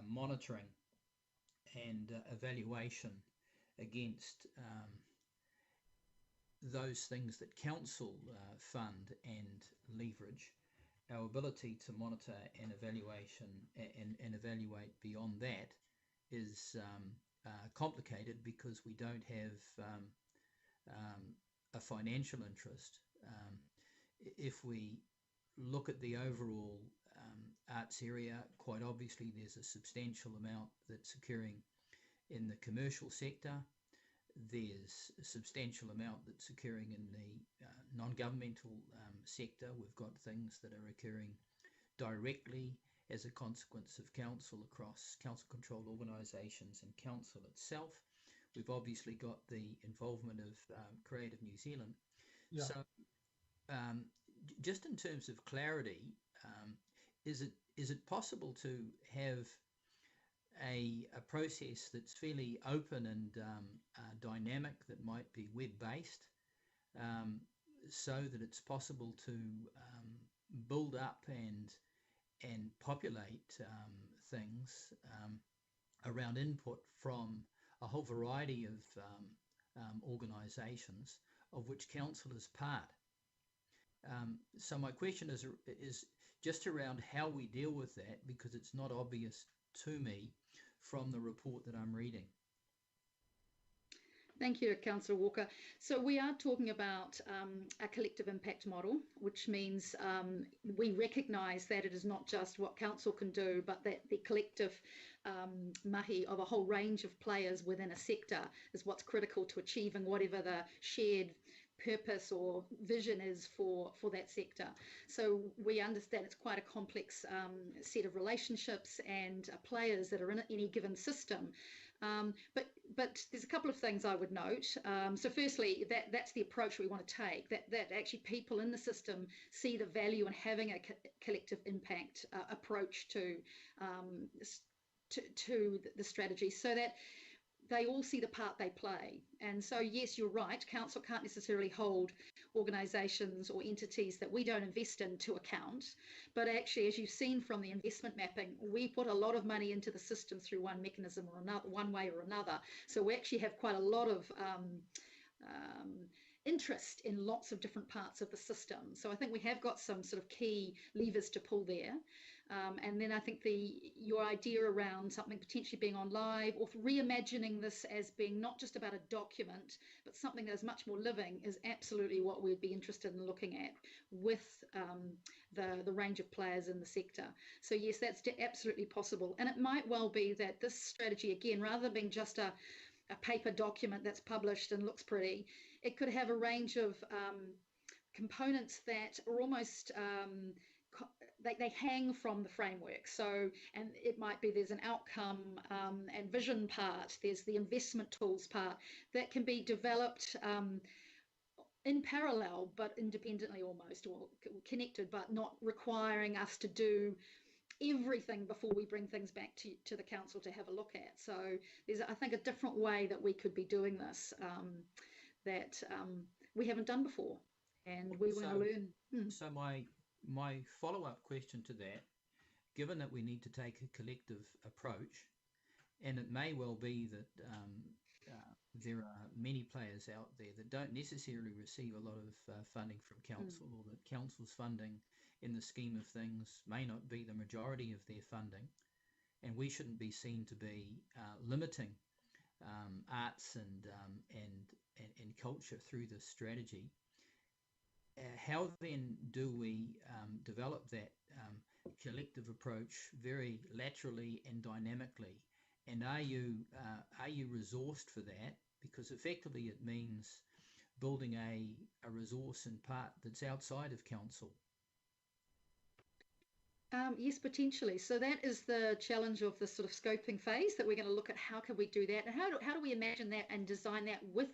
[SPEAKER 7] monitoring and evaluation against those things that council fund and leverage, our ability to monitor and evaluate beyond that is complicated, because we don't have a financial interest. If we look at the overall arts area, quite obviously there's a substantial amount that's occurring in the commercial sector. There's a substantial amount that's occurring in the non-governmental sector. We've got things that are occurring directly as a consequence of council across council-controlled organisations and council itself. We've obviously got the involvement of Creative New Zealand. Yeah. So just in terms of clarity, is it possible to have a process that's fairly open and dynamic, that might be web-based, so that it's possible to build up and populate things around input from a whole variety of organisations, of which council is part? So my question is just around how we deal with that, because it's not obvious to me from the report that I'm reading.
[SPEAKER 15] Thank you, Councillor Walker. So we are talking about a collective impact model, which means we recognise that it is not just what council can do, but that the collective mahi of a whole range of players within a sector is what's critical to achieving whatever the shared purpose or vision is for that sector. So we understand it's quite a complex set of relationships and players that are in any given system. But there's a couple of things I would note. So firstly, that's the approach we want to take, that actually people in the system see the value in having a collective impact approach to the strategy, so that they all see the part they play. And so, yes, you're right, council can't necessarily hold organisations or entities that we don't invest in to account. But actually, as you've seen from the investment mapping, we put a lot of money into the system through one mechanism or another, one way or another. So we actually have quite a lot of interest in lots of different parts of the system. So I think we have got some sort of key levers to pull there. And then I think your idea around something potentially being on live, or reimagining this as being not just about a document, but something that is much more living, is absolutely what we'd be interested in looking at with the range of players in the sector. So yes, that's absolutely possible. And it might well be that this strategy, again, rather than being just a paper document that's published and looks pretty, it could have a range of components that are almost they hang from the framework. So, and it might be there's an outcome and vision part, there's the investment tools part that can be developed in parallel but independently almost, or connected, but not requiring us to do everything before we bring things back to the council to have a look at. So there's, I think, a different way that we could be doing this that we haven't done before, and we want to learn.
[SPEAKER 7] So my follow-up question to that, given that we need to take a collective approach, and it may well be that there are many players out there that don't necessarily receive a lot of funding from council, or that council's funding in the scheme of things may not be the majority of their funding, and we shouldn't be seen to be limiting arts and culture through this strategy. How then do we develop that collective approach very laterally and dynamically? And are you resourced for that? Because effectively it means building a resource in part that's outside of council.
[SPEAKER 15] Yes, potentially. So that is the challenge of the sort of scoping phase, that we're going to look at how can we do that, and how do we imagine that and design that with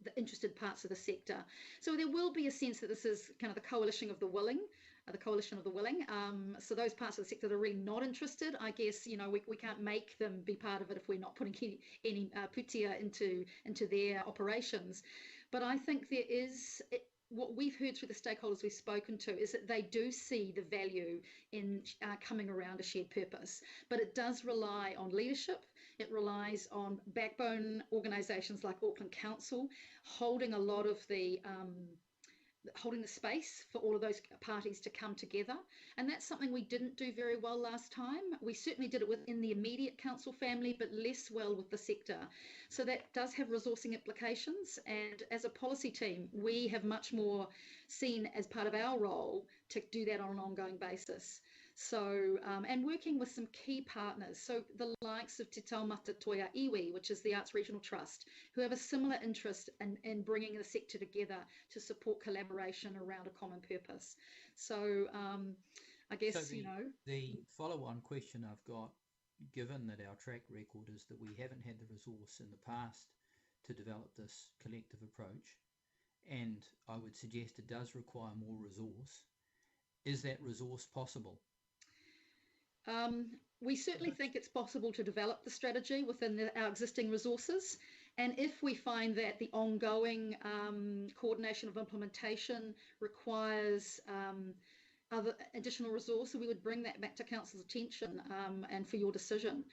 [SPEAKER 15] the interested parts of the sector. So there will be a sense that this is kind of the coalition of the willing. So those parts of the sector that are really not interested, I guess, we can't make them be part of it if we're not putting any putia into their operations. But I think there is, what we've heard through the stakeholders we've spoken to, is that they do see the value in coming around a shared purpose. But it does rely on leadership. It relies on backbone organisations like Auckland Council holding a lot of holding the space for all of those parties to come together. And that's something we didn't do very well last time. We certainly did it within the immediate council family, but less well with the sector. So that does have resourcing implications. And as a policy team, we have much more seen as part of our role to do that on an ongoing basis. So, and working with some key partners, so the likes of Te Taumata Toia Iwi, which is the Arts Regional Trust, who have a similar interest in bringing the sector together to support collaboration around a common purpose. So, I guess,
[SPEAKER 7] so the follow-on question I've got, given that our track record is that we haven't had the resource in the past to develop this collective approach, and I would suggest it does require more resource, is that resource possible?
[SPEAKER 15] We certainly think it's possible to develop the strategy within our existing resources. And if we find that the ongoing coordination of implementation requires other additional resource, we would bring that back to council's attention and for your decision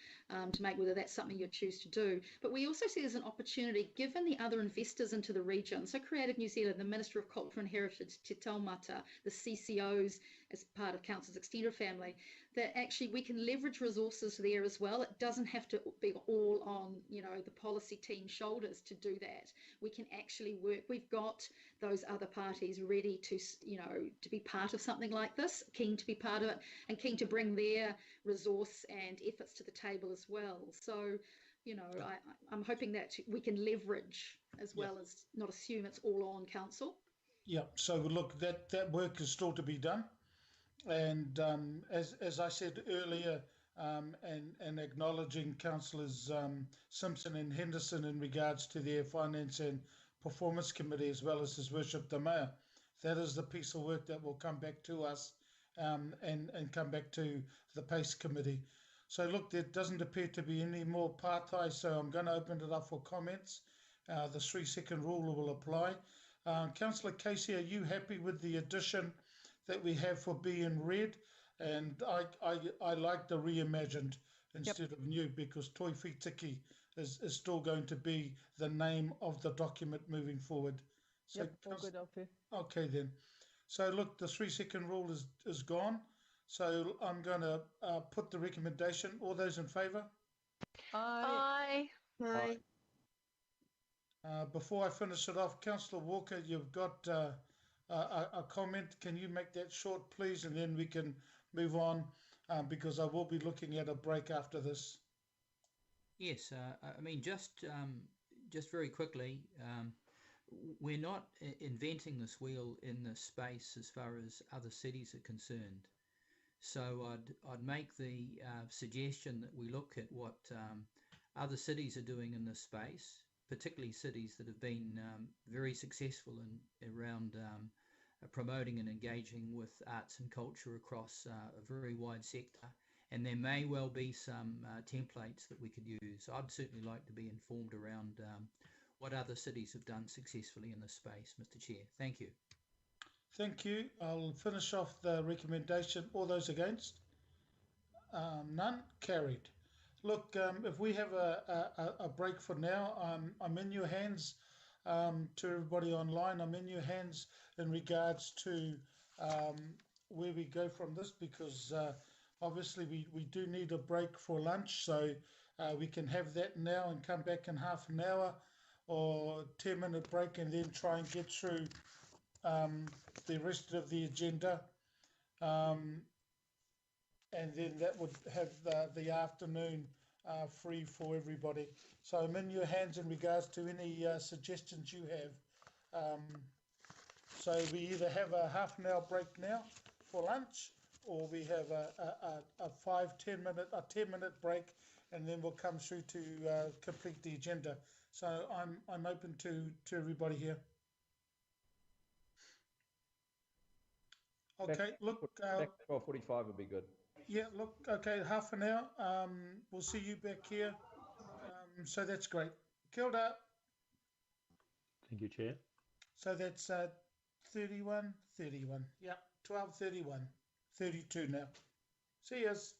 [SPEAKER 15] to make whether that's something you choose to do. But we also see there's an opportunity, given the other investors into the region, so Creative New Zealand, the Minister of Culture and Heritage, Te Taumata, the CCOs as part of council's extended family, that actually we can leverage resources there as well. It doesn't have to be all on, the policy team's shoulders to do that. We can actually work. We've got those other parties ready to, to be part of something like this, keen to be part of it, and keen to bring their resource and efforts to the table as well. So, I'm hoping that we can leverage as well as not assume it's all on council.
[SPEAKER 1] Yeah. So look, that work is still to be done. And as I said earlier, and acknowledging Councillors Simpson and Henderson in regards to their Finance and Performance Committee, as well as His Worship the Mayor, that is the piece of work that will come back to us and come back to the PACE Committee. So look, there doesn't appear to be any more partai, so I'm going to open it up for comments. The 3-second rule will apply. Councillor Casey, are you happy with the addition that we have for B in red? And I like the reimagined instead of new, because Toi Whitiki is still going to be the name of the document moving forward. So
[SPEAKER 18] Yep, all good, Alfie.
[SPEAKER 1] okay then. So look, the 3-second rule is gone. So I'm going to put the recommendation. All those in favour?
[SPEAKER 18] Aye.
[SPEAKER 15] Aye.
[SPEAKER 1] Before I finish it off, Councillor Walker, you've got a comment. Can you make that short, please? And then we can move on, because I will be looking at a break after this.
[SPEAKER 7] Yes, I mean, just very quickly, we're not inventing this wheel in this space as far as other cities are concerned. So I'd make the suggestion that we look at what other cities are doing in this space, particularly cities that have been very successful around promoting and engaging with arts and culture across a very wide sector. And there may well be some templates that we could use. I'd certainly like to be informed around what other cities have done successfully in this space, Mr. Chair. Thank you.
[SPEAKER 1] Thank you. I'll finish off the recommendation. All those against? None? Carried. Look, if we have a break for now, I'm in your hands. To everybody online, I'm in your hands in regards to where we go from this, because obviously we do need a break for lunch, so we can have that now and come back in half an hour, or 10-minute break, and then try and get through the rest of the agenda, and then that would have the afternoon free for everybody. So I'm in your hands in regards to any suggestions you have. So we either have a half an hour break now for lunch, or we have a 10-minute break, and then we'll come through to complete the agenda. So I'm open to everybody here. Okay, look.
[SPEAKER 17] Back 12:45 would be good.
[SPEAKER 1] Yeah, look, okay, half an hour. We'll see you back here. So that's great. Kia ora.
[SPEAKER 20] Thank you, Chair.
[SPEAKER 1] So that's 31. Yep, 12:31. 32 now. See yous.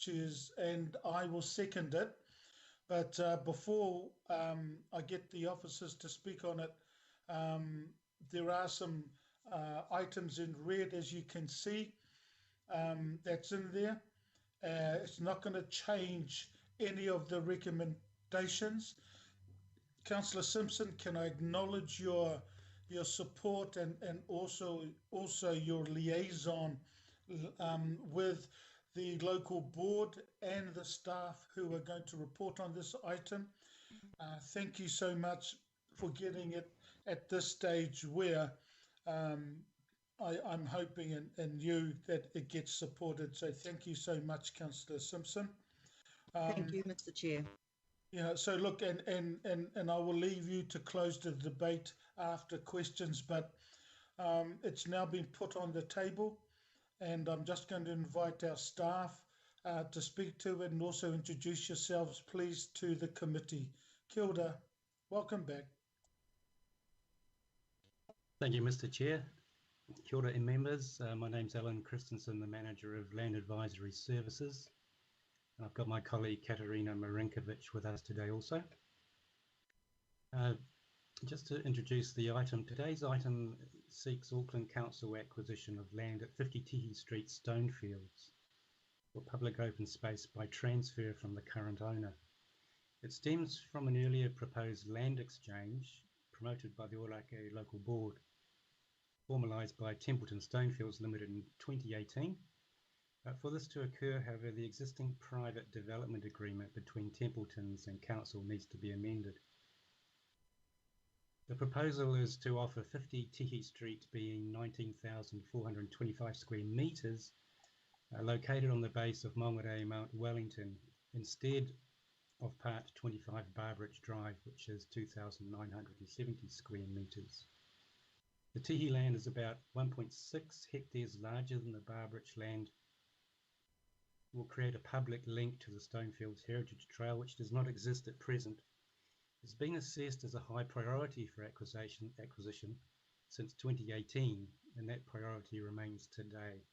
[SPEAKER 1] Cheers, and I will second it. But before I get the officers to speak on it, there are some items in red, as you can see, that's in there. It's not going to change any of the recommendations. Councillor Simpson, can I acknowledge your support and also your liaison with the local board and the staff who are going to report on this item. Thank you so much for getting it at this stage where I'm hoping and you that it gets supported. So thank you so much, Councillor Simpson.
[SPEAKER 2] Thank you, Mr. Chair.
[SPEAKER 1] Yeah, so look, and I will leave you to close the debate after questions, but it's now been put on the table, and I'm just going to invite our staff to speak to it and also introduce yourselves, please, to the committee. Kia ora. Welcome back.
[SPEAKER 19] Thank you, Mr. Chair. Kia ora, members. My name's Alan Christensen, the Manager of Land Advisory Services. And I've got my colleague Katerina Marinkovic with us today also. Just to introduce the item, today's item seeks Auckland Council acquisition of land at 50 Tihi Street, Stonefields, for public open space by transfer from the current owner. It stems from an earlier proposed land exchange promoted by the Orake local board, formalised by Templeton Stonefields Limited in 2018. For this to occur, however, the existing private development agreement between Templetons and Council needs to be amended. The proposal is to offer 50 Tihi Street, being 19,425 square metres, located on the base of Maungarewa Mount Wellington, instead of part 25 Barbridge Drive, which is 2,970 square metres. The Tihi land is about 1.6 hectares larger than the Barbridge land. Will create a public link to the Stonefields Heritage Trail, which does not exist at present. It's been assessed as a high priority for acquisition since 2018, and that priority remains today.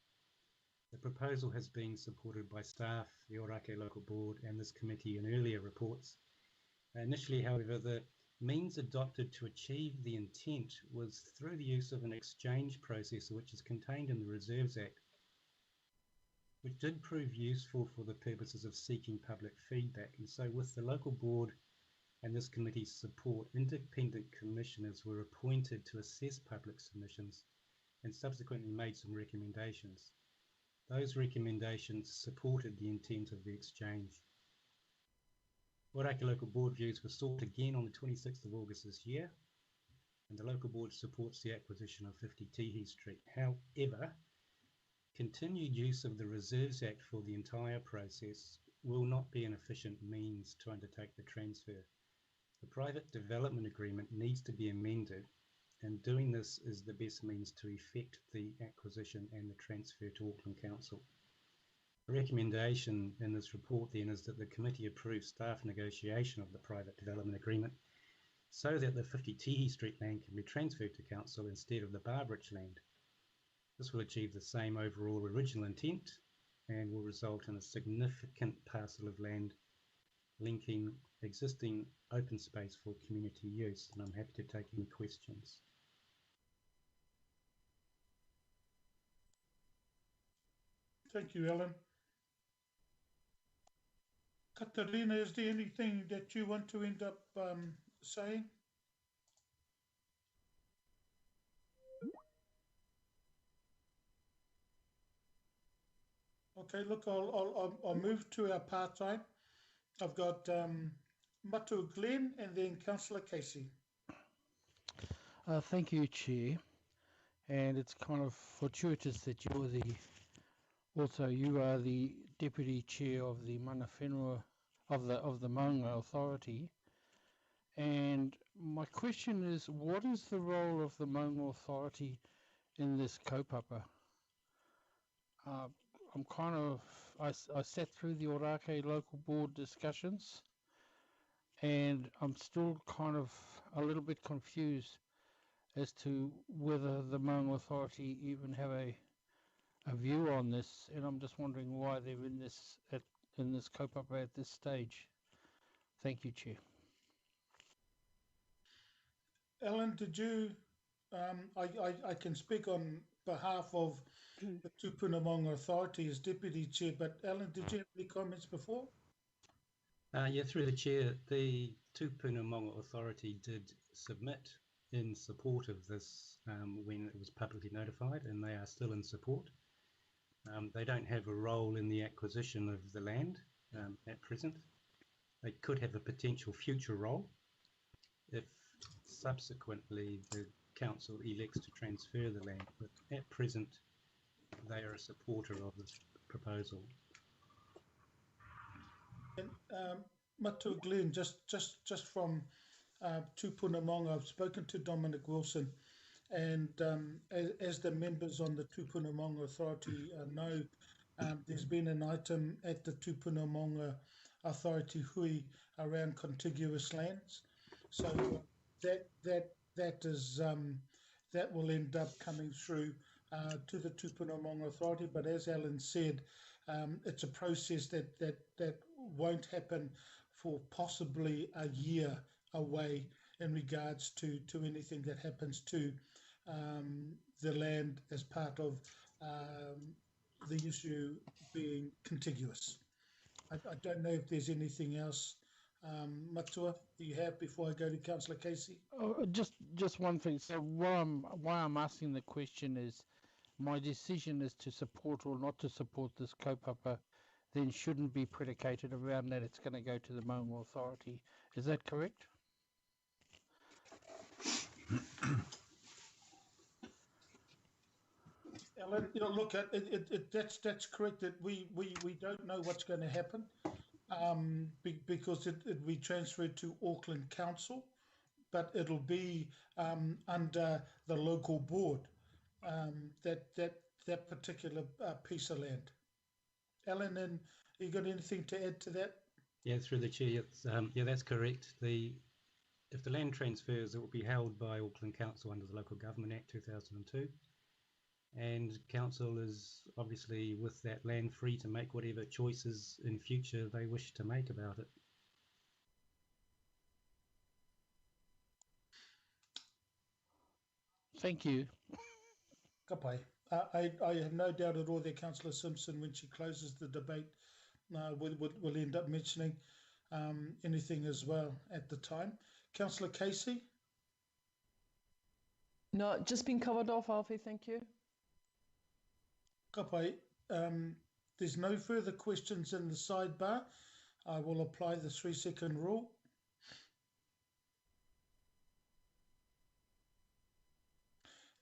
[SPEAKER 19] The proposal has been supported by staff, the Orake local board, and this committee in earlier reports. Initially, however, the means adopted to achieve the intent was through the use of an exchange process, which is contained in the Reserves Act, which did prove useful for the purposes of seeking public feedback. And so with the local board and this committee's support, independent commissioners were appointed to assess public submissions and subsequently made some recommendations. Those recommendations supported the intent of the exchange. Orake local board views were sought again on the 26th of August this year, and the local board supports the acquisition of 50 Tihi Street. However, continued use of the Reserves Act for the entire process will not be an efficient means to undertake the transfer. The private development agreement needs to be amended, and doing this is the best means to effect the acquisition and the transfer to Auckland Council. The recommendation in this report then is that the committee approve staff negotiation of the private development agreement so that the 50 Tihi Street land can be transferred to Council instead of the Barbridge land. This will achieve the same overall original intent and will result in a significant parcel of land linking existing open space for community use, and I'm happy to take any questions.
[SPEAKER 1] Thank you, Alan. Katerina, is there anything that you want to end up saying? Okay, look, I'll move to our part-time. I've got Matu Glenn and then Councillor Casey.
[SPEAKER 23] Thank you, Chair. And it's kind of fortuitous that you are the Deputy Chair of the Mana Whenua of the Maunga Authority. And my question is, what is the role of the Maunga Authority in this kaupapa? I sat through the Orake local board discussions, and I'm still kind of a little bit confused as to whether the Maunga Authority even have a view on this, and I'm just wondering why they're in this in this kaupapa at this stage? Thank you, Chair.
[SPEAKER 1] Alan, did you, I can speak on behalf of the Tupunamonga Authority as Deputy Chair, but Alan, did you have any comments before?
[SPEAKER 19] Yeah, through the Chair, the Tupunamonga Authority did submit in support of this when it was publicly notified, and they are still in support. They don't have a role in the acquisition of the land at present. They could have a potential future role if subsequently the council elects to transfer the land, but at present they are a supporter of this proposal.
[SPEAKER 1] And Matua Glenn, just from Tupunamonga, I've spoken to Dominic Wilson, and as the members on the Tupunamonga Authority know, there's been an item at the Tupunamonga Authority hui around contiguous lands. So that will end up coming through to the Tupunamonga Authority. But as Alan said, it's a process that won't happen for possibly a year away in regards to anything that happens to the land as part of the issue being contiguous. I don't know if there's anything else, Matua, that you have before I go to Councillor Casey?
[SPEAKER 23] Oh, just one thing. So why I'm asking the question is, my decision as to support or not to support this kaupapa then shouldn't be predicated around that it's going to go to the Maunga Authority. Is that correct?
[SPEAKER 1] Alan, look, that's correct. That we don't know what's going to happen because it we transferred to Auckland Council, but it'll be under the local board. That particular piece of land. Alan, and you got anything to add to that?
[SPEAKER 19] Yeah, through the Chair, yeah, that's correct. If the land transfers, it will be held by Auckland Council under the Local Government Act 2002, and Council is obviously with that land free to make whatever choices in future they wish to make about it.
[SPEAKER 23] Thank you.
[SPEAKER 1] Kapai. I have no doubt at all that Councillor Simpson, when she closes the debate, will end up mentioning anything as well at the time. Councillor Casey?
[SPEAKER 18] No, just been covered off, Alfie, thank you.
[SPEAKER 1] Kapai, there's no further questions in the sidebar. I will apply the 3-second rule.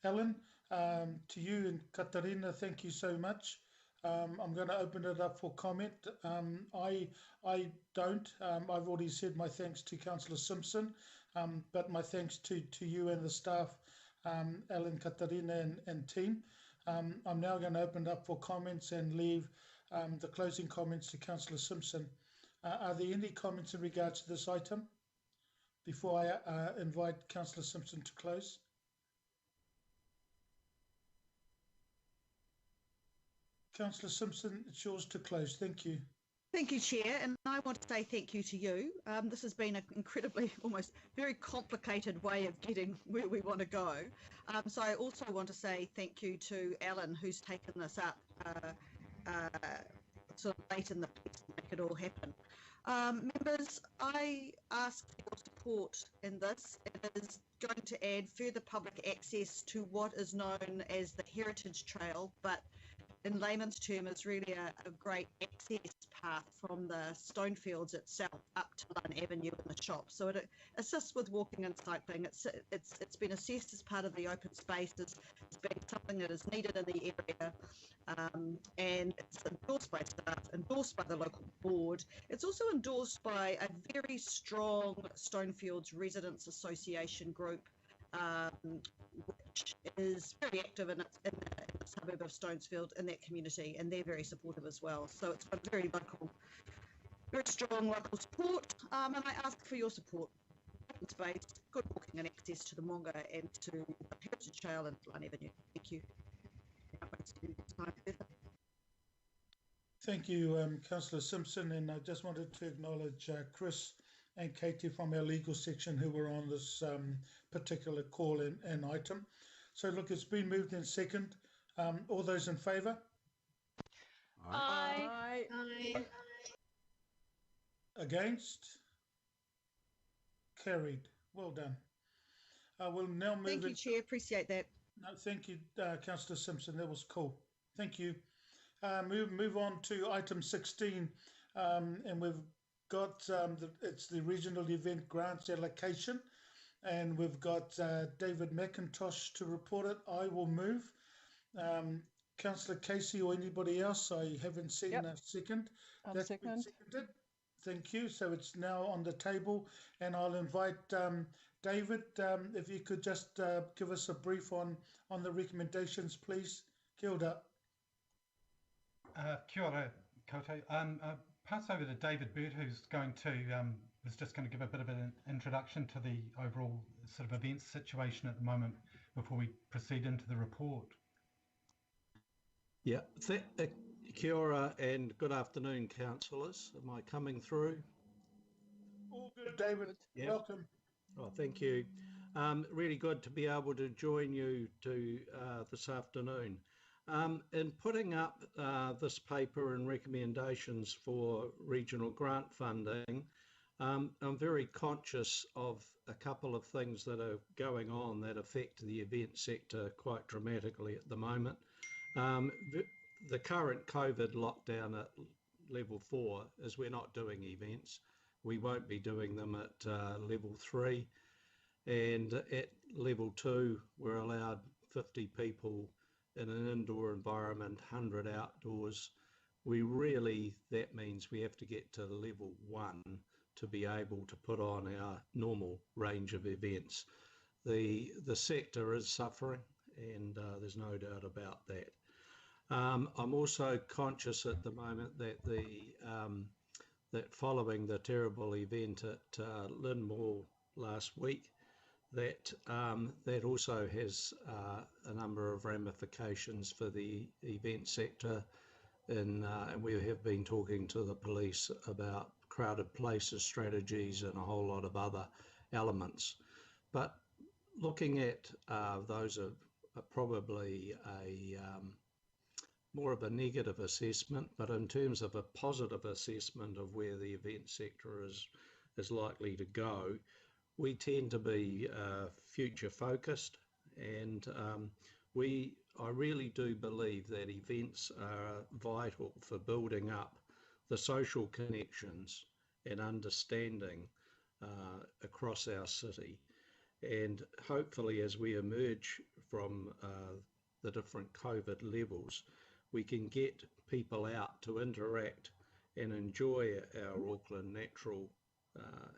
[SPEAKER 1] Alan, to you and Katarina, thank you so much. I'm going to open it up for comment. I don't. I've already said my thanks to Councillor Simpson, but my thanks to you and the staff, Alan, Katarina and team. I'm now going to open it up for comments and leave the closing comments to Councillor Simpson. Are there any comments in regards to this item before I invite Councillor Simpson to close? Councillor Simpson, it's yours to close. Thank you.
[SPEAKER 2] Thank you, Chair, and I want to say thank you to you. This has been an incredibly, almost very complicated way of getting where we want to go. So I also want to say thank you to Alan, who's taken this up sort of late in the piece to make it all happen. Members, I ask for your support in this. It is going to add further public access to what is known as the Heritage Trail, but in layman's term, it's really a great access path from the Stonefields itself up to Lunn Avenue and the shop. So it assists with walking and cycling. It's been assessed as part of the open spaces. It's been something that is needed in the area, and it's endorsed by staff, endorsed by the local board. It's also endorsed by a very strong Stonefields Residents Association group, which is very active in the suburb of Stonesfield in that community, and they're very supportive as well. So it's got very strong local support, and I ask for your support. Open space, good walking and access to the Monga and to the Heritage Trail and Lunn Avenue. Thank you.
[SPEAKER 1] Thank you, Councillor Simpson, and I just wanted to acknowledge Chris and Katie from our legal section who were on this particular call and item. So look, it's been moved in second. All those in favour?
[SPEAKER 8] Aye.
[SPEAKER 2] Aye.
[SPEAKER 1] Against? Carried. Well done. We'll now move.
[SPEAKER 2] Thank you, Chair. Appreciate that.
[SPEAKER 1] No, thank you, Councillor Simpson. That was cool. Thank you. Move on to item 16, and we've got it's the regional event grants allocation, and we've got David McIntosh to report it. I will move. Councillor Casey or anybody else? I haven't seen a second.
[SPEAKER 18] That's been
[SPEAKER 1] seconded. Thank you. So it's now on the table, and I'll invite David, if you could just give us a brief on the recommendations, please. Kia ora.
[SPEAKER 3] Kia ora, koutou. Pass over to David Bird, who's going to is just going to give a bit of an introduction to the overall sort of events situation at the moment before we proceed into the report.
[SPEAKER 6] Yeah, kia ora and good afternoon, councillors. Am I coming through?
[SPEAKER 1] All good, David.
[SPEAKER 6] Yeah.
[SPEAKER 1] Welcome.
[SPEAKER 6] Oh, thank you. Really good to be able to join you this afternoon. In putting up this paper and recommendations for regional grant funding, I'm very conscious of a couple of things that are going on that affect the event sector quite dramatically at the moment. The current COVID lockdown at level 4 is we're not doing events. We won't be doing them at level 3. And at level 2, we're allowed 50 people in an indoor environment, 100 outdoors. That means we have to get to level 1 to be able to put on our normal range of events. The sector is suffering, and there's no doubt about that. I'm also conscious at the moment that that following the terrible event at Lynmore last week, that also has a number of ramifications for the event sector, and we have been talking to the police about crowded places strategies and a whole lot of other elements. But looking at those are probably more of a negative assessment, but in terms of a positive assessment of where the event sector is likely to go, we tend to be future focused, and I really do believe that events are vital for building up the social connections and understanding across our city. And hopefully as we emerge from the different COVID levels, we can get people out to interact and enjoy our Auckland natural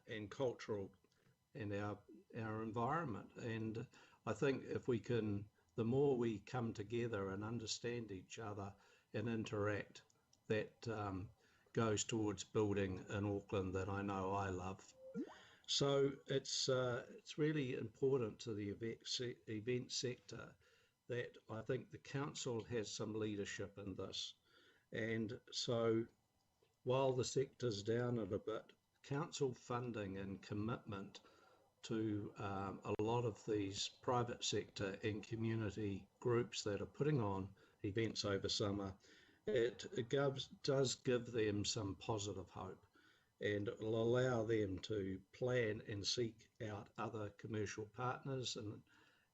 [SPEAKER 6] and cultural and our environment. And I think if we can, the more we come together and understand each other and interact, that goes towards building an Auckland that I know I love. So it's really important to the event sector that I think the council has some leadership in this. And so while the sector's down a bit, council funding and commitment to a lot of these private sector and community groups that are putting on events over summer, it does give them some positive hope, and it will allow them to plan and seek out other commercial partners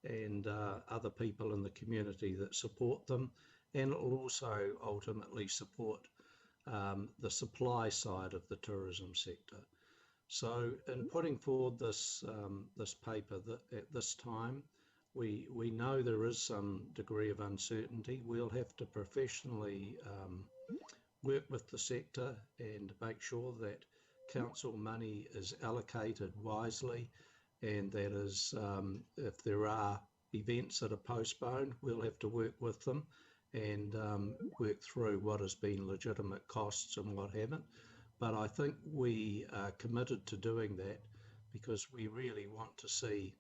[SPEAKER 6] and other people in the community that support them, and it will also ultimately support the supply side of the tourism sector. So in putting forward this paper at this time, we know there is some degree of uncertainty. We'll have to professionally work with the sector and make sure that council money is allocated wisely, and that is, if there are events that are postponed, we'll have to work with them and work through what has been legitimate costs and what haven't. But I think we are committed to doing that because we really want to see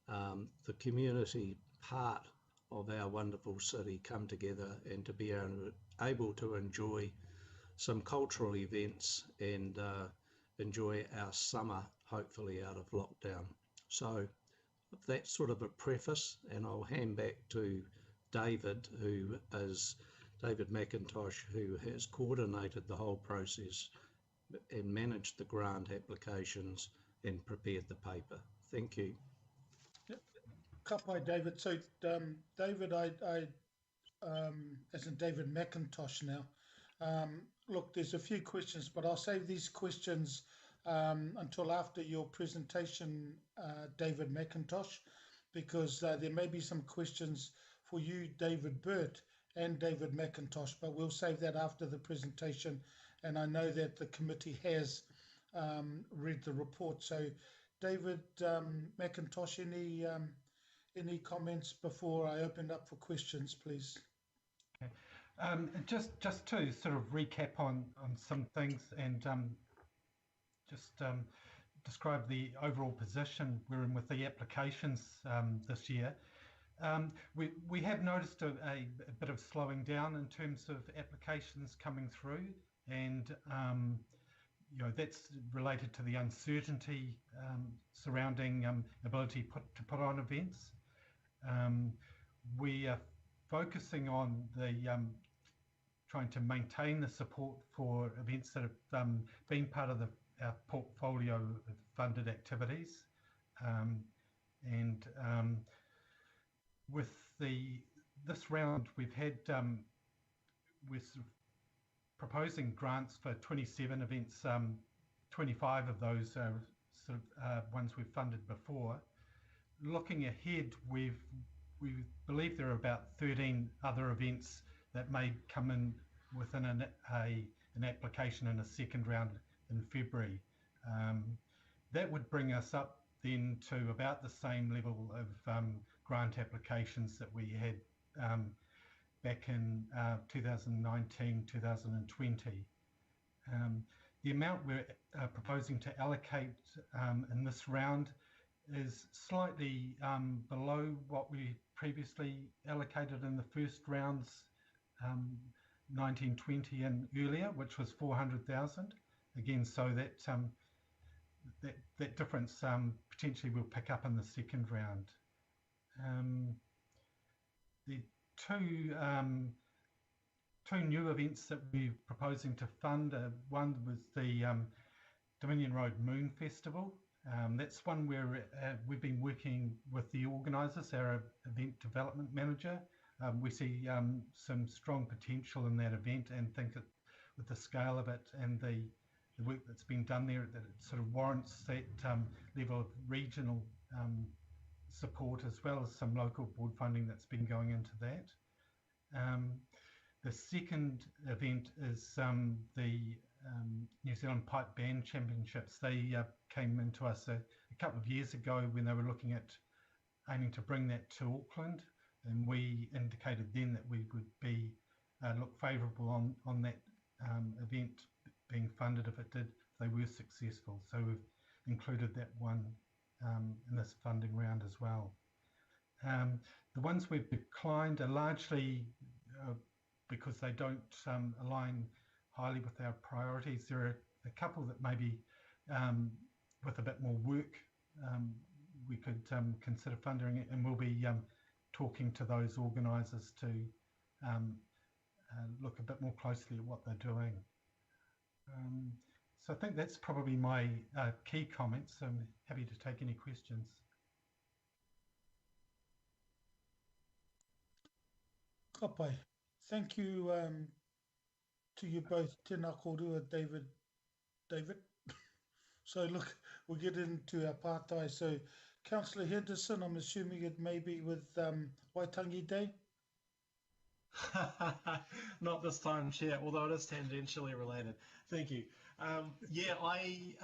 [SPEAKER 6] the community part of our wonderful city come together and to be able to enjoy some cultural events and enjoy our summer, hopefully out of lockdown. So that's sort of a preface, and I'll hand back to David, David McIntosh, who has coordinated the whole process and managed the grant applications and prepared the paper. Thank you.
[SPEAKER 1] Ka pai, David. So, David, as in David McIntosh now. Look, there's a few questions, but I'll save these questions until after your presentation, David McIntosh, because there may be some questions for you, David Burt, and David McIntosh, but we'll save that after the presentation. And I know that the committee has read the report. So, David McIntosh, any comments before I open up for questions, please?
[SPEAKER 3] Okay. Just to sort of recap on some things and describe the overall position we're in with the applications this year. We have noticed a bit of slowing down in terms of applications coming through, and that's related to the uncertainty surrounding ability to put on events. We are focusing on trying to maintain the support for events that have been part of our portfolio of funded activities, and with this round we've had we're sort of proposing grants for 27 events. 25 of those are sort of ones we've funded before. Looking ahead, we believe there are about 13 other events that may come in within an application in a second round in February. That would bring us up then to about the same level of grant applications that we had back in 2019, 2020. The amount we're proposing to allocate in this round is slightly below what we previously allocated in the first rounds, 1920 and earlier, which was 400,000. Again, so that difference potentially will pick up in the second round. The two new events that we're proposing to fund, one was the Dominion Road Moon Festival. That's one where we've been working with the organisers, our event development manager. We see some strong potential in that event, and think that with the scale of it and the work that's been done there, that it sort of warrants that level of regional support, as well as some local board funding that's been going into that. The second event is the New Zealand Pipe Band Championships. They came into us a couple of years ago when they were looking at aiming to bring that to Auckland, and we indicated then that we would be look favourable on that event being funded if they were successful. So we've included that one in this funding round as well. The ones we've declined are largely because they don't align highly with our priorities. There are a couple that maybe with a bit more work we could consider funding it, and we'll be talking to those organisers to look a bit more closely at what they're doing. So I think that's probably my key comments. I'm happy to take any questions.
[SPEAKER 1] Ka pai. Thank you to you both, tēnā kōrua, David. So look, we'll get into our pātai. So Councillor Henderson, I'm assuming it may be with Waitangi Day?
[SPEAKER 12] Not this time, Chair, although it is tangentially related. Thank you. Yeah, I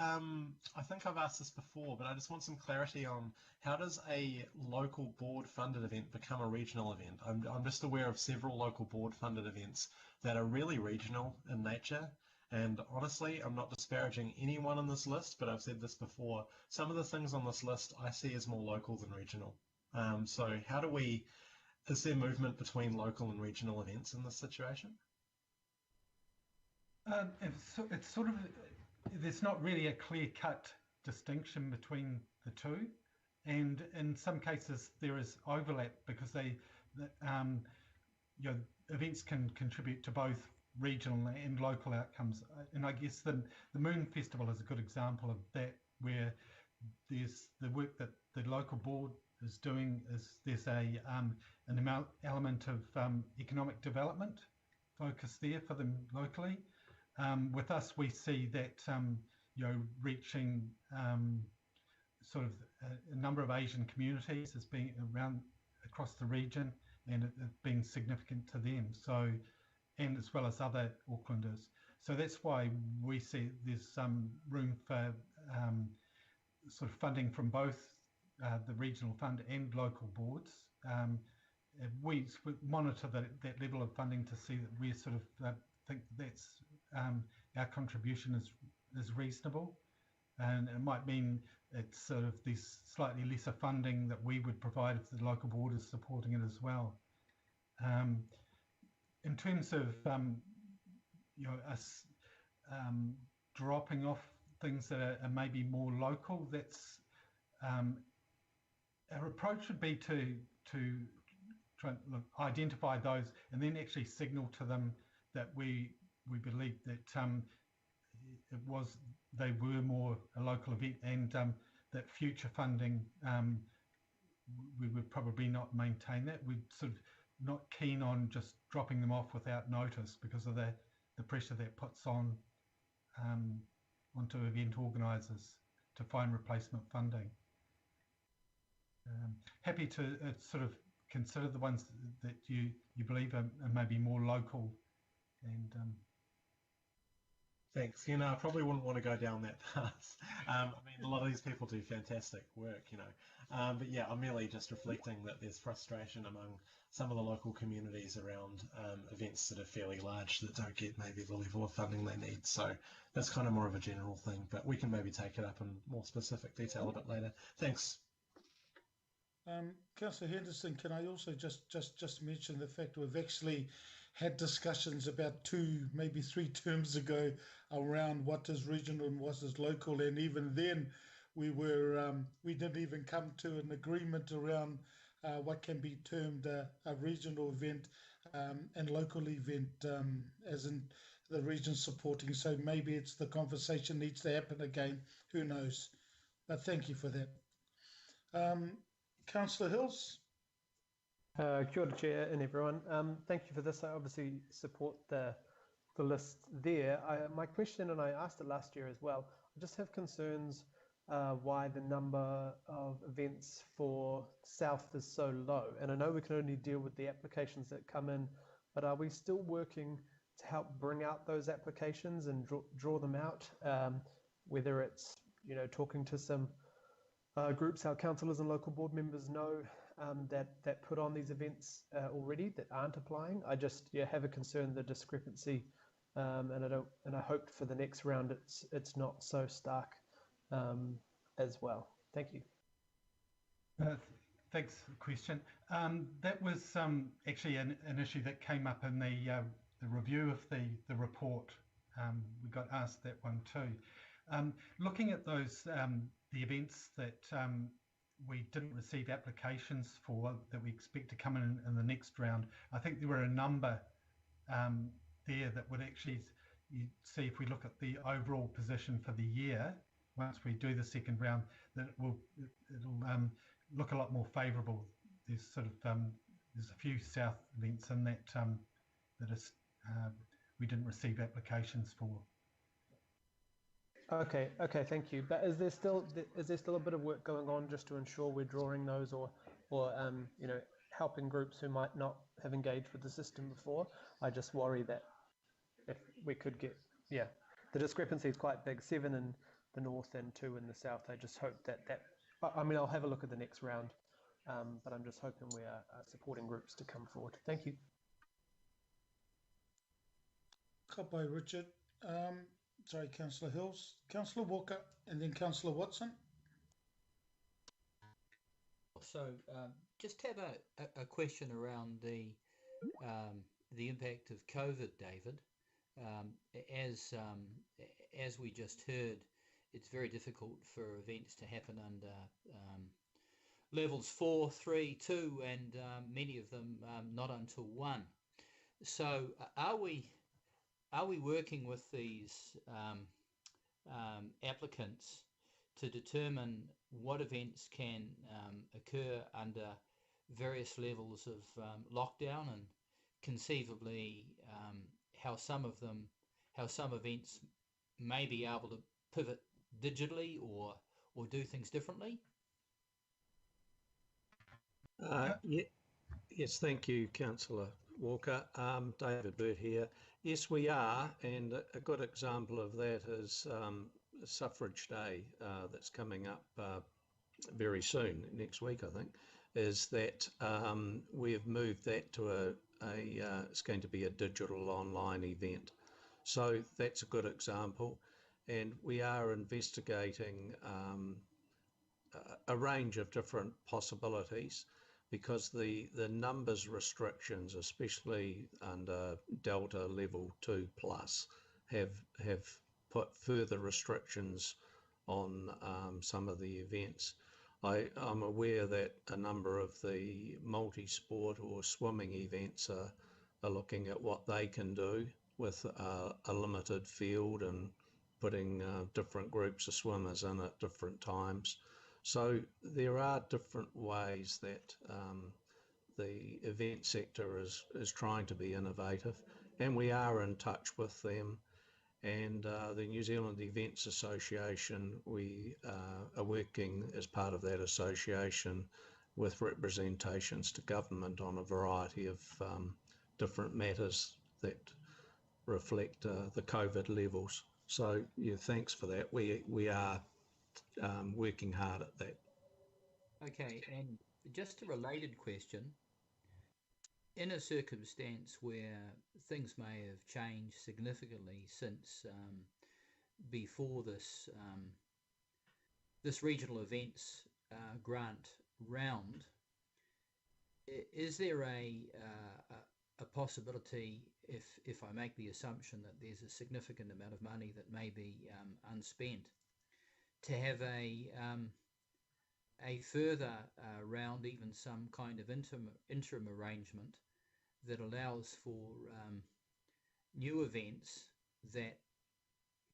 [SPEAKER 12] think I've asked this before, but I just want some clarity on how does a local board-funded event become a regional event? I'm just aware of several local board-funded events that are really regional in nature, and honestly, I'm not disparaging anyone on this list, but I've said this before, some of the things on this list I see as more local than regional. So how do is there movement between local and regional events in this situation?
[SPEAKER 3] It's sort of, there's not really a clear-cut distinction between the two, and in some cases there is overlap because events can contribute to both regional and local outcomes. And I guess the Moon Festival is a good example of that, where there's the work that the local board is doing there's an element of economic development focus there for them locally. With us, we see that reaching sort of a number of Asian communities as being around across the region, and it being significant to them. So, and as well as other Aucklanders. So that's why we see there's some room for sort of funding from both the regional fund and local boards. We monitor that level of funding to see that we sort of think that's our contribution is reasonable, and it might mean it's sort of this slightly lesser funding that we would provide if the local board is supporting it as well. In terms of us dropping off things that are maybe more local, that's our approach would be to try and identify those and then actually signal to them that we believe that they were more a local event, and that future funding we would probably not maintain that. We're sort of not keen on just dropping them off without notice because of the pressure that puts on onto event organisers to find replacement funding. Happy to sort of consider the ones that you believe are maybe more local, and
[SPEAKER 12] Thanks. I probably wouldn't want to go down that path. I mean, a lot of these people do fantastic work, but yeah, I'm merely just reflecting that there's frustration among some of the local communities around events that are fairly large that don't get maybe the level of funding they need. So that's kind of more of a general thing, but we can maybe take it up in more specific detail a bit later. Thanks.
[SPEAKER 1] Councillor Henderson, can I also just mention the fact we've actually had discussions about 2, maybe 3 terms ago around what is regional and what is local, and even then we didn't even come to an agreement around what can be termed a regional event and local event, as in the region supporting. So maybe it's the conversation needs to happen again. Who knows? But thank you for that. Councillor Hills.
[SPEAKER 16] Kia ora, Chair, and everyone. Thank you for this. I obviously support the list there. My question, and I asked it last year as well, I just have concerns why the number of events for South is so low. And I know we can only deal with the applications that come in, but are we still working to help bring out those applications and draw them out? Whether it's, talking to some groups our councillors and local board members know that put on these events already that aren't applying. I just have a concern, the discrepancy, and I hope for the next round it's not so stark as well. Thank you.
[SPEAKER 3] Thanks for the question. That was actually an issue that came up in the review of the report. We got asked that one too. Looking at those the events that we didn't receive applications for that we expect to come in the next round, I think there were a number there that would actually, you see if we look at the overall position for the year, once we do the second round, that it'll look a lot more favourable. There's sort of there's a few South events in that we didn't receive applications for.
[SPEAKER 16] Okay, thank you. But is there still a bit of work going on just to ensure we're drawing those, or helping groups who might not have engaged with the system before? I just worry that if we could get, the discrepancy is quite big, 7 in the north and 2 in the south. I just hope that I mean, I'll have a look at the next round, but I'm just hoping we are supporting groups to come forward. Thank you.
[SPEAKER 1] Bye, Richard. Sorry, Councillor Hills. Councillor Walker, and then Councillor Watson.
[SPEAKER 7] So, just have a question around the impact of COVID, David. as we just heard, it's very difficult for events to happen under levels 4, 3, 2, and many of them not until 1. So are we working with these applicants to determine what events can occur under various levels of lockdown, and conceivably how some events may be able to pivot digitally or do things differently?
[SPEAKER 6] Yes, thank you, Councillor Walker. David Burt here. Yes, we are, and a good example of that is Suffrage Day that's coming up very soon, next week I think, is that we've moved that to it's going to be a digital online event. So that's a good example, and we are investigating a range of different possibilities, because the numbers restrictions, especially under Delta level 2 plus, have put further restrictions on some of the events. I'm aware that a number of the multi-sport or swimming events are looking at what they can do with a limited field and putting different groups of swimmers in at different times. So there are different ways that the event sector is trying to be innovative, and we are in touch with them. And the New Zealand Events Association, we are working as part of that association with representations to government on a variety of different matters that reflect the COVID levels. So yeah, thanks for that. We are working hard at that.
[SPEAKER 7] Okay, and just a related question. In a circumstance where things may have changed significantly since before this this regional events grant round, is there a possibility, if I make the assumption that there's a significant amount of money that may be unspent, to have a further round, even some kind of interim arrangement that allows for new events that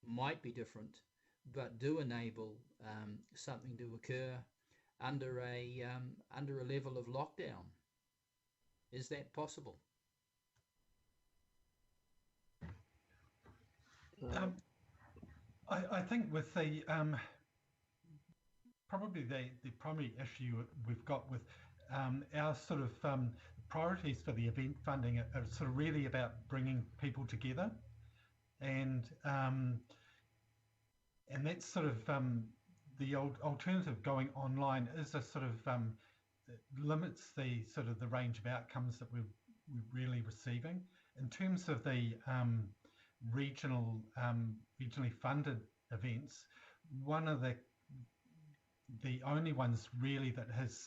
[SPEAKER 7] might be different, but do enable something to occur under a level of lockdown? Is that possible?
[SPEAKER 3] I think with the probably the primary issue we've got with our sort of priorities for the event funding are sort of really about bringing people together, and that's sort of the alternative going online is a sort of limits the sort of the range of outcomes that we're really receiving. In terms of the regionally funded events, one of the only ones really that has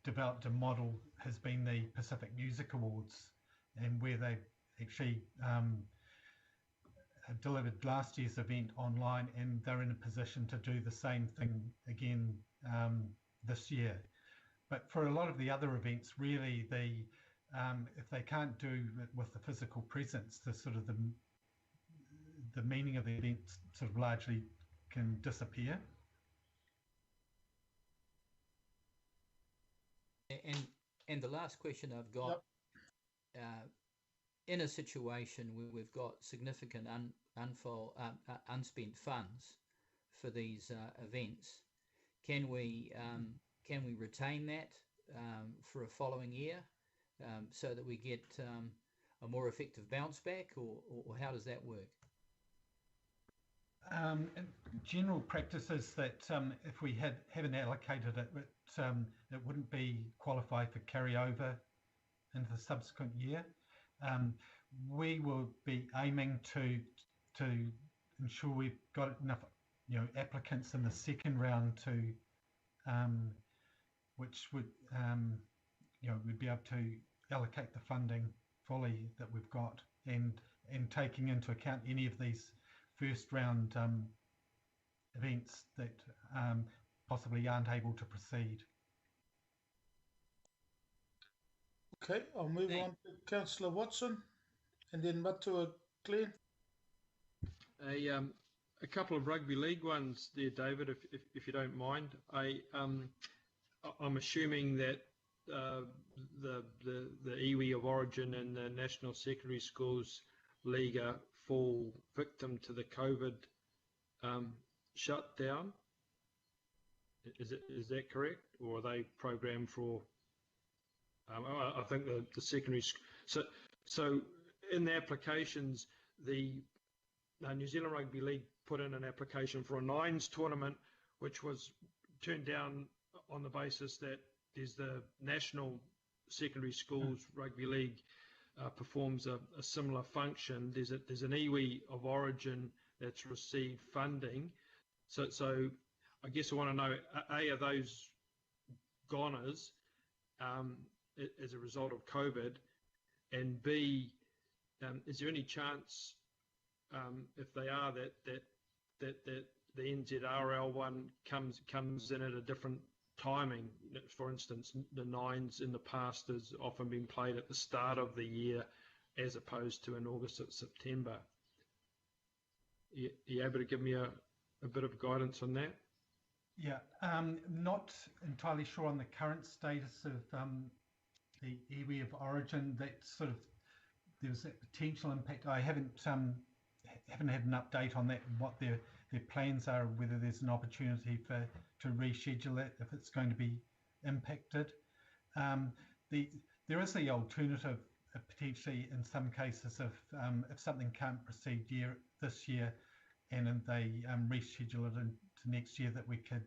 [SPEAKER 3] developed a model has been the Pacific Music Awards, and where they actually delivered last year's event online, and they're in a position to do the same thing again this year. But for a lot of the other events, really, if they can't do it with the physical presence, the sort of the meaning of the event sort of largely can disappear.
[SPEAKER 7] And the last question I've got, in a situation where we've got significant unspent funds for these events, can we retain that for a following year so that we get a more effective bounce back, or how does that work?
[SPEAKER 3] General practice is that if we haven't allocated it, it wouldn't be qualified for carryover into the subsequent year. We will be aiming to ensure we've got enough, applicants in the second round to, which would, we'd be able to allocate the funding fully that we've got, and and taking into account any of these first round events that possibly aren't able to proceed.
[SPEAKER 1] Okay, I'll move on to Councillor Watson and then Matua Glenn.
[SPEAKER 10] A couple of rugby league ones there, David, if you don't mind. I'm assuming that the iwi of origin and the National Secondary Schools League fall victim to the COVID shutdown. Is that correct, or are they programmed for? I think the secondary. So in the applications, the New Zealand Rugby League put in an application for a nines tournament, which was turned down on the basis that there's the National Secondary Schools Rugby League performs a similar function. There's an iwi of origin that's received funding. So I guess I want to know, A, are those goners as a result of COVID, and B, is there any chance if they are that the NZRL one comes in at a different timing? For instance, the nines in the past has often been played at the start of the year as opposed to in August or September. Are you able to give me a bit of guidance on that?
[SPEAKER 3] Yeah, not entirely sure on the current status of the iwi of origin. That sort of, there's a potential impact. I haven't had an update on that and what their plans are, whether there's an opportunity to reschedule it if it's going to be impacted. There is the alternative potentially in some cases if something can't proceed this year and they reschedule it into next year, that we could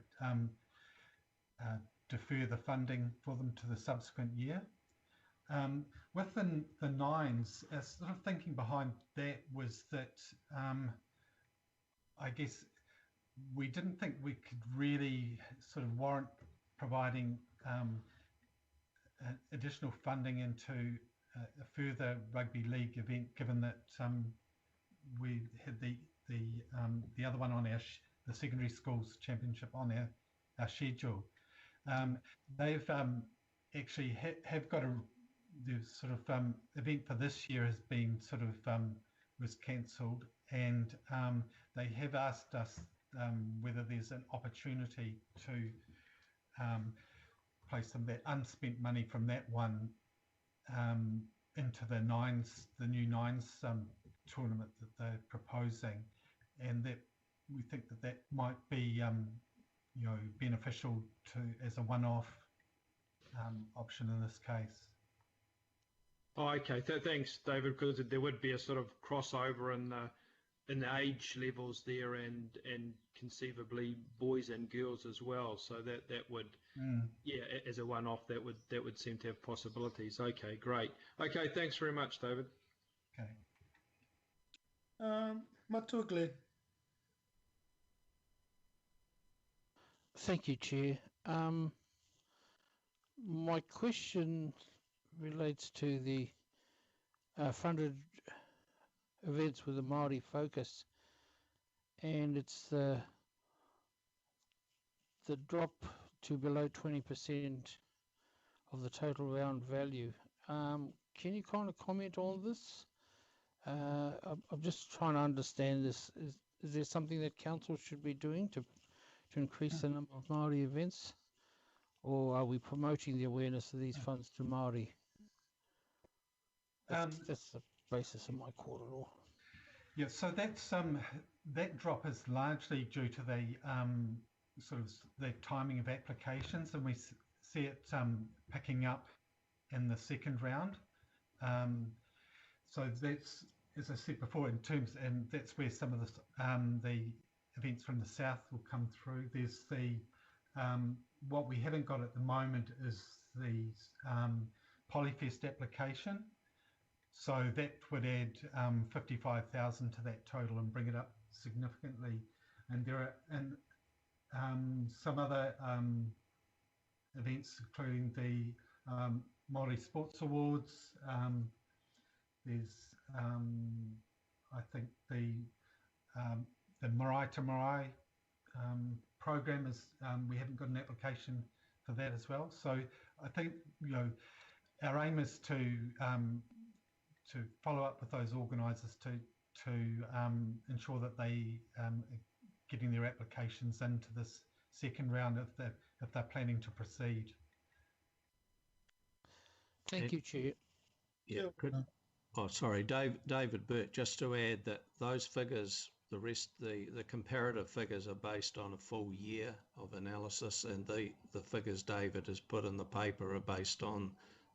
[SPEAKER 3] defer the funding for them to the subsequent year. With the nines, sort of thinking behind that was that I guess we didn't think we could really sort of warrant providing additional funding into a further rugby league event, given that we had the other one on the secondary schools championship on our schedule. They've actually have got the sort of event for this year has been sort of was cancelled, and they have asked us whether there's an opportunity to place some of that unspent money from that one into the new nines tournament that they're proposing, and that we think that might be beneficial as a one-off option in this case.
[SPEAKER 10] Oh, okay. Thanks, David, because there would be a sort of crossover in the age levels there, and conceivably boys and girls as well. So that would, yeah, as a one-off, that would seem to have possibilities. Okay, great. Okay, thanks very much, David.
[SPEAKER 3] Okay.
[SPEAKER 1] Matua Glenn.
[SPEAKER 23] Thank you, Chair. My question relates to the funded events with a Māori focus, and it's the drop to below 20% of the total round value. Can you kind of comment on this? I'm just trying to understand this. Is there something that council should be doing to increase the number of Māori events, or are we promoting the awareness of these funds to Māori? That's the basis of my korero.
[SPEAKER 3] Yeah, so that's that drop is largely due to the sort of the timing of applications, and we see it picking up in the second round. So that's, as I said before, in terms, and that's where some of the events from the south will come through. There's the what we haven't got at the moment is the Polyfest application. So that would add 55,000 to that total and bring it up significantly. And there are some other events, including the Māori Sports Awards. There's I think the Marae to Marae program is, we haven't got an application for that as well. So I think, our aim is to follow up with those organisers to ensure that they are getting their applications into this second round if they're planning to proceed.
[SPEAKER 23] Thank you, Chair.
[SPEAKER 6] Yeah, good. Oh, sorry, David Burt, just to add that those figures, the comparative figures are based on a full year of analysis, and the figures David has put in the paper are based on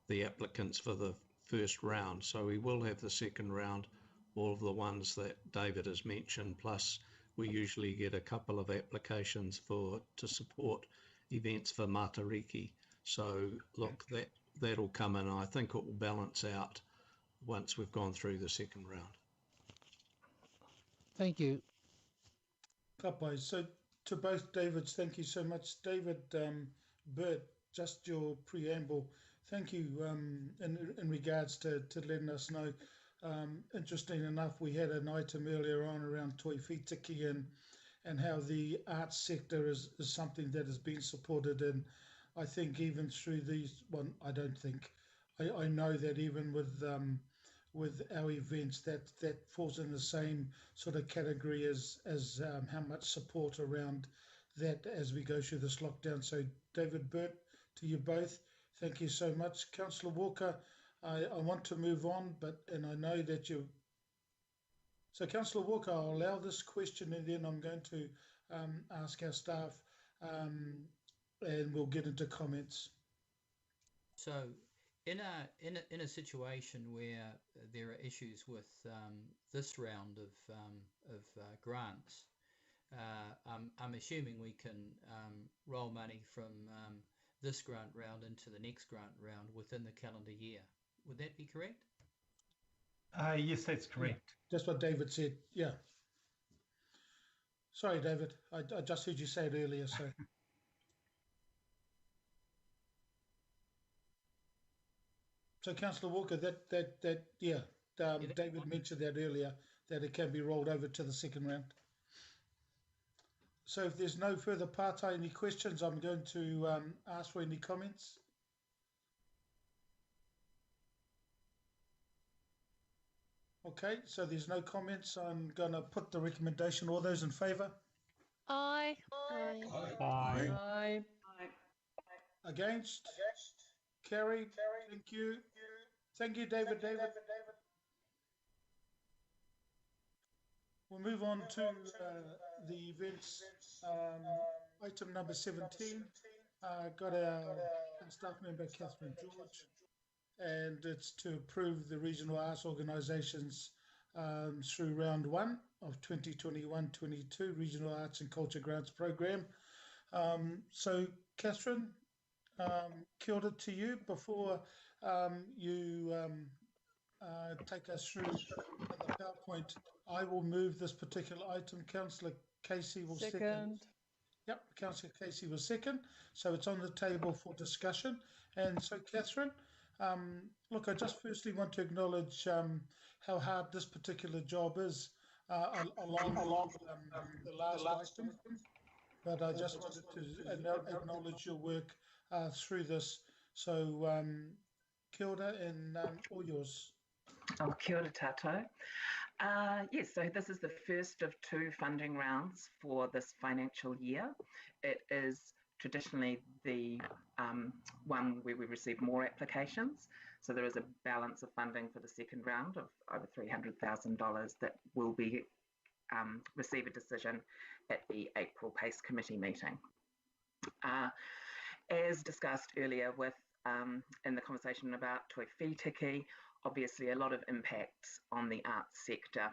[SPEAKER 6] the applicants for the first round. So we will have the second round, all of the ones that David has mentioned, plus we usually get a couple of applications to support events for Matariki. So look, that'll come in. I think it will balance out once we've gone through the second round.
[SPEAKER 23] Thank you.
[SPEAKER 1] Kapai. So to both Davids, thank you so much. David Burt, just your preamble. Thank you in regards to letting us know. Interesting enough, we had an item earlier on around Toi Whitiki and how the arts sector is something that has been supported. And I think even through these, well, I don't think, I know that even with our events, that falls in the same sort of category as how much support around that as we go through this lockdown. So David Burt, to you both, thank you so much. Councillor Walker, I want to move on, and I know that you. So Councillor Walker, I'll allow this question and then I'm going to ask our staff and we'll get into comments.
[SPEAKER 7] So in a situation where there are issues with this round of grants, I'm assuming we can roll money from this grant round into the next grant round within the calendar year. Would that be correct?
[SPEAKER 3] Yes, that's correct.
[SPEAKER 1] Yeah, that's what David said. Yeah. Sorry, David. I just heard you say it earlier. So. So, Councillor Walker, David mentioned that earlier, that it can be rolled over to the second round. So if there's no further partai, any questions, I'm going to ask for any comments. Okay, so there's no comments. I'm going to put the recommendation. All those in favour?
[SPEAKER 8] Aye.
[SPEAKER 1] Aye.
[SPEAKER 18] Aye.
[SPEAKER 1] Aye. Against? Carried. Thank you. Thank you, David. We'll move on to the events. Item number 17. Got our staff member, Catherine George, and it's to approve the regional arts organisations through round 1 of 2021-22 Regional Arts and Culture Grants Programme. So, Catherine, kia ora to you. Before you take us through the PowerPoint, I will move this particular item. Councillor Casey will second. Yep, Councillor Casey will second. So it's on the table for discussion. And so, Catherine, look, I just firstly want to acknowledge how hard this particular job is along the last item. But I just wanted to acknowledge your work through this. So, kia ora and all yours.
[SPEAKER 9] Oh, kia ora tātou. Yes, so this is the first of 2 funding rounds for this financial year. It is traditionally the one where we receive more applications. So there is a balance of funding for the second round of over $300,000 that will be receive a decision at the April PACE committee meeting. As discussed earlier with in the conversation about Toi Whitiki, obviously a lot of impacts on the arts sector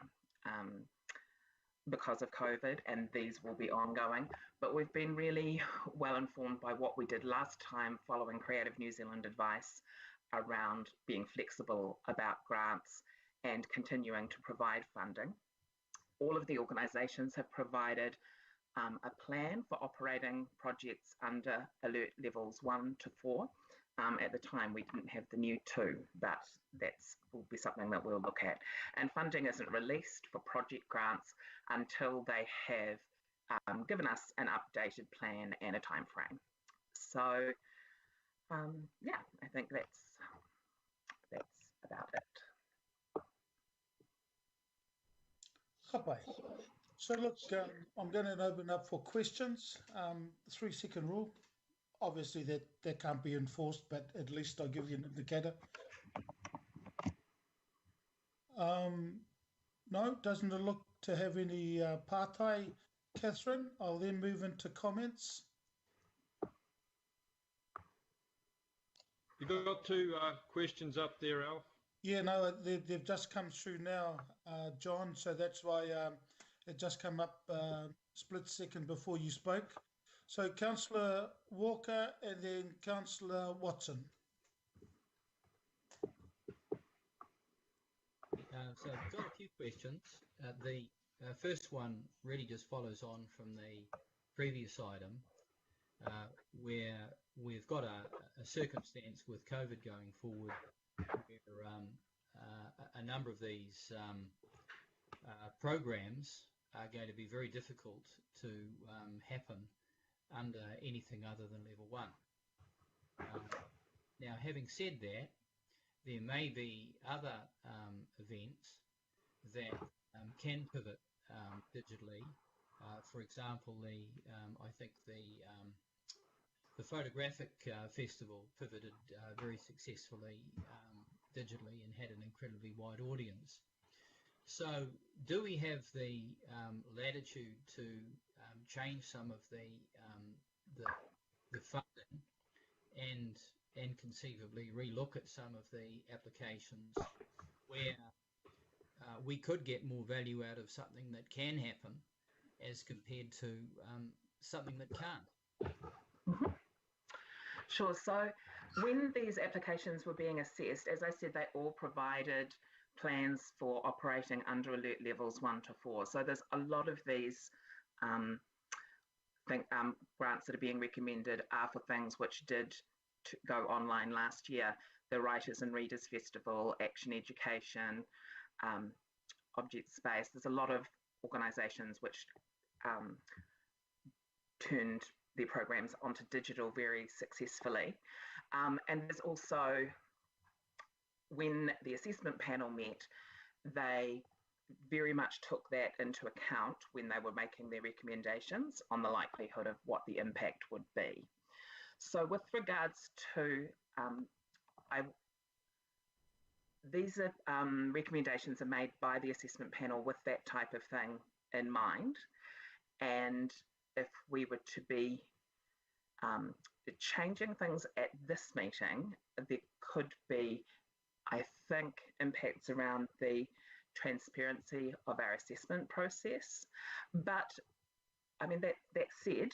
[SPEAKER 9] because of COVID, and these will be ongoing. But we've been really well informed by what we did last time following Creative New Zealand advice around being flexible about grants and continuing to provide funding. All of the organisations have provided a plan for operating projects under alert levels 1 to 4, At the time, we didn't have the new two, but that's will be something that we'll look at. And funding isn't released for project grants until they have given us an updated plan and a time frame. So, yeah, I think that's about it.
[SPEAKER 1] Hapai. So look, I'm going to open up for questions. 3-second rule. Obviously that can't be enforced, but at least I'll give you an indicator. No, doesn't it look to have any pātai, Catherine? I'll then move into comments.
[SPEAKER 10] You got two questions up there, Alf?
[SPEAKER 1] Yeah, no, they've just come through now, John, so that's why it just come up split second before you spoke. So Councillor Walker and then Councillor Watson.
[SPEAKER 7] So I've got a few questions. The first one really just follows on from the previous item, where we've got a circumstance with COVID going forward where a number of these programs are going to be very difficult to happen under anything other than level 1. Now, having said that, there may be other events that can pivot digitally. For example, I think the photographic festival pivoted very successfully digitally and had an incredibly wide audience. So, do we have the latitude to change some of the funding and conceivably relook at some of the applications where we could get more value out of something that can happen as compared to something that can't?
[SPEAKER 9] Mm-hmm. Sure. So when these applications were being assessed, as I said, they all provided plans for operating under alert levels 1 to 4. So there's a lot of these grants that are being recommended are for things which did go online last year. The Writers and Readers Festival, Action Education, Object Space. There's a lot of organisations which turned their programs onto digital very successfully. And there's also, when the assessment panel met, they very much took that into account when they were making their recommendations on the likelihood of what the impact would be. So with regards to, these are recommendations are made by the assessment panel with that type of thing in mind. And if we were to be changing things at this meeting, there could be, I think, impacts around the transparency of our assessment process. But I mean, that said,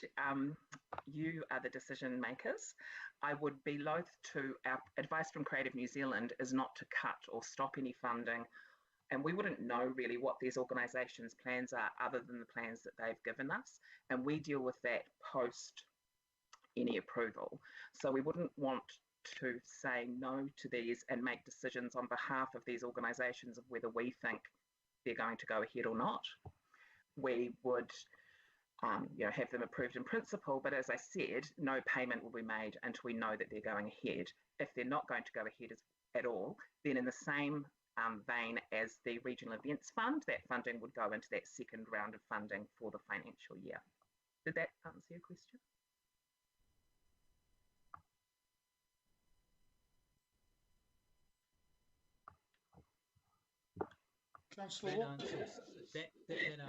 [SPEAKER 9] you are the decision makers. I would be loath to, our advice from Creative New Zealand is not to cut or stop any funding. And we wouldn't know really what these organisations' plans are other than the plans that they've given us. And we deal with that post any approval. So we wouldn't want to say no to these and make decisions on behalf of these organisations of whether we think they're going to go ahead or not. We would have them approved in principle, but as I said, no payment will be made until we know that they're going ahead. If they're not going to go ahead at all, then in the same vein as the Regional Events Fund, that funding would go into that second round of funding for the financial year. Did that answer your question?
[SPEAKER 1] Councillor
[SPEAKER 7] That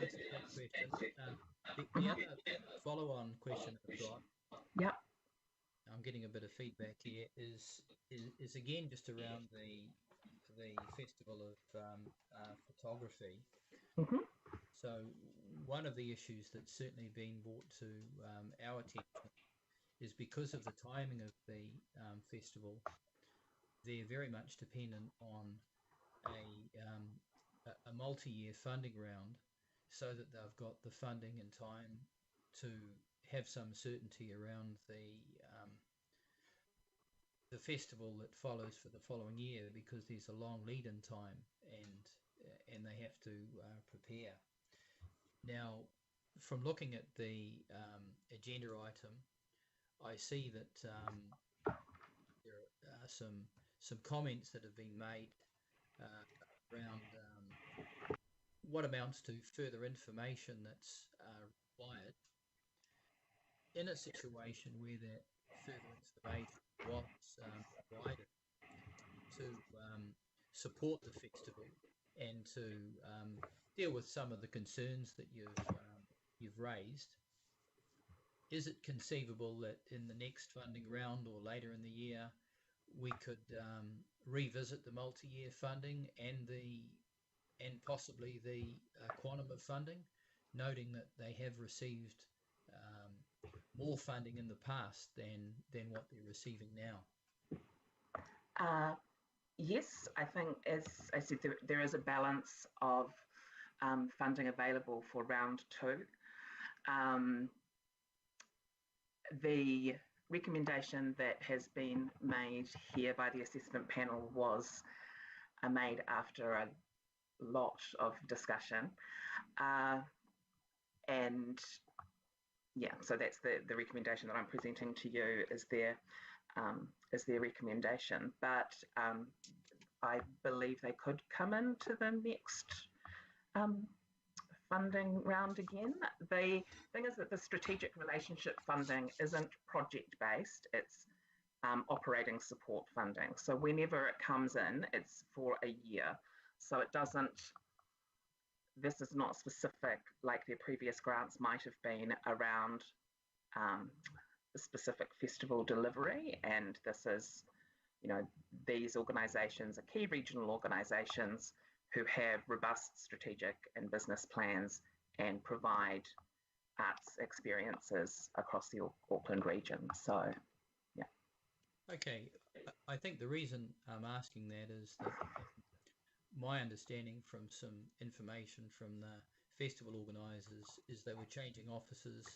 [SPEAKER 7] answers that question. The other follow-on question I've got, I'm getting a bit of feedback here, is again just around the Festival of Photography.
[SPEAKER 9] Mm-hmm.
[SPEAKER 7] So one of the issues that's certainly been brought to our attention is because of the timing of the festival, they're very much dependent on a multi-year funding round so that they've got the funding and time to have some certainty around the the festival that follows for the following year, because there's a long lead-in time, and they have to prepare. Now, from looking at the agenda item, I see that there are some comments that have been made around what amounts to further information that's required in a situation where that further information was provided to support the festival and to deal with some of the concerns that you've raised. Is it conceivable that in the next funding round or later in the year we could revisit the multi-year funding and possibly the quantum of funding, noting that they have received more funding in the past than what they're receiving now?
[SPEAKER 9] Yes, I think, as I said, there is a balance of funding available for round 2. The recommendation that has been made here by the assessment panel was made after a lot of discussion, and yeah, so that's the recommendation that I'm presenting to you is their recommendation. But I believe they could come into the next funding round again. The thing is that the strategic relationship funding isn't project based, it's operating support funding. So whenever it comes in, it's for a year. So it doesn't, this is not specific like their previous grants might have been around the specific festival delivery. And this is, you know, these organisations are key regional organisations who have robust strategic and business plans and provide arts experiences across the Auckland region. So, yeah.
[SPEAKER 7] Okay, I think the reason I'm asking that is that my understanding from some information from the festival organisers is they were changing offices.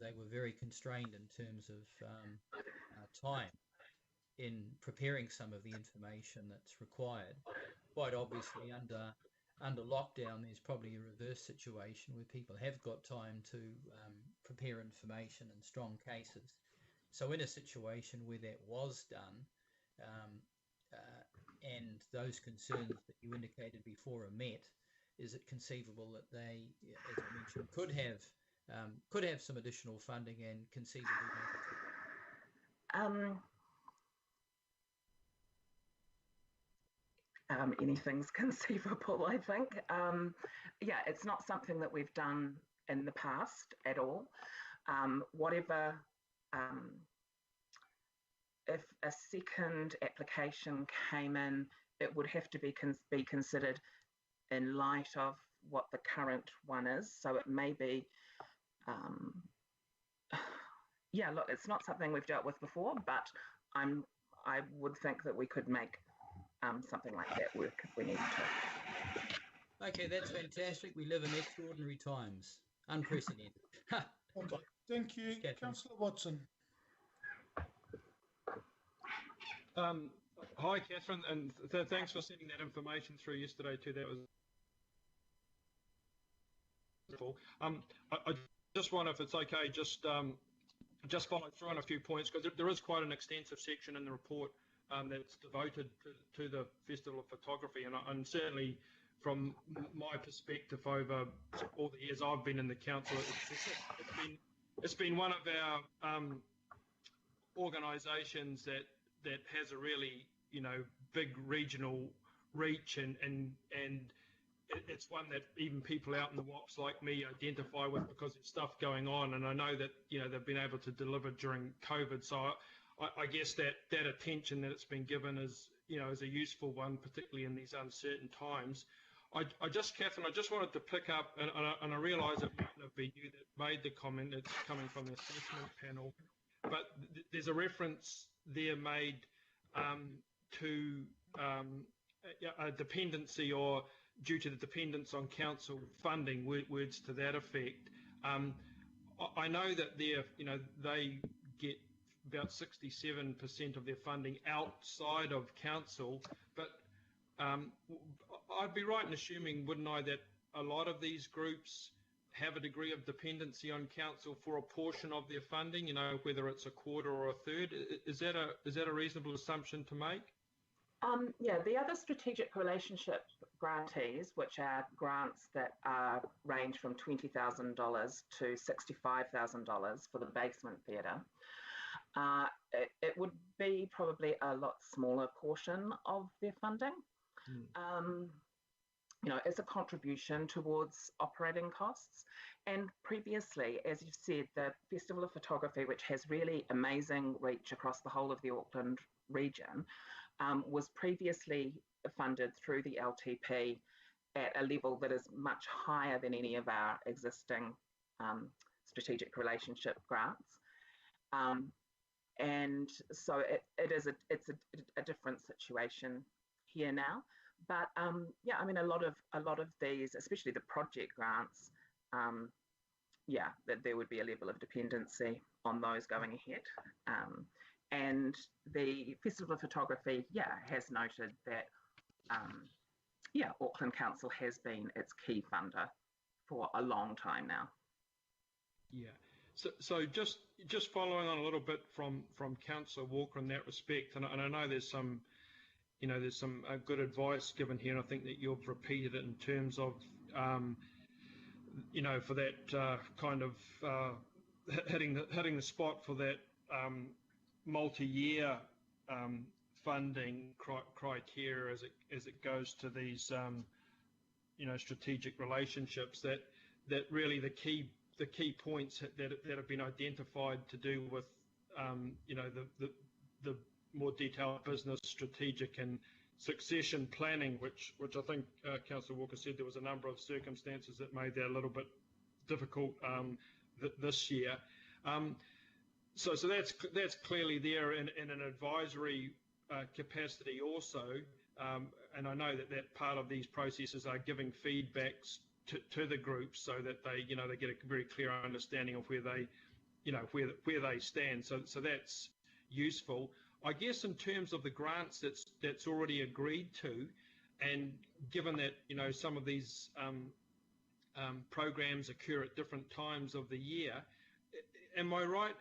[SPEAKER 7] They were very constrained in terms of time in preparing some of the information that's required. Quite obviously, under lockdown, there's probably a reverse situation where people have got time to prepare information and strong cases. So in a situation where that was done, and those concerns that you indicated before are met, is it conceivable that they, as I mentioned, could have some additional funding and conceivably
[SPEAKER 9] anything's conceivable, I think. Yeah, it's not something that we've done in the past at all. Whatever, if a second application came in, it would have to be considered in light of what the current one is. So it may be, yeah, look, it's not something we've dealt with before, but I would think that we could make something like that work if we need to.
[SPEAKER 7] Okay, that's fantastic. We live in extraordinary times. Unprecedented.
[SPEAKER 1] Okay, thank you. Councillor Watson.
[SPEAKER 10] Hi, Catherine, and thanks for sending that information through yesterday too. That was wonderful. I just wonder if it's okay, just follow through on a few points, because there is quite an extensive section in the report that's devoted to the Festival of Photography, and certainly from my perspective over all the years I've been in the council, it's been one of our organisations that has a really, you know, big regional reach, and it's one that even people out in the WOPs like me identify with because there's stuff going on, and I know that, you know, they've been able to deliver during COVID. So I guess that attention that it's been given is, you know, is a useful one, particularly in these uncertain times. Catherine, I just wanted to pick up, and I realise it might not be you that made the comment, it's coming from the assessment panel, but there's a reference there made to a dependency, or due to the dependence on council funding, words to that effect. I know that they get about 67% of their funding outside of council. But I'd be right in assuming, wouldn't I, that a lot of these groups have a degree of dependency on council for a portion of their funding, you know, whether it's a quarter or a third. Is that a reasonable assumption to make?
[SPEAKER 9] Yeah, the other strategic relationship grantees, which are grants that range from $20,000 to $65,000 for the basement theatre, it would be probably a lot smaller portion of their funding. You know, as a contribution towards operating costs. And previously, as you've said, the Festival of Photography, which has really amazing reach across the whole of the Auckland region, was previously funded through the LTP at a level that is much higher than any of our existing strategic relationship grants. And so it's a different situation here now. But yeah, I mean, a lot of these, especially the project grants, yeah, that there would be a level of dependency on those going ahead. And the Festival of Photography, yeah, has noted that, yeah, Auckland Council has been its key funder for a long time now.
[SPEAKER 10] Yeah. So just following on a little bit from Councillor Walker in that respect, and I know there's some, you know, there's some good advice given here, and I think that you've repeated it in terms of, you know, for that kind of hitting the spot for that multi-year funding criteria as it goes to these, you know, strategic relationships. That really the key points that have been identified to do with, you know, the more detailed business, strategic and succession planning, which I think Councillor Walker said there was a number of circumstances that made that a little bit difficult this year. So that's clearly there in an advisory capacity also, and I know that part of these processes are giving feedbacks to the groups so that they, you know, they get a very clear understanding of where they, you know, where they stand. So that's useful. I guess in terms of the grants that's already agreed to, and given that, you know, some of these programs occur at different times of the year, am I right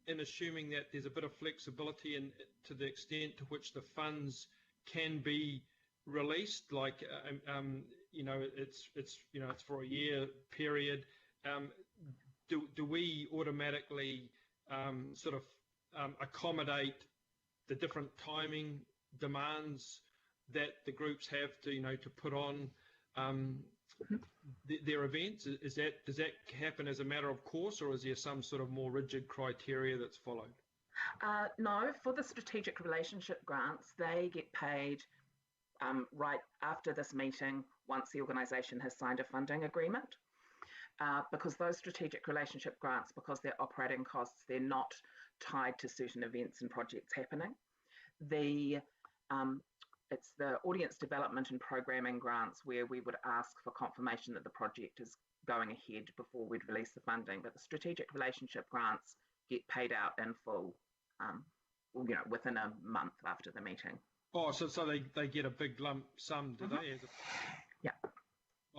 [SPEAKER 10] in assuming that there's a bit of flexibility in to the extent to which the funds can be released? Like, you know, it's you know, it's for a year period. Do we automatically sort of accommodate the different timing demands that the groups have to, you know, to put on their events? Does that happen as a matter of course, or is there some sort of more rigid criteria that's followed?
[SPEAKER 9] No, for the strategic relationship grants, they get paid right after this meeting once the organisation has signed a funding agreement. Because those strategic relationship grants, because they're operating costs, they're not tied to certain events and projects happening. It's the audience development and programming grants where we would ask for confirmation that the project is going ahead before we'd release the funding. But the strategic relationship grants get paid out in full, you know, within a month after the meeting.
[SPEAKER 10] Oh, so they get a big lump sum, do they?
[SPEAKER 9] Yeah.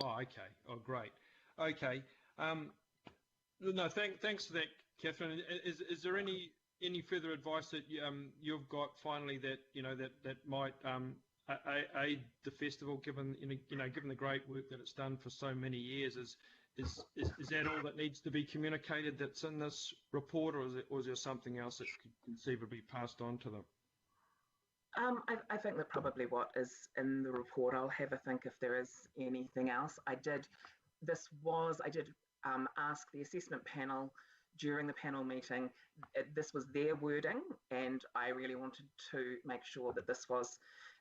[SPEAKER 9] Oh,
[SPEAKER 10] okay. Oh, great. Okay. No, thanks for that, Catherine. Is there any further advice that you've got finally that, you know, that might aid the festival, given, you know, given the great work that it's done for so many years? Is that all that needs to be communicated that's in this report, or is there something else that could conceivably be passed on to them?
[SPEAKER 9] I think that probably what is in the report. I'll have a think if there is anything else. I did ask the assessment panel during the panel meeting. This was their wording, and I really wanted to make sure that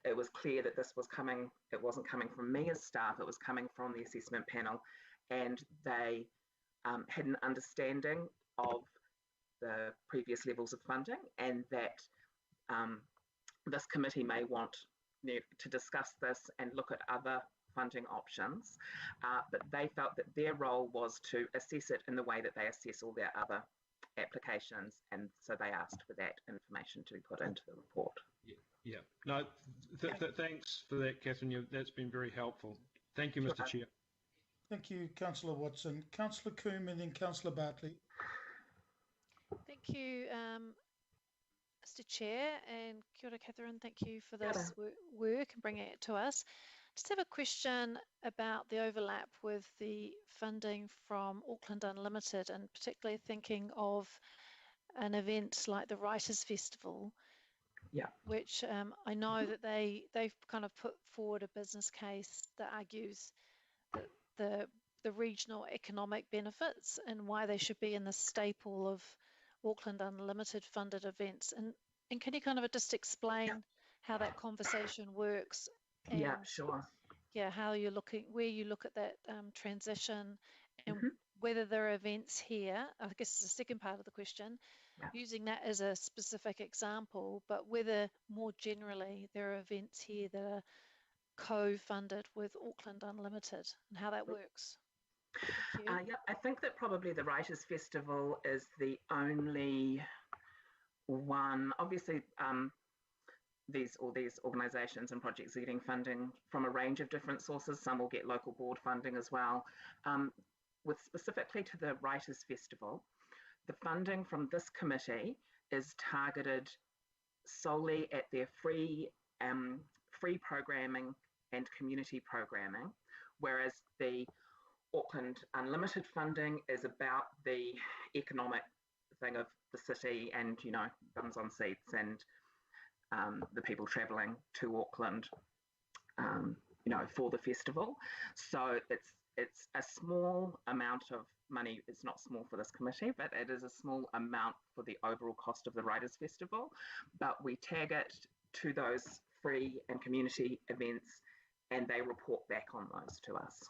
[SPEAKER 9] it was clear that this was coming. It wasn't coming from me as staff. It was coming from the assessment panel, and they had an understanding of the previous levels of funding, and that this committee may want to discuss this and look at other funding options, but they felt that their role was to assess it in the way that they assess all their other applications, and so they asked for that information to be put into the report.
[SPEAKER 10] Yeah. No, thanks for that, Catherine. That's been very helpful. Thank you, Mr. Chair.
[SPEAKER 1] Thank you, Councillor Watson. Councillor Coombe and then Councillor Bartley.
[SPEAKER 8] Thank you, Mr. Chair, and kia ora, Catherine. Thank you for this work and bringing it to us. Just have a question about the overlap with the funding from Auckland Unlimited, and particularly thinking of an event like the Writers' Festival, which I know that they've kind of put forward a business case that argues that the regional economic benefits and why they should be in the staple of Auckland Unlimited funded events. And can you kind of just explain how that conversation works? And,
[SPEAKER 9] yeah, sure.
[SPEAKER 8] Yeah, how you're looking, where you look at that transition, and whether there are events here, I guess is the second part of the question, using that as a specific example, but whether more generally there are events here that are co-funded with Auckland Unlimited and how that works.
[SPEAKER 9] Yeah, I think that probably the Writers' Festival is the only one. Obviously, all these organisations and projects are getting funding from a range of different sources. Some will get local board funding as well. With specifically to the Writers' Festival, the funding from this committee is targeted solely at their free programming and community programming, whereas the Auckland Unlimited funding is about the economic thing of the city and, you know, bums on seats and the people travelling to Auckland, you know, for the festival. So it's a small amount of money. It's not small for this committee, but it is a small amount for the overall cost of the Writers' Festival. But we tag it to those free and community events, and they report back on those to us.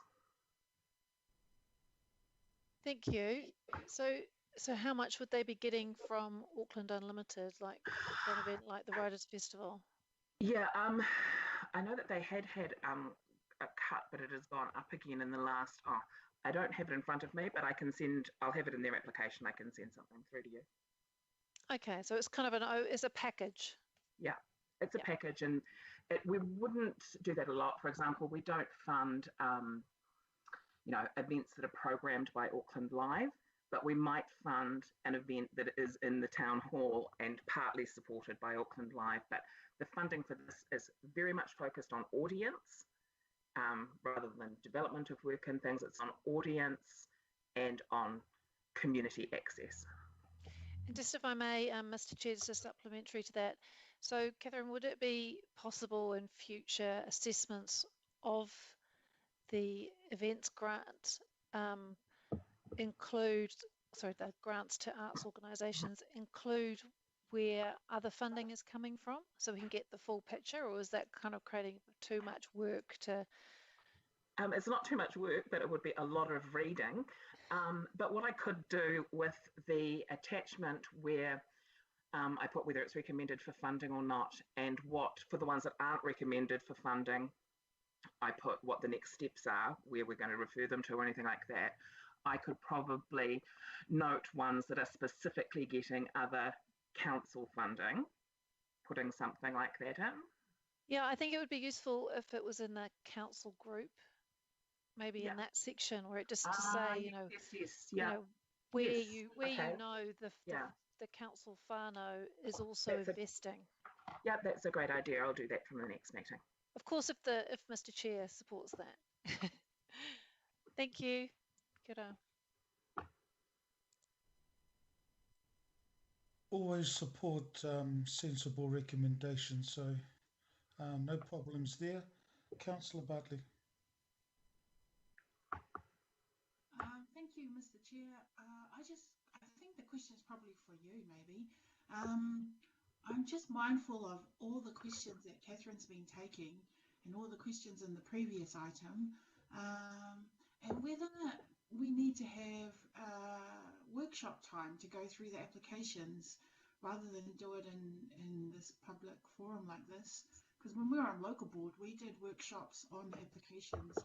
[SPEAKER 8] Thank you. So how much would they be getting from Auckland Unlimited, like an event like the Writers' Festival?
[SPEAKER 9] Yeah, I know that they had a cut, but it has gone up again in the last, I don't have it in front of me, but I'll have it in their application. I can send something through to you.
[SPEAKER 8] Okay, so it's kind of it's a package.
[SPEAKER 9] Yeah, it's a package, and we wouldn't do that a lot. For example, we don't fund, you know, events that are programmed by Auckland Live, but we might fund an event that is in the town hall and partly supported by Auckland Live. But the funding for this is very much focused on audience rather than development of work and things. It's on audience and on community access.
[SPEAKER 8] And just if I may, Mr. Chair, just a supplementary to that. So, Catherine, would it be possible in future assessments of the events grant the grants to arts organisations include where other funding is coming from, so we can get the full picture, or is that kind of creating too much work to?
[SPEAKER 9] It's not too much work, but it would be a lot of reading. But what I could do with the attachment where I put whether it's recommended for funding or not, and what, for the ones that aren't recommended for funding, I put what the next steps are, where we're going to refer them to or anything like that. I could probably note ones that are specifically getting other council funding, putting something like that in.
[SPEAKER 8] Yeah, I think it would be useful if it was in the council group, maybe in that section, where it just to say, you know, you know, where you know the council whānau is also investing.
[SPEAKER 9] Yeah, that's a great idea. I'll do that from the next meeting.
[SPEAKER 8] Of course, if Mr. Chair supports that. Thank you. Kia ora.
[SPEAKER 1] Always support sensible recommendations, so no problems there. Councillor Bartley.
[SPEAKER 4] Thank you, Mr. Chair. I think the question is probably for you, maybe. I'm just mindful of all the questions that Catherine's been taking and all the questions in the previous item, and whether we need to have workshop time to go through the applications rather than do it in this public forum like this. Because when we were on local board, we did workshops on applications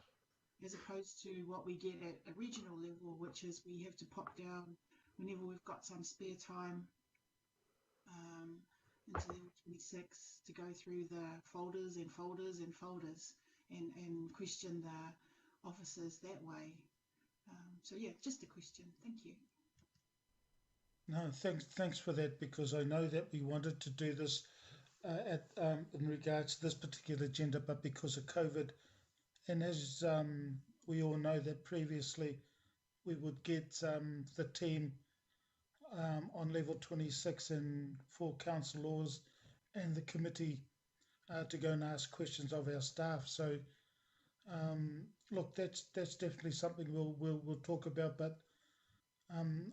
[SPEAKER 4] as opposed to what we get at a regional level, which is we have to pop down whenever we've got some spare time into level 26 to go through the folders and folders and folders and question the officers that way. So yeah, just a question. Thank you.
[SPEAKER 1] No, thanks for that, because I know that we wanted to do this in regards to this particular agenda, but because of COVID, and as we all know that previously we would get the team on level 26 and 4 council laws and the committee to go and ask questions of our staff. So look, that's definitely something we'll talk about, but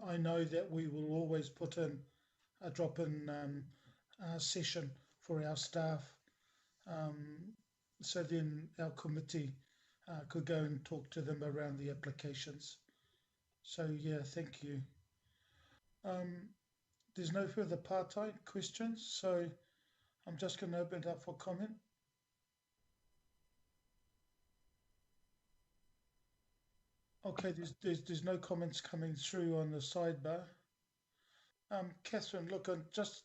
[SPEAKER 1] I know that we will always put in a drop-in session for our staff, so then our committee could go and talk to them around the applications. So yeah, thank you. There's no further part-time questions, so I'm just going to open it up for comment. Okay, there's no comments coming through on the sidebar. Catherine, look, I just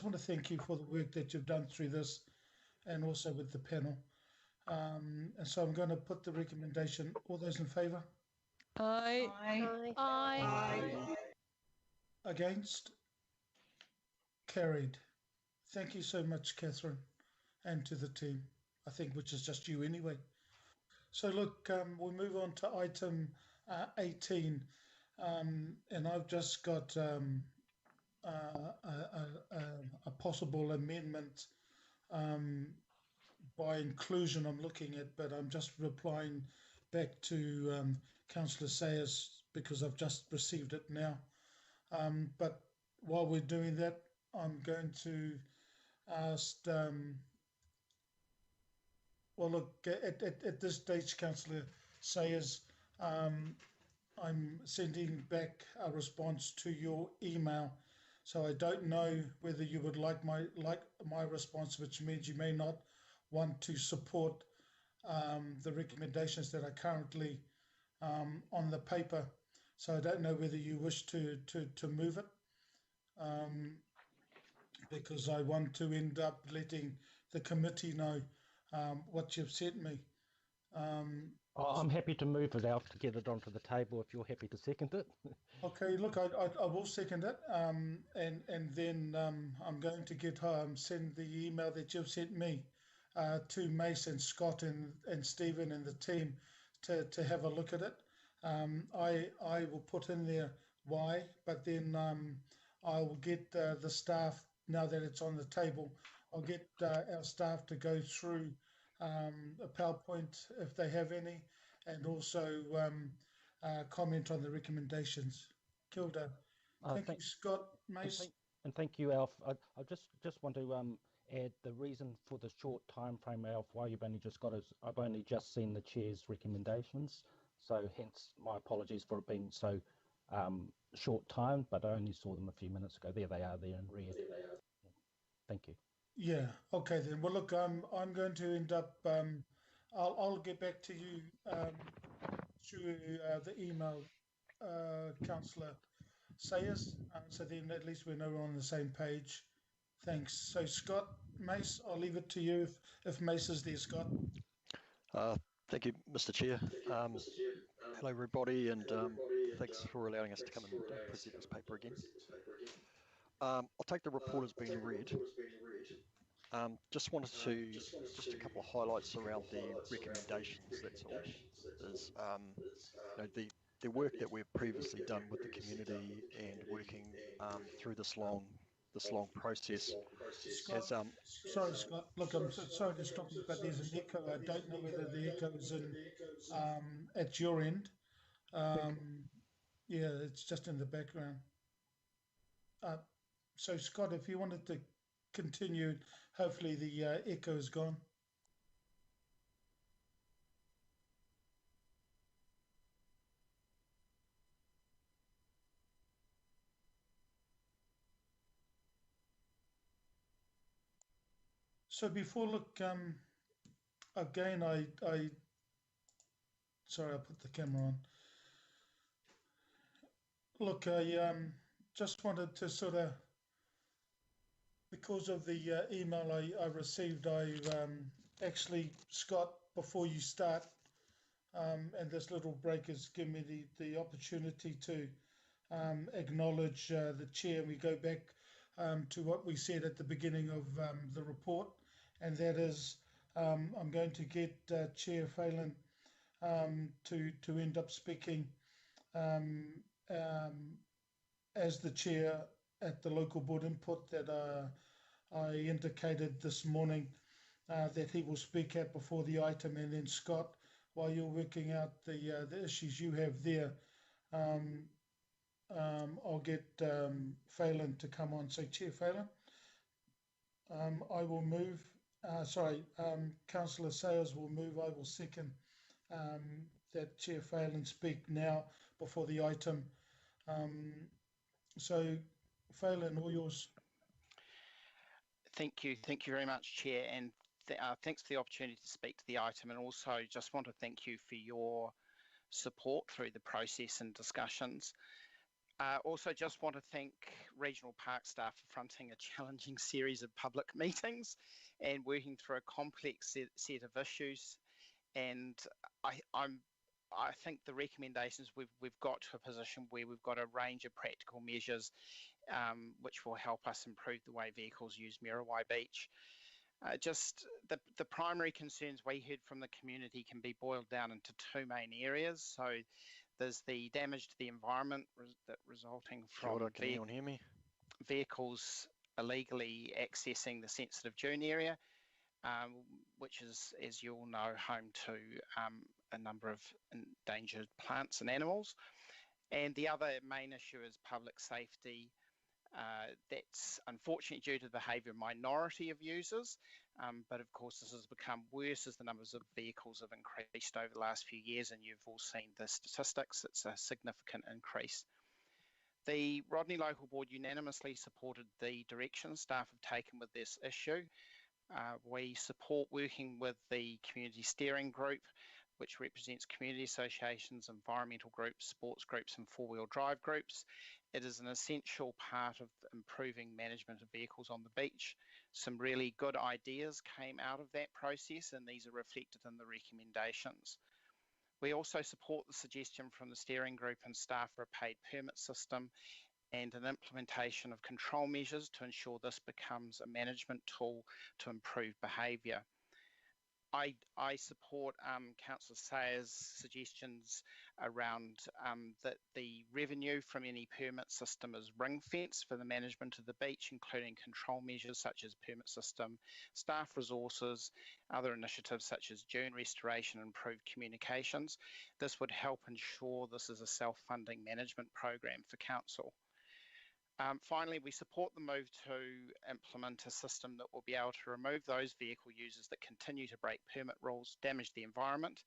[SPEAKER 1] want to thank you for the work that you've done through this and also with the panel. And so I'm going to put the recommendation. All those in favour?
[SPEAKER 18] Aye.
[SPEAKER 8] Aye. Aye.
[SPEAKER 1] Against? Carried. Thank you so much, Catherine, and to the team, I think, which is just you anyway. So look, we'll move on to item 18, and I've just got a possible amendment by inclusion I'm looking at, but I'm just replying back to Councillor Sayers because I've just received it now. But while we're doing that, I'm going to ask, well, look, at this stage, Councillor Sayers, I'm sending back a response to your email. So I don't know whether you would like my response, which means you may not want to support the recommendations that are currently on the paper. So I don't know whether you wish to move it, because I want to end up letting the committee know what you've sent me.
[SPEAKER 5] I'm happy to move it out to get it onto the table if you're happy to second it.
[SPEAKER 1] Okay, look, I will second it, and then I'm going to send the email that you've sent me to Mace and Scott and Stephen and the team to have a look at it. I will put in there why, but then I will get the staff, now that it's on the table, I'll get our staff to go through a PowerPoint if they have any, and also comment on the recommendations. Kilda. Thank you, Scott. Mace.
[SPEAKER 5] And thank you, Alf. I just want to add the reason for the short time frame, Alf, why you've only just got us. I've only just seen the chair's recommendations, so hence my apologies for it being so short time, but I only saw them a few minutes ago. There they are, there in red. Thank you. Yeah.
[SPEAKER 1] Okay then. Well, look, I'm going to end up. I'll get back to you through the email, Councillor Sayers. So then at least we know we're on the same page. Thanks. So Scott, Mace, I'll leave it to you if Mace is there, Scott.
[SPEAKER 11] Thank you, Mr. Chair. Hello, everybody, and thanks for allowing us to come and present this paper again. I'll take the report as being read. Just wanted to, just a couple of highlights around the recommendations, that's all. Is, you know, the work that we've previously done with the community and working through this long process.
[SPEAKER 1] Scott,
[SPEAKER 11] has,
[SPEAKER 1] sorry, Scott. Look, I'm sorry to stop you, but there's an echo. I don't know whether the echo is in at your end. Yeah, it's just in the background. So Scott, if you wanted to continue, hopefully the echo is gone. So before, look, again, sorry, I put the camera on. Look, I just wanted to sort of, because of the email I received, I actually, Scott, before you start, and this little break has given me the opportunity to acknowledge the chair. We go back to what we said at the beginning of the report, and that is I'm going to get Chair Phelan to end up speaking um, as the chair at the local board input that I indicated this morning that he will speak at before the item, and then Scott, while you're working out the issues you have there, I'll get Phelan to come on. So Chair Phelan, I will move, Councillor Sayers will move, I will second that Chair Phelan speak now before the item. So Phelan, all yours.
[SPEAKER 14] Thank you very much, Chair, and thanks for the opportunity to speak to the item, and also just want to thank you for your support through the process and discussions. Also just want to thank Regional Park staff for fronting a challenging series of public meetings and working through a complex set of issues. And I think the recommendations we've got to a position where we've got a range of practical measures which will help us improve the way vehicles use Muriwai Beach. Just the primary concerns we heard from the community can be boiled down into two main areas. So there's the damage to the environment resulting from
[SPEAKER 11] Can anyone hear me?
[SPEAKER 14] vehicles illegally accessing the sensitive dune area, which is, as you all know, home to a number of endangered plants and animals. And the other main issue is public safety. That's unfortunately due to the behaviour of a minority of users, but of course this has become worse as the numbers of vehicles have increased over the last few years, and you've all seen the statistics. It's a significant increase. The Rodney Local Board unanimously supported the direction staff have taken with this issue. We support working with the Community Steering Group, which represents community associations, environmental groups, sports groups and four-wheel drive groups. It is an essential part of improving management of vehicles on the beach. Some really good ideas came out of that process, and these are reflected in the recommendations. We also support the suggestion from the steering group and staff for a paid permit system and an implementation of control measures to ensure this becomes a management tool to improve behaviour. I support Councillor Sayers' suggestions around that the revenue from any permit system is ring-fenced for the management of the beach, including control measures such as permit system, staff resources, other initiatives such as dune restoration and improved communications. This would help ensure this is a self-funding management program for Council. Finally, we support the move to implement a system that will be able to remove those vehicle users that continue to break permit rules, damage the environment,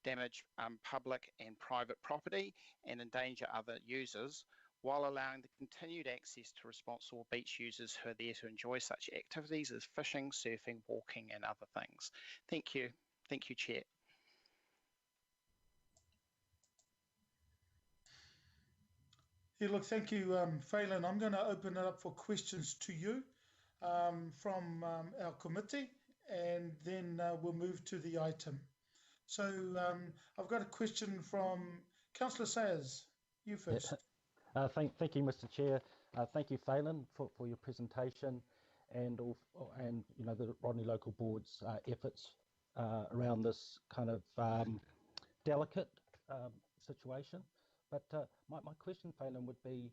[SPEAKER 14] damage public and private property, and endanger other users, while allowing the continued access to responsible beach users who are there to enjoy such activities as fishing, surfing, walking, and other things. Thank you. Thank you, Chair.
[SPEAKER 1] Yeah, look, thank you, Phelan. I'm going to open it up for questions to you from our committee, and then we'll move to the item. So I've got a question from Councillor Sayers. You first.
[SPEAKER 5] Thank you, Mr. Chair. Thank you, Phelan, for your presentation, and you know the Rodney Local Board's efforts around this kind of delicate situation. But my question, Phelan, would be,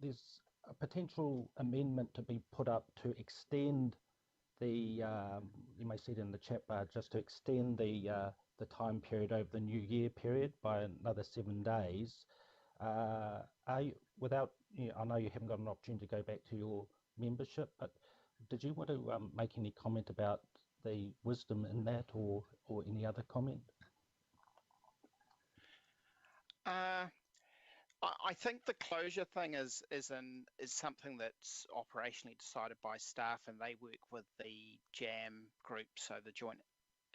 [SPEAKER 5] there's a potential amendment to be put up to extend the, you may see it in the chat bar, just to extend the time period over the New Year period by another 7 days. Are you, without, you know, I know you haven't got an opportunity to go back to your membership, but did you want to make any comment about the wisdom in that, or any other comment?
[SPEAKER 14] I think the closure thing is something that's operationally decided by staff, and they work with the JAM group, so the Joint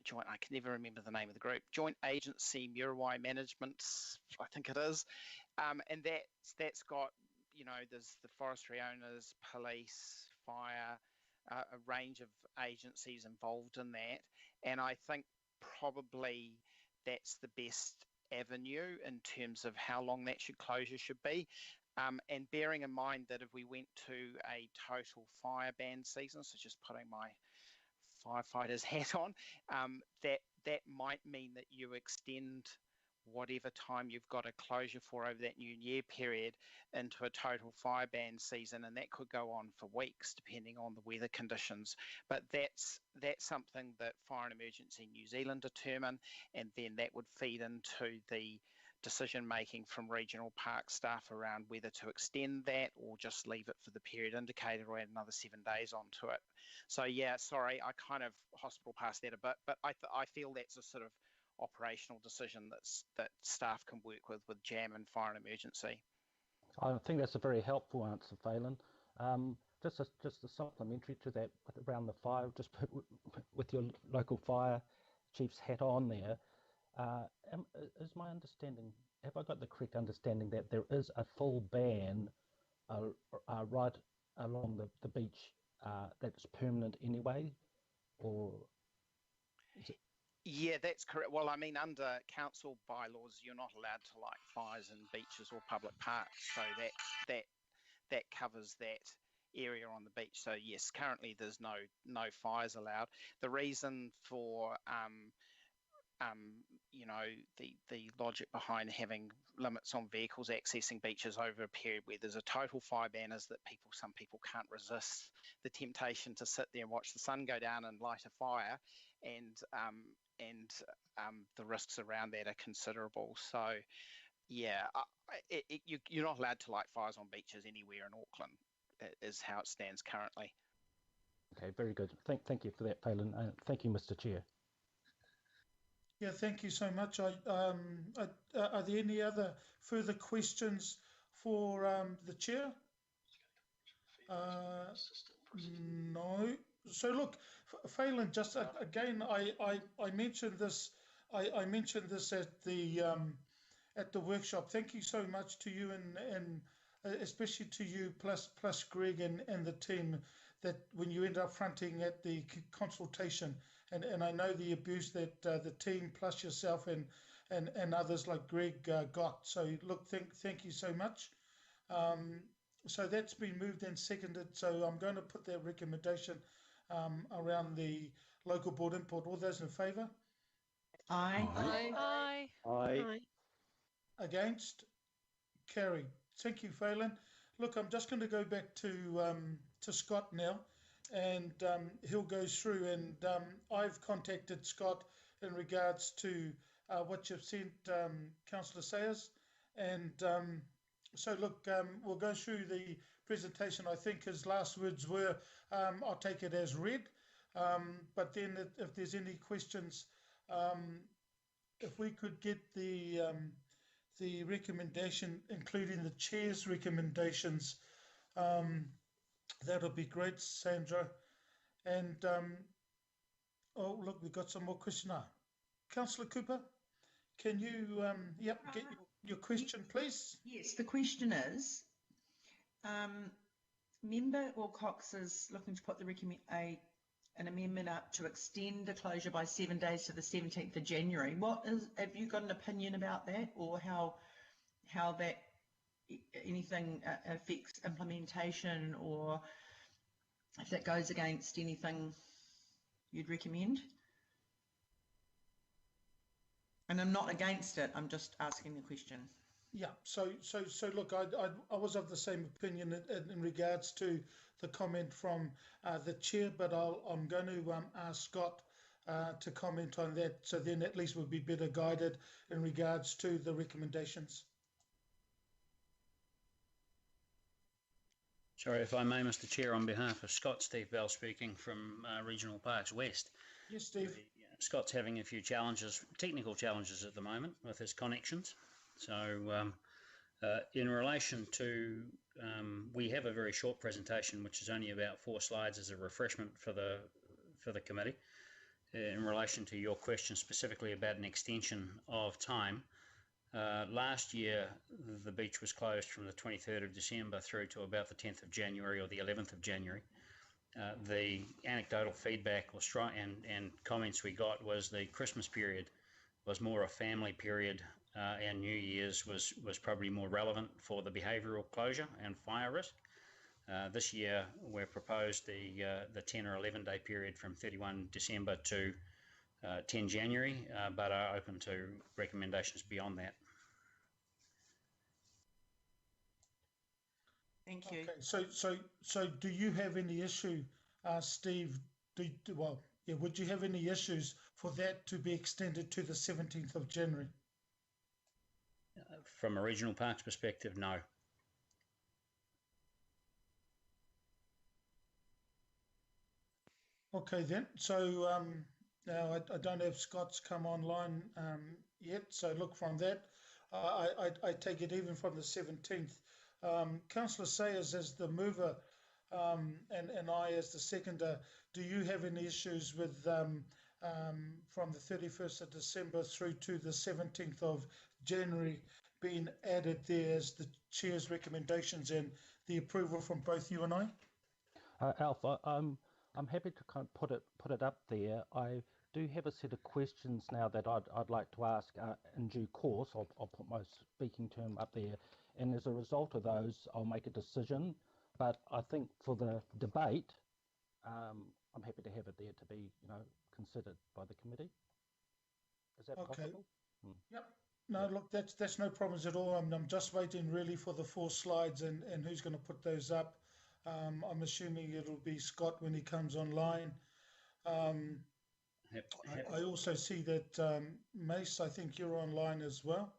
[SPEAKER 14] joint, I can never remember the name of the group, Joint Agency Murawai Management, I think it is. And that's got, you know, there's the forestry owners, police, fire, a range of agencies involved in that. And I think probably that's the best avenue in terms of how long that closure should be. And bearing in mind that if we went to a total fire ban season, so just putting my firefighter's hat on, that might mean that you extend whatever time you've got a closure for over that New Year period into a total fire ban season, and that could go on for weeks depending on the weather conditions. But that's something that Fire and Emergency New Zealand determine, and then that would feed into the decision making from regional park staff around whether to extend that or just leave it for the period indicated or add another 7 days onto it. So yeah, sorry, I kind of hospital passed that a bit, but I feel that's a sort of operational decision that staff can work with JAM and Fire and Emergency.
[SPEAKER 5] I think that's a very helpful answer, Phelan. Just a supplementary to that around the fire, just with your local fire chief's hat on there. Is my understanding, have I got the correct understanding that there is a full ban right along the beach that's permanent anyway, or is it?
[SPEAKER 14] Yeah, that's correct. Well, I mean, under council bylaws, you're not allowed to light fires in beaches or public parks, so that covers that area on the beach. So yes, currently there's no fires allowed. The reason for you know, the logic behind having limits on vehicles accessing beaches over a period where there's a total fire ban is that some people can't resist the temptation to sit there and watch the sun go down and light a fire, and the risks around that are considerable. So yeah, you're not allowed to light fires on beaches anywhere in Auckland, is how it stands currently.
[SPEAKER 5] Okay, very good. Thank you for that, Phelan. Thank you, Mr. Chair.
[SPEAKER 1] Yeah, thank you so much. Are there any other further questions for the chair? No. So look, Phelan, just again, I mentioned this. I mentioned this at the workshop. Thank you so much to you and especially to you plus Greg and the team, that when you ended up fronting at the consultation, and I know the abuse that the team plus yourself and others like Greg got. So look, thank you so much. So that's been moved and seconded. So I'm going to put that recommendation around the local board input. All those in favour?
[SPEAKER 4] Aye.
[SPEAKER 8] Aye.
[SPEAKER 6] Aye.
[SPEAKER 1] Against? Carried. Thank you, Phelan. Look, I'm just going to go back to Scott now, and he'll go through. And I've contacted Scott in regards to what you've sent, Councillor Sayers. And so look, we'll go through the presentation. I think his last words were, I'll take it as read. But then if there's any questions, if we could get the recommendation, including the chair's recommendations, that'll be great, Sandra. And oh, look, we've got some more questions now. Councillor Cooper, can you get your question, please?
[SPEAKER 9] Yes, the question is, Member Wilcox is looking to put an amendment up to extend the closure by 7 days to the 17th of January. Have you got an opinion about that, or how that anything affects implementation, or if that goes against anything you'd recommend? And I'm not against it, I'm just asking the question.
[SPEAKER 1] Yeah, so look, I was of the same opinion in regards to the comment from the chair, but I'm going to ask Scott to comment on that, so then at least we'll be better guided in regards to the recommendations.
[SPEAKER 13] Sorry, if I may, Mr. Chair, on behalf of Scott, Steve Bell speaking from Regional Parks West.
[SPEAKER 1] Yes, Steve.
[SPEAKER 13] Scott's having a few challenges, technical challenges at the moment with his connections. So in relation to, we have a very short presentation, which is only about 4 slides as a refreshment for the committee. in relation to your question specifically about an extension of time, last year the beach was closed from the 23rd of December through to about the 10th of January or the 11th of January. The anecdotal feedback and comments we got was the Christmas period was more a family period, and New Year's was probably more relevant for the behavioural closure and fire risk. This year we've proposed the 10 or 11 day period from 31 December to 10 January, but are open to recommendations beyond that.
[SPEAKER 2] Thank you.
[SPEAKER 1] Okay, so do you have any issue, Steve? Would you have any issues for that to be extended to the 17th of January?
[SPEAKER 13] From a regional parks perspective, no.
[SPEAKER 1] Okay then. So now I don't have Scott's come online yet. So look, from that, I take it even from the 17th. Councillor Sayers as the mover, and I as the seconder, do you have any issues with from the 31st of December through to the 17th of January being added there as the chair's recommendations and the approval from both you and I?
[SPEAKER 5] Alpha, I'm happy to kind of put it up there. I do have a set of questions now that I'd like to ask in due course. I'll put my speaking term up there, and as a result of those, I'll make a decision. But I think for the debate, I'm happy to have it there to be, considered by the committee. Is that possible?
[SPEAKER 1] Yep. No, look, that's no problems at all. I'm just waiting really for the 4 slides and who's going to put those up. I'm assuming it'll be Scott when he comes online. I also see that Mace, I think you're online as well.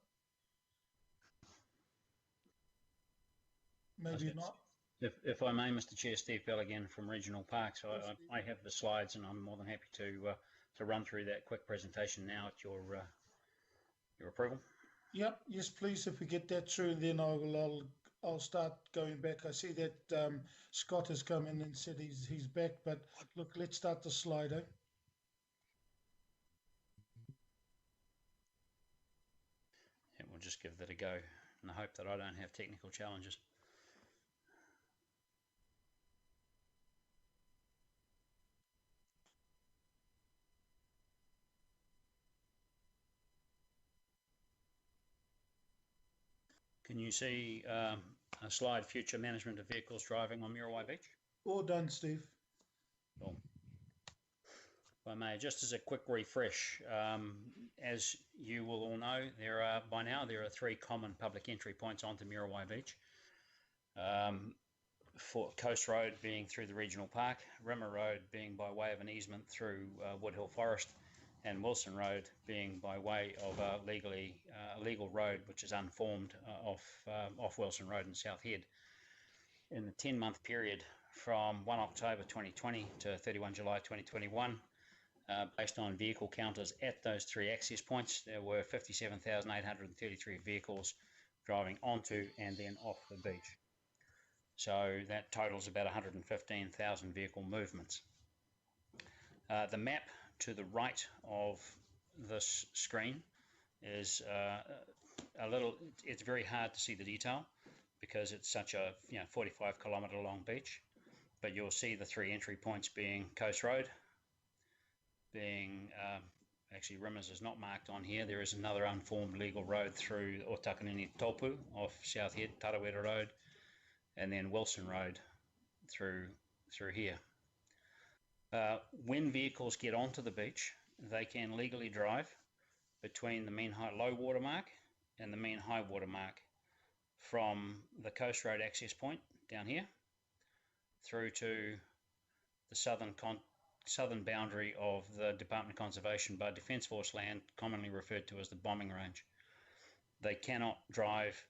[SPEAKER 1] Maybe not.
[SPEAKER 13] If I may, Mr. Chair, Steve Bell again from Regional Parks. I have the slides, and I'm more than happy to run through that quick presentation now at your approval.
[SPEAKER 1] Yep. Yes, please. If we get that through, then I'll start going back. I see that Scott has come in and said he's back. But look, let's start the slide. And
[SPEAKER 13] we'll just give that a go in the hope that I don't have technical challenges. Can you see a slide, future management of vehicles driving on Muriwai Beach?
[SPEAKER 1] All done, Steve.
[SPEAKER 13] Cool. If I may, just as a quick refresh, as you will all know, there are 3 common public entry points onto Muriwai Beach. For Coast Road being through the regional park, Rimmer Road being by way of an easement through Woodhill Forest, and Wilson Road being by way of a legal road which is unformed off Wilson Road in South Head. In the 10-month period from 1 October 2020 to 31 July 2021, based on vehicle counters at those 3 access points, there were 57,833 vehicles driving onto and then off the beach. So that totals about 115,000 vehicle movements. The map to the right of this screen is it's very hard to see the detail because it's such a 45 kilometre long beach, but you'll see the 3 entry points being Coast Road, being actually Rimmers is not marked on here. There is another unformed legal road through Otakanini Taupu off South Head, Tarawera Road, and then Wilson Road through here. When vehicles get onto the beach, they can legally drive between the mean high low water mark and the mean high water mark from the Coast Road access point down here through to the southern boundary of the Department of Conservation by Defence Force land, commonly referred to as the bombing range. They cannot drive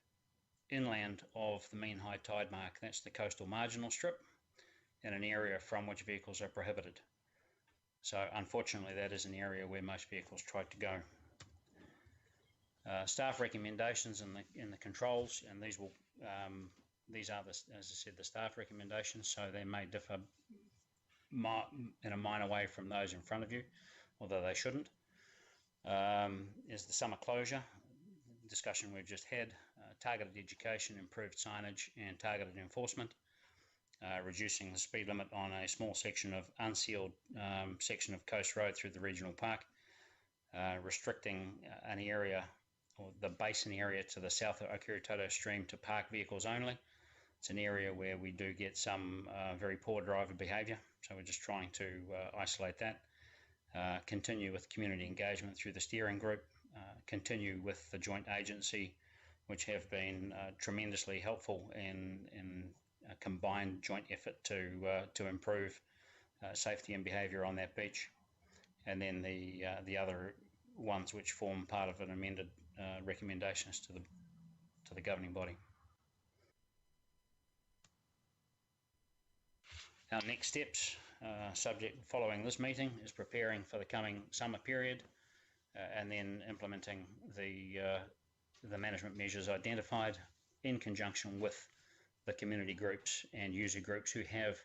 [SPEAKER 13] inland of the mean high tide mark. That's the coastal marginal strip, in an area from which vehicles are prohibited. So unfortunately that is an area where most vehicles try to go. Staff recommendations in the controls, and these are as I said, the staff recommendations, so they may differ in a minor way from those in front of you. although they shouldn't, is the summer closure discussion we've just had, targeted education, improved signage and targeted enforcement, reducing the speed limit on a small section of unsealed section of Coast Road through the regional park, restricting an area or the basin area to the south of Okiritoto stream to park vehicles only. It's an area where we do get some very poor driver behaviour, so we're just trying to isolate that. Continue with community engagement through the steering group, continue with the joint agency, which have been tremendously helpful in a combined joint effort to improve safety and behaviour on that beach, and then the other ones which form part of an amended recommendations to the governing body. Our next steps, subject following this meeting, is preparing for the coming summer period, and then implementing the management measures identified in conjunction with the community groups and user groups who have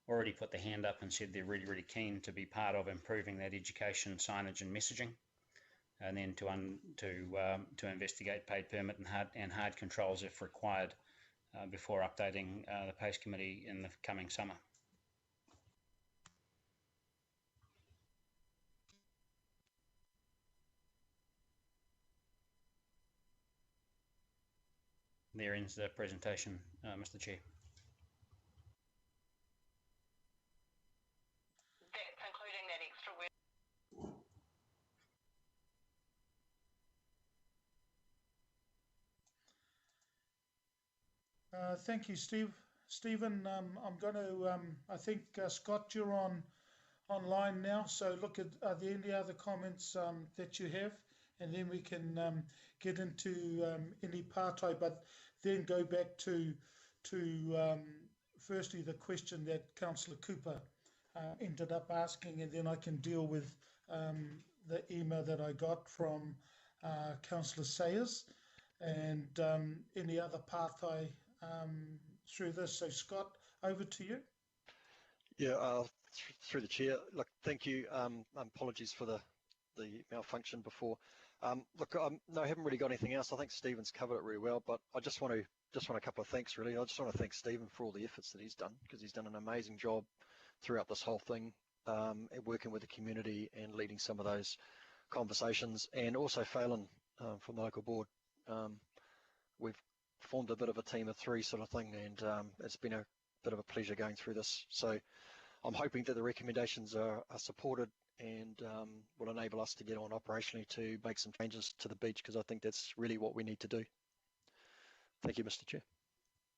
[SPEAKER 13] already put their hand up and said they're really, really keen to be part of improving that education, signage and messaging, and then to investigate paid permit and hard controls if required before updating the PACE committee in the coming summer. There ends the presentation, Mr. Chair.
[SPEAKER 15] Including that extra work.
[SPEAKER 1] Thank you, Stephen. I'm going to, I think, Scott, you're online now. So look, are there any other comments that you have? And then we can get into any partai, but then go back to firstly the question that Councillor Cooper ended up asking, and then I can deal with the email that I got from Councillor Sayers and any other partai through this. So Scott, over to you.
[SPEAKER 11] Yeah, through the chair. Look, thank you. Apologies for the malfunction before. Look, no, I haven't really got anything else. I think Stephen's covered it really well, but I just want a couple of thanks really. I just want to thank Stephen for all the efforts that he's done, because he's done an amazing job throughout this whole thing, working with the community and leading some of those conversations, and also Phelan from the local board. We've formed a bit of a team of three sort of thing, and it's been a bit of a pleasure going through this. So I'm hoping that the recommendations are supported and will enable us to get on operationally to make some changes to the beach, because I think that's really what we need to do. Thank you, Mr. Chair.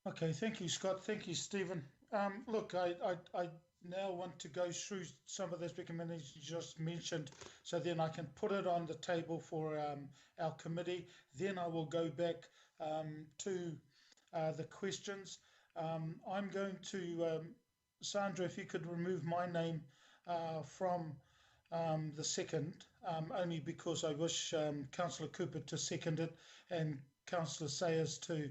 [SPEAKER 1] Okay, thank you, Scott. Thank you, Stephen. Look, I now want to go through some of those recommendations you just mentioned, so then I can put it on the table for our committee. Then I will go back to the questions. I'm going to, Sandra, if you could remove my name from the second, only because I wish Councillor Cooper to second it and Councillor Sayers to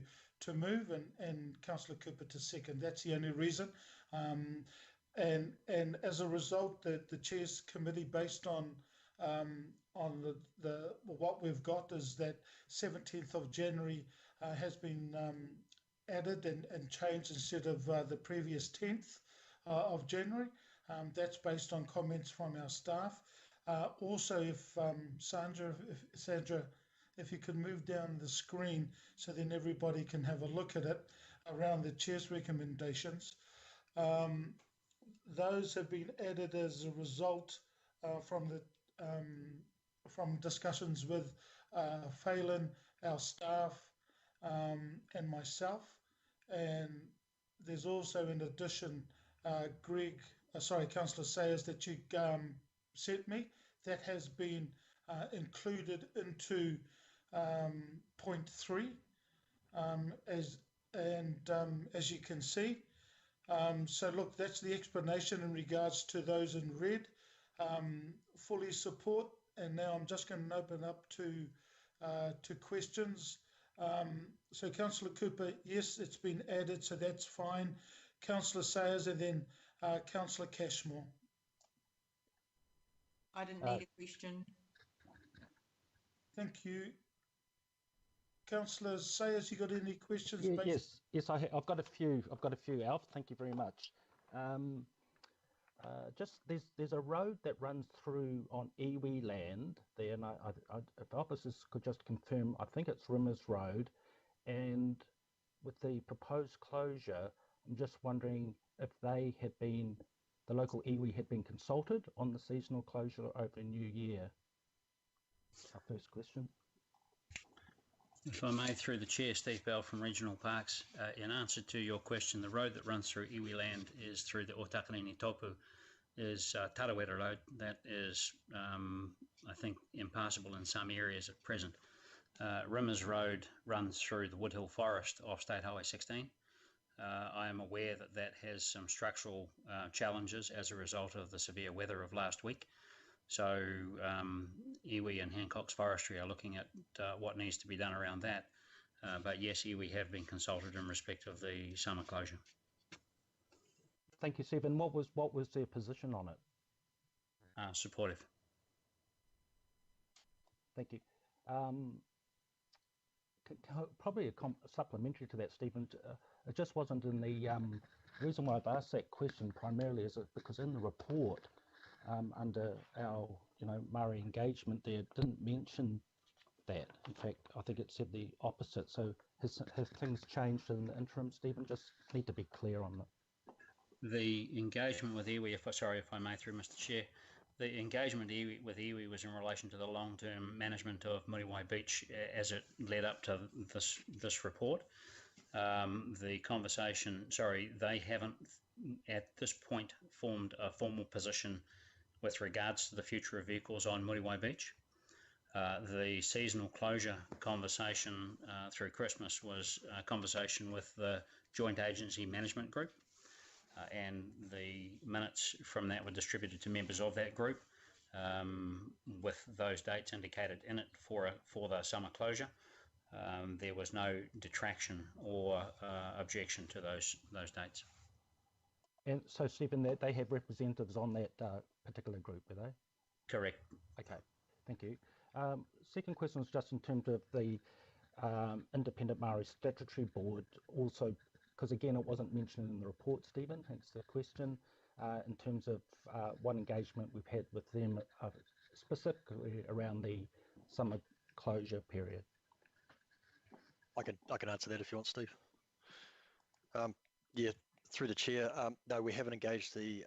[SPEAKER 1] move and Councillor Cooper to second. That's the only reason. And as a result, the Chairs Committee, based on the what we've got, is that 17th of January has been added and changed instead of the previous 10th of January. That's based on comments from our staff. Also, if Sandra, if you could move down the screen so then everybody can have a look at it around the Chair's recommendations. Those have been added as a result from discussions with Phelan, our staff, and myself. And there's also, in addition, Councillor Sayers, that you sent me, that has been included into point 3, as you can see. So look, that's the explanation in regards to those in red. Fully support, and now I'm just going to open up to questions. So Councillor Cooper, yes, it's been added, so that's fine. Councillor Sayers, and then Councillor Cashmore.
[SPEAKER 2] I didn't need a question.
[SPEAKER 1] Thank you. Councillor Sayers, you got any questions?
[SPEAKER 5] Yes, I've got a few. Alf, thank you very much. Just there's a road that runs through on iwi land there, and if officers could just confirm, I think it's Rimmers Road, and with the proposed closure, I'm just wondering if the local iwi had been consulted on the seasonal closure over New Year. Our first question.
[SPEAKER 13] If I may, through the chair, Steve Bell from Regional Parks. In answer to your question, the road that runs through iwi land is through the Otakanini Topu, is Tarawera Road. That is, I think, impassable in some areas at present. Rimmers Road runs through the Woodhill Forest off State Highway 16. I am aware that that has some structural challenges as a result of the severe weather of last week. So iwi and Hancock's Forestry are looking at what needs to be done around that. But yes, iwi have been consulted in respect of the summer closure.
[SPEAKER 5] Thank you, Stephen. What was their position on it?
[SPEAKER 13] Supportive.
[SPEAKER 5] Thank you. Probably a supplementary to that, Stephen. It just wasn't in the reason why I've asked that question primarily is because in the report under our Maori engagement there, it didn't mention that. In fact, I think it said the opposite. So have things changed in the interim, Stephen? Just need to be clear on that.
[SPEAKER 13] The engagement with iwi, if I may, through Mr. Chair, the engagement with iwi was in relation to the long-term management of Muriwai Beach as it led up to this report. The conversation, they haven't at this point formed a formal position with regards to the future of vehicles on Muriwai Beach. The seasonal closure conversation through Christmas was a conversation with the Joint Agency Management Group, and the minutes from that were distributed to members of that group with those dates indicated in it for the summer closure. There was no detraction or objection to those dates.
[SPEAKER 5] And so, Stephen, they have representatives on that particular group, are they?
[SPEAKER 13] Correct.
[SPEAKER 5] Okay, thank you. Second question is just in terms of the Independent Maori Statutory Board, also, because again, it wasn't mentioned in the report, Stephen, hence the question, in terms of what engagement we've had with them, specifically around the summer closure period.
[SPEAKER 11] I can answer that if you want, Steve. Yeah, through the chair, no, we haven't engaged the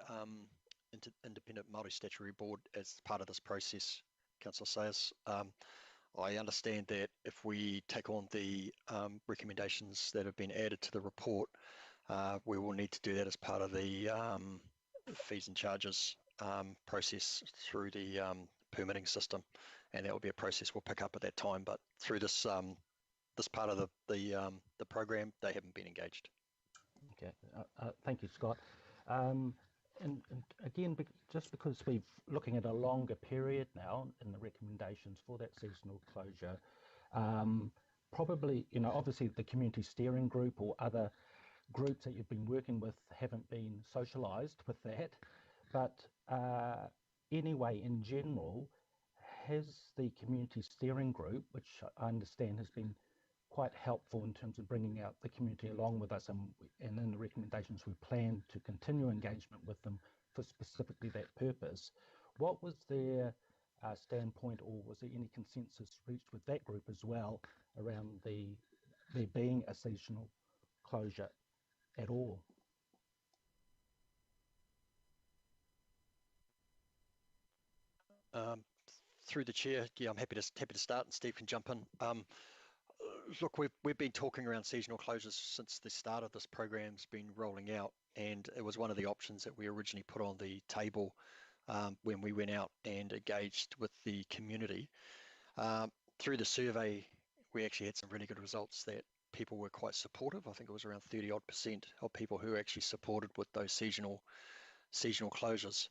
[SPEAKER 11] Independent Māori Statutory Board as part of this process, Councillor Sayers. I understand that if we take on the recommendations that have been added to the report, we will need to do that as part of the fees and charges process through the permitting system, and that will be a process we'll pick up at that time. But through this this part of the program, they haven't been engaged.
[SPEAKER 5] Okay, thank you, Scott. And again, just because we're looking at a longer period now in the recommendations for that seasonal closure, probably, obviously the community steering group or other groups that you've been working with haven't been socialised with that. But anyway, in general, has the community steering group, which I understand has been quite helpful in terms of bringing out the community along with us, and in the recommendations we plan to continue engagement with them for specifically that purpose. What was their standpoint, or was there any consensus reached with that group as well around there being a seasonal closure at all?
[SPEAKER 11] Through the chair, yeah, I'm happy to start, and Steve can jump in. Look, we've been talking around seasonal closures since the start of this program's been rolling out, and it was one of the options that we originally put on the table when we went out and engaged with the community. Through the survey, we actually had some really good results that people were quite supportive. I think it was around 30% of people who actually supported with those seasonal closures.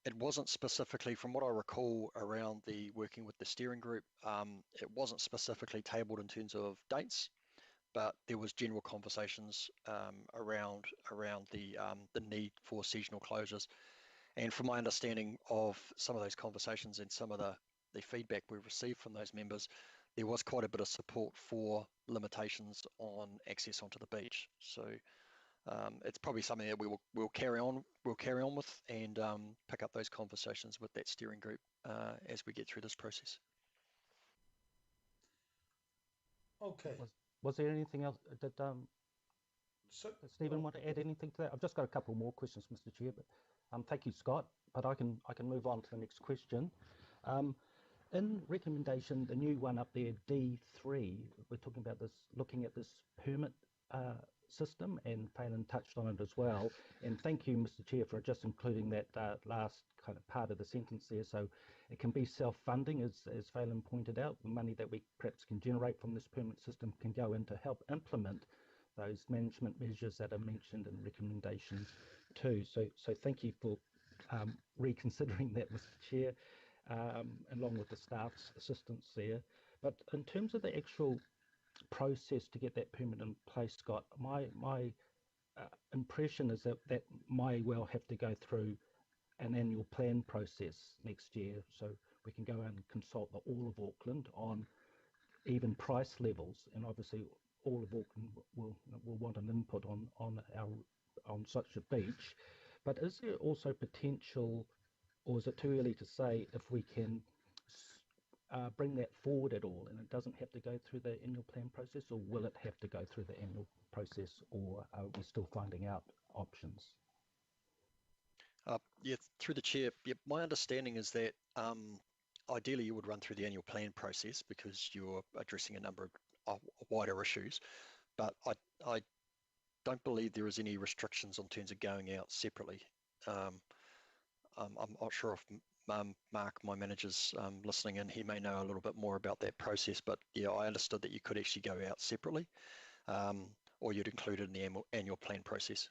[SPEAKER 11] It wasn't specifically, from what I recall, around the working with the steering group, it wasn't specifically tabled in terms of dates, but there was general conversations around the need for seasonal closures. And from my understanding of some of those conversations and some of the feedback we've received from those members, there was quite a bit of support for limitations on access onto the beach. So it's probably something that we'll carry on with and pick up those conversations with that steering group as we get through this process.
[SPEAKER 1] Okay.
[SPEAKER 5] Was there anything else? Did Stephen want to add anything to that? I've just got a couple more questions, Mr. Chair, but thank you, Scott. But I can move on to the next question. In recommendation, the new one up there, D3, we're talking about this, looking at this permit system, and Phelan touched on it as well. And thank you, Mr. Chair, for just including that last kind of part of the sentence there. So it can be self-funding, as Phelan pointed out. The money that we perhaps can generate from this permit system can go in to help implement those management measures that are mentioned in recommendation 2. So thank you for reconsidering that, Mr. Chair, along with the staff's assistance there. But in terms of the actual process to get that permit in place, Scott, my impression is that may well have to go through an annual plan process next year, so we can go out and consult all of Auckland on even price levels, and obviously all of Auckland will want an input on such a beach. But is there also potential, or is it too early to say if we can bring that forward at all, and it doesn't have to go through the annual plan process, or will it have to go through the annual process, or are we still finding out options?
[SPEAKER 11] Yeah, through the chair, my understanding is that ideally you would run through the annual plan process because you're addressing a number of wider issues, but I don't believe there is any restrictions on terms of going out separately. I'm not sure if Mark, my manager's listening in, he may know a little bit more about that process, but yeah, I understood that you could actually go out separately, or you'd include it in the annual plan process.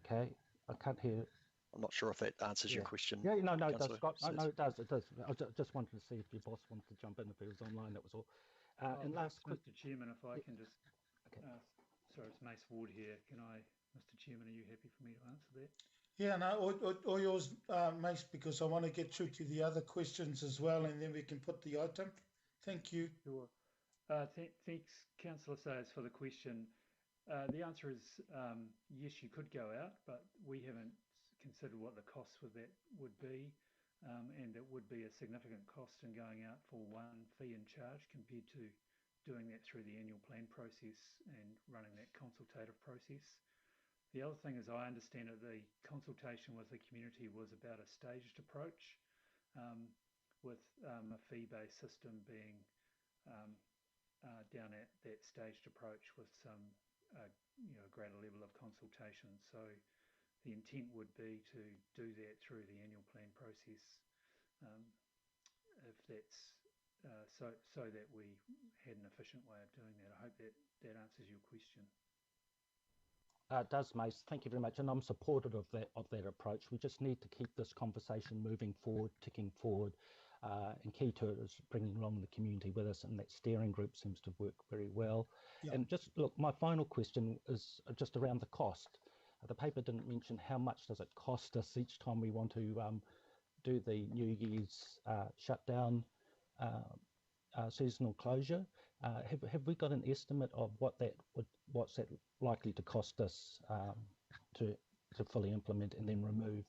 [SPEAKER 5] Okay, I can't hear.
[SPEAKER 11] I'm not sure if that answers your question.
[SPEAKER 5] Yeah, no, it does,
[SPEAKER 11] Councillor.
[SPEAKER 5] Scott. No, it does. I just wanted to see if your boss wanted to jump in if he was online, that was all. And last
[SPEAKER 17] Mr. Chairman, if I can just, sorry, it's Mace Ward here. Can I, Mr. Chairman, are you happy for me to answer that?
[SPEAKER 1] Yeah, no, or yours, Mace, because I want to get through to the other questions as well, and then we can put the item. Thank you.
[SPEAKER 17] Sure. Thanks, Councillor Sayers, for the question. The answer is yes, you could go out, but we haven't considered what the cost with that would be, and it would be a significant cost in going out for one fee and charge compared to doing that through the annual plan process and running that consultative process. The other thing is, I understand that the consultation with the community was about a staged approach, with a fee-based system being down at that staged approach with some greater level of consultation. So the intent would be to do that through the annual plan process, if that's so that we had an efficient way of doing that. I hope that answers your question.
[SPEAKER 5] It does, Mace. Thank you very much, and I'm supportive of that approach. We just need to keep this conversation moving forward, ticking forward, and key to it is bringing along the community with us, and that steering group seems to work very well. Yeah. And just look, my final question is just around the cost. The paper didn't mention how much does it cost us each time we want to do the New Year's shutdown, seasonal closure. Have we got an estimate of what's that likely to cost us to fully implement and then remove?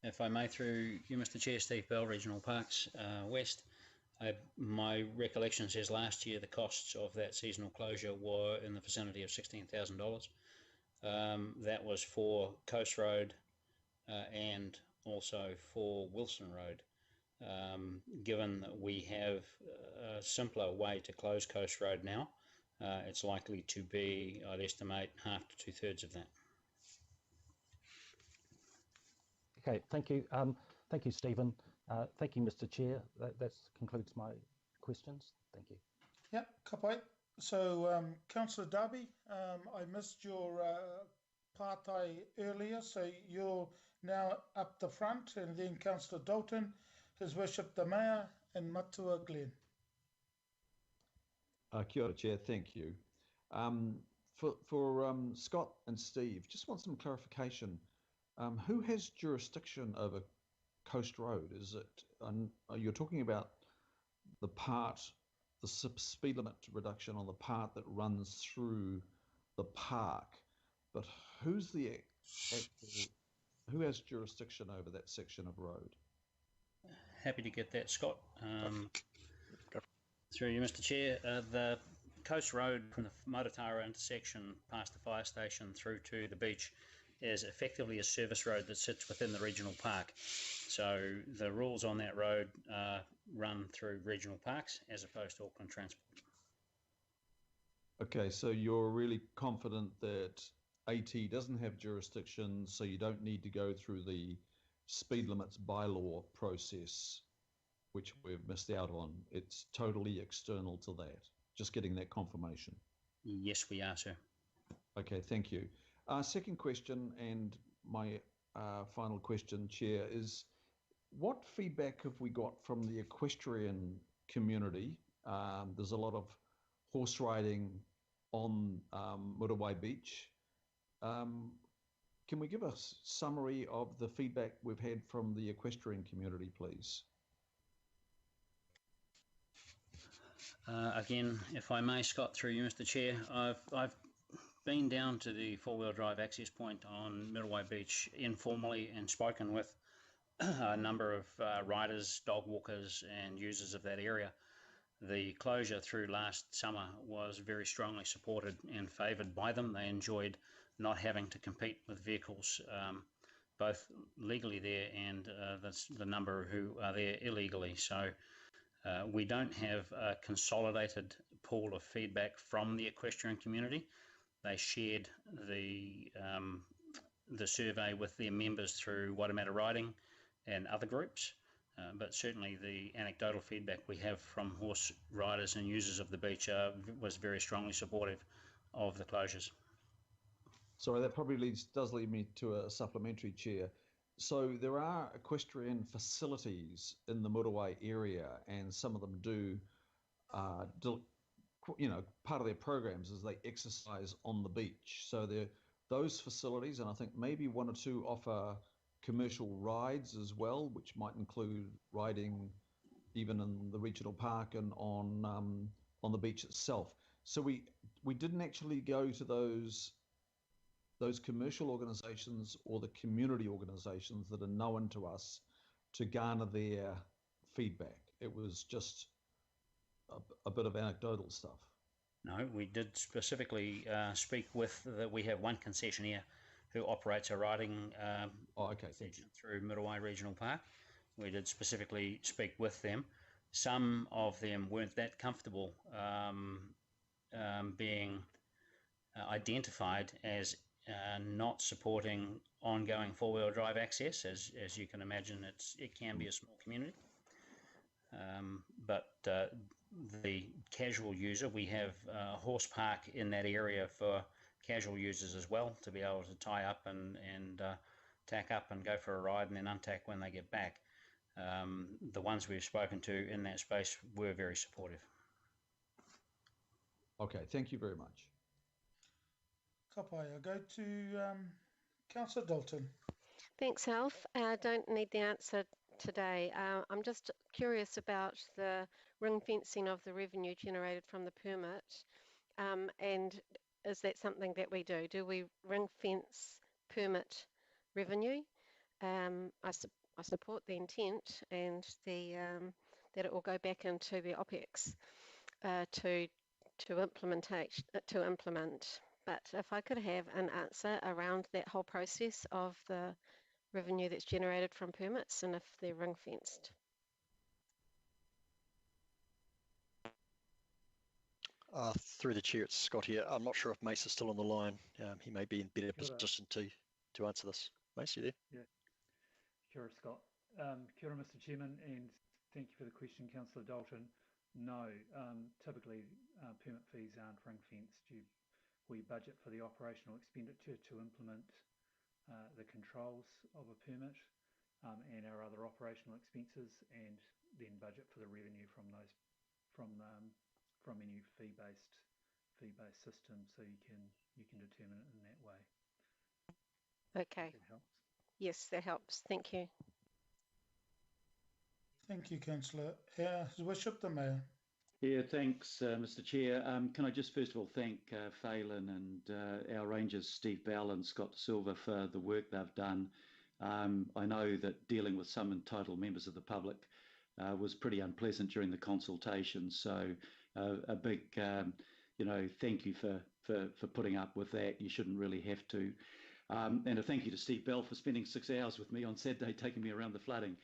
[SPEAKER 13] If I may, through you, Mr. Chair, Steve Bell, Regional Parks West. My recollection says last year the costs of that seasonal closure were in the vicinity of $16,000. That was for Coast Road and also for Wilson Road. Given that we have a simpler way to close Coast Road now, it's likely to be, I'd estimate, half to 2/3 of that.
[SPEAKER 5] Okay, thank you. Thank you, Stephen. Thank you, Mr. Chair. That concludes my questions. Thank you.
[SPEAKER 1] Yeah, kapai. So, Councillor Darby, I missed your partai earlier, so you're now up the front, and then Councillor Dalton, His Worship the Mayor, and Matua Glen.
[SPEAKER 20] Kia ora, Chair. Thank you. For Scott and Steve, just want some clarification. Who has jurisdiction over Coast Road? Is it, you're talking about the part, the speed limit reduction on the part that runs through the park, but who's the actual, who has jurisdiction over that section of road?
[SPEAKER 13] Happy to get that, Scott. Through you, Mr. Chair. The Coast Road from the Maratara intersection past the fire station through to the beach is effectively a service road that sits within the regional park. So the rules on that road run through regional parks as opposed to Auckland Transport.
[SPEAKER 20] Okay, so you're really confident that AT doesn't have jurisdiction, so you don't need to go through the speed limits bylaw process, which we've missed out on. It's totally external to that. Just getting that confirmation.
[SPEAKER 13] Yes, we are, sir.
[SPEAKER 20] Okay, thank you. Second question, and my final question, Chair, is what feedback have we got from the equestrian community? There's a lot of horse riding on Muriwai Beach. Can we give a summary of the feedback we've had from the equestrian community, please?
[SPEAKER 13] Again, if I may, Scott, through you, Mr. Chair, I've been down to the four-wheel drive access point on Muriwai Beach informally and spoken with a number of riders, dog walkers and users of that area. The closure through last summer was very strongly supported and favoured by them. They enjoyed not having to compete with vehicles both legally there and the number who are there illegally. So we don't have a consolidated pool of feedback from the equestrian community. They shared the survey with their members through Wairemata Riding and other groups, but certainly the anecdotal feedback we have from horse riders and users of the beach was very strongly supportive of the closures.
[SPEAKER 20] Sorry, that probably does lead me to a supplementary, Chair. So there are equestrian facilities in the Muriwai area, and some of them do, you know, part of their programs is they exercise on the beach. So those facilities, and I think maybe one or two offer commercial rides as well, which might include riding even in the regional park and on the beach itself. So we didn't actually go to those commercial organisations or the community organisations that are known to us to garner their feedback. It was just a bit of anecdotal stuff.
[SPEAKER 13] No, we did specifically speak with we have one concessionaire who operates a riding concession through Muriwai Regional Park. We did specifically speak with them. Some of them weren't that comfortable being identified as not supporting ongoing four-wheel drive access. As you can imagine, it can be a small community. But the casual user, we have a horse park in that area for casual users as well, to be able to tie up and tack up and go for a ride and then untack when they get back. The ones we've spoken to in that space were very supportive.
[SPEAKER 20] Okay, thank you very much.
[SPEAKER 1] Kapai, I go to Councillor Dalton.
[SPEAKER 21] Thanks, Alf. I don't need the answer today. I'm just curious about the ring fencing of the revenue generated from the permit, and is that something that we do? Do we ring fence permit revenue? I support the intent and the that it will go back into the OPEX to implement. But if I could have an answer around that whole process of the revenue that's generated from permits and if they're ring fenced.
[SPEAKER 11] Through the chair, it's Scott here. I'm not sure if Mace is still on the line. He may be in better position to answer this. Mace, you there?
[SPEAKER 17] Yeah. Kia ora, Scott. Kia ora, Mr. Chairman, and thank you for the question, Councillor Dalton. No, typically permit fees aren't ring fenced. We budget for the operational expenditure to implement the controls of a permit and our other operational expenses, and then budget for the revenue from from any fee-based system, so you can determine it in that way.
[SPEAKER 21] Okay.
[SPEAKER 17] That helps.
[SPEAKER 21] Yes, that helps. Thank you.
[SPEAKER 1] Thank you, Councillor. His Worship the Mayor.
[SPEAKER 12] Yeah, thanks, Mr. Chair. Can I just first of all thank Phelan and our Rangers, Steve Bell and Scott Silver, for the work they've done. I know that dealing with some entitled members of the public was pretty unpleasant during the consultation, so a big, thank you for putting up with that. You shouldn't really have to. And a thank you to Steve Bell for spending 6 hours with me on Saturday, taking me around the flooding.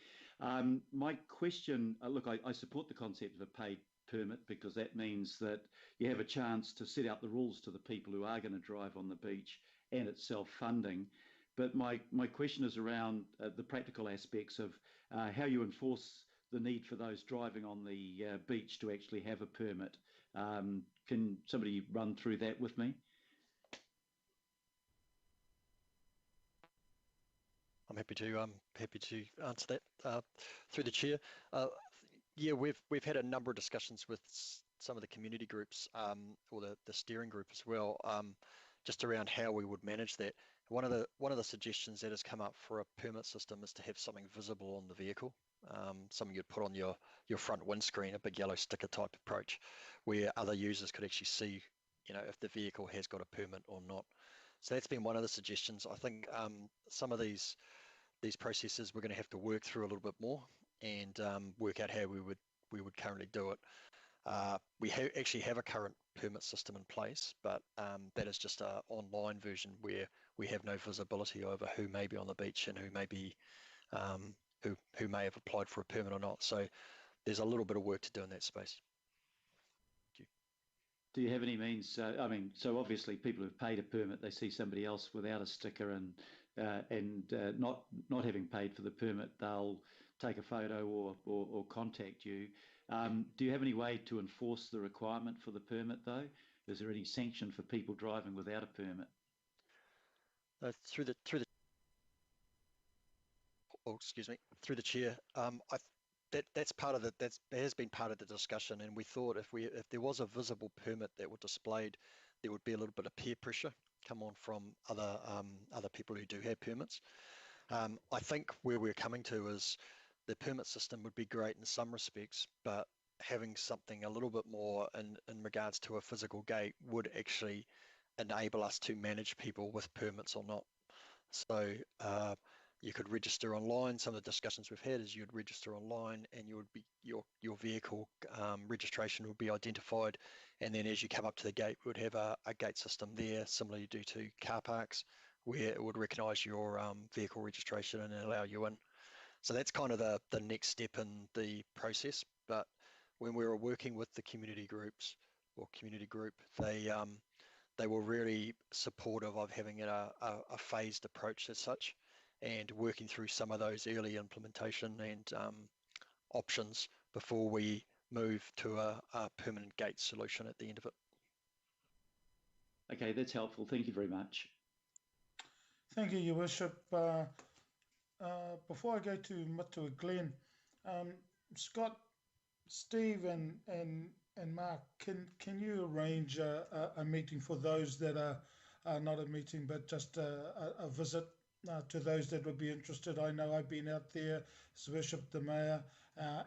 [SPEAKER 12] My question, look, I support the concept of a paid permit because that means that you have a chance to set out the rules to the people who are going to drive on the beach, and it's self-funding. But my question is around the practical aspects of how you enforce the need for those driving on the beach to actually have a permit. Can somebody run through that with me?
[SPEAKER 11] I'm happy to answer that through the chair. Yeah, we've had a number of discussions with some of the community groups or the steering group as well, just around how we would manage that. One of the suggestions that has come up for a permit system is to have something visible on the vehicle, something you'd put on your front windscreen, a big yellow sticker type approach, where other users could actually see, if the vehicle has got a permit or not. So that's been one of the suggestions. I think some of these processes we're going to have to work through a little bit more and work out how we would currently do it. We actually have a current permit system in place, but that is just an online version where we have no visibility over who may be on the beach and who may be who may have applied for a permit or not. So there's a little bit of work to do in that space.
[SPEAKER 12] Do you have any means? So obviously people who've paid a permit, they see somebody else without a sticker and not having paid for the permit, they'll take a photo or contact you. Do you have any way to enforce the requirement for the permit though? Is there any sanction for people driving without a permit?
[SPEAKER 11] Through the chair, that's part of that has been part of the discussion, and we thought if there was a visible permit that were displayed, there would be a little bit of peer pressure come on from other people who do have permits. I think where we're coming to is the permit system would be great in some respects, but having something a little bit more in regards to a physical gate would actually enable us to manage people with permits or not. So you could register online. Some of the discussions we've had is you'd register online and you would be your vehicle registration would be identified, and then as you come up to the gate, we would have a gate system there, similar you do to car parks, where it would recognise your vehicle registration and allow you in. So that's kind of the next step in the process. But when we were working with the community groups or community group, they were really supportive of having a phased approach as such, and working through some of those early implementation and options before we move to a permanent gate solution at the end of it.
[SPEAKER 12] Okay, that's helpful. Thank you very much.
[SPEAKER 1] Thank you, Your Worship. Before I go to Matua Glen, Scott, Steve and Mark, can you arrange a meeting for those that are not a meeting but just a visit to those that would be interested? I know I've been out there, His Worship the Mayor,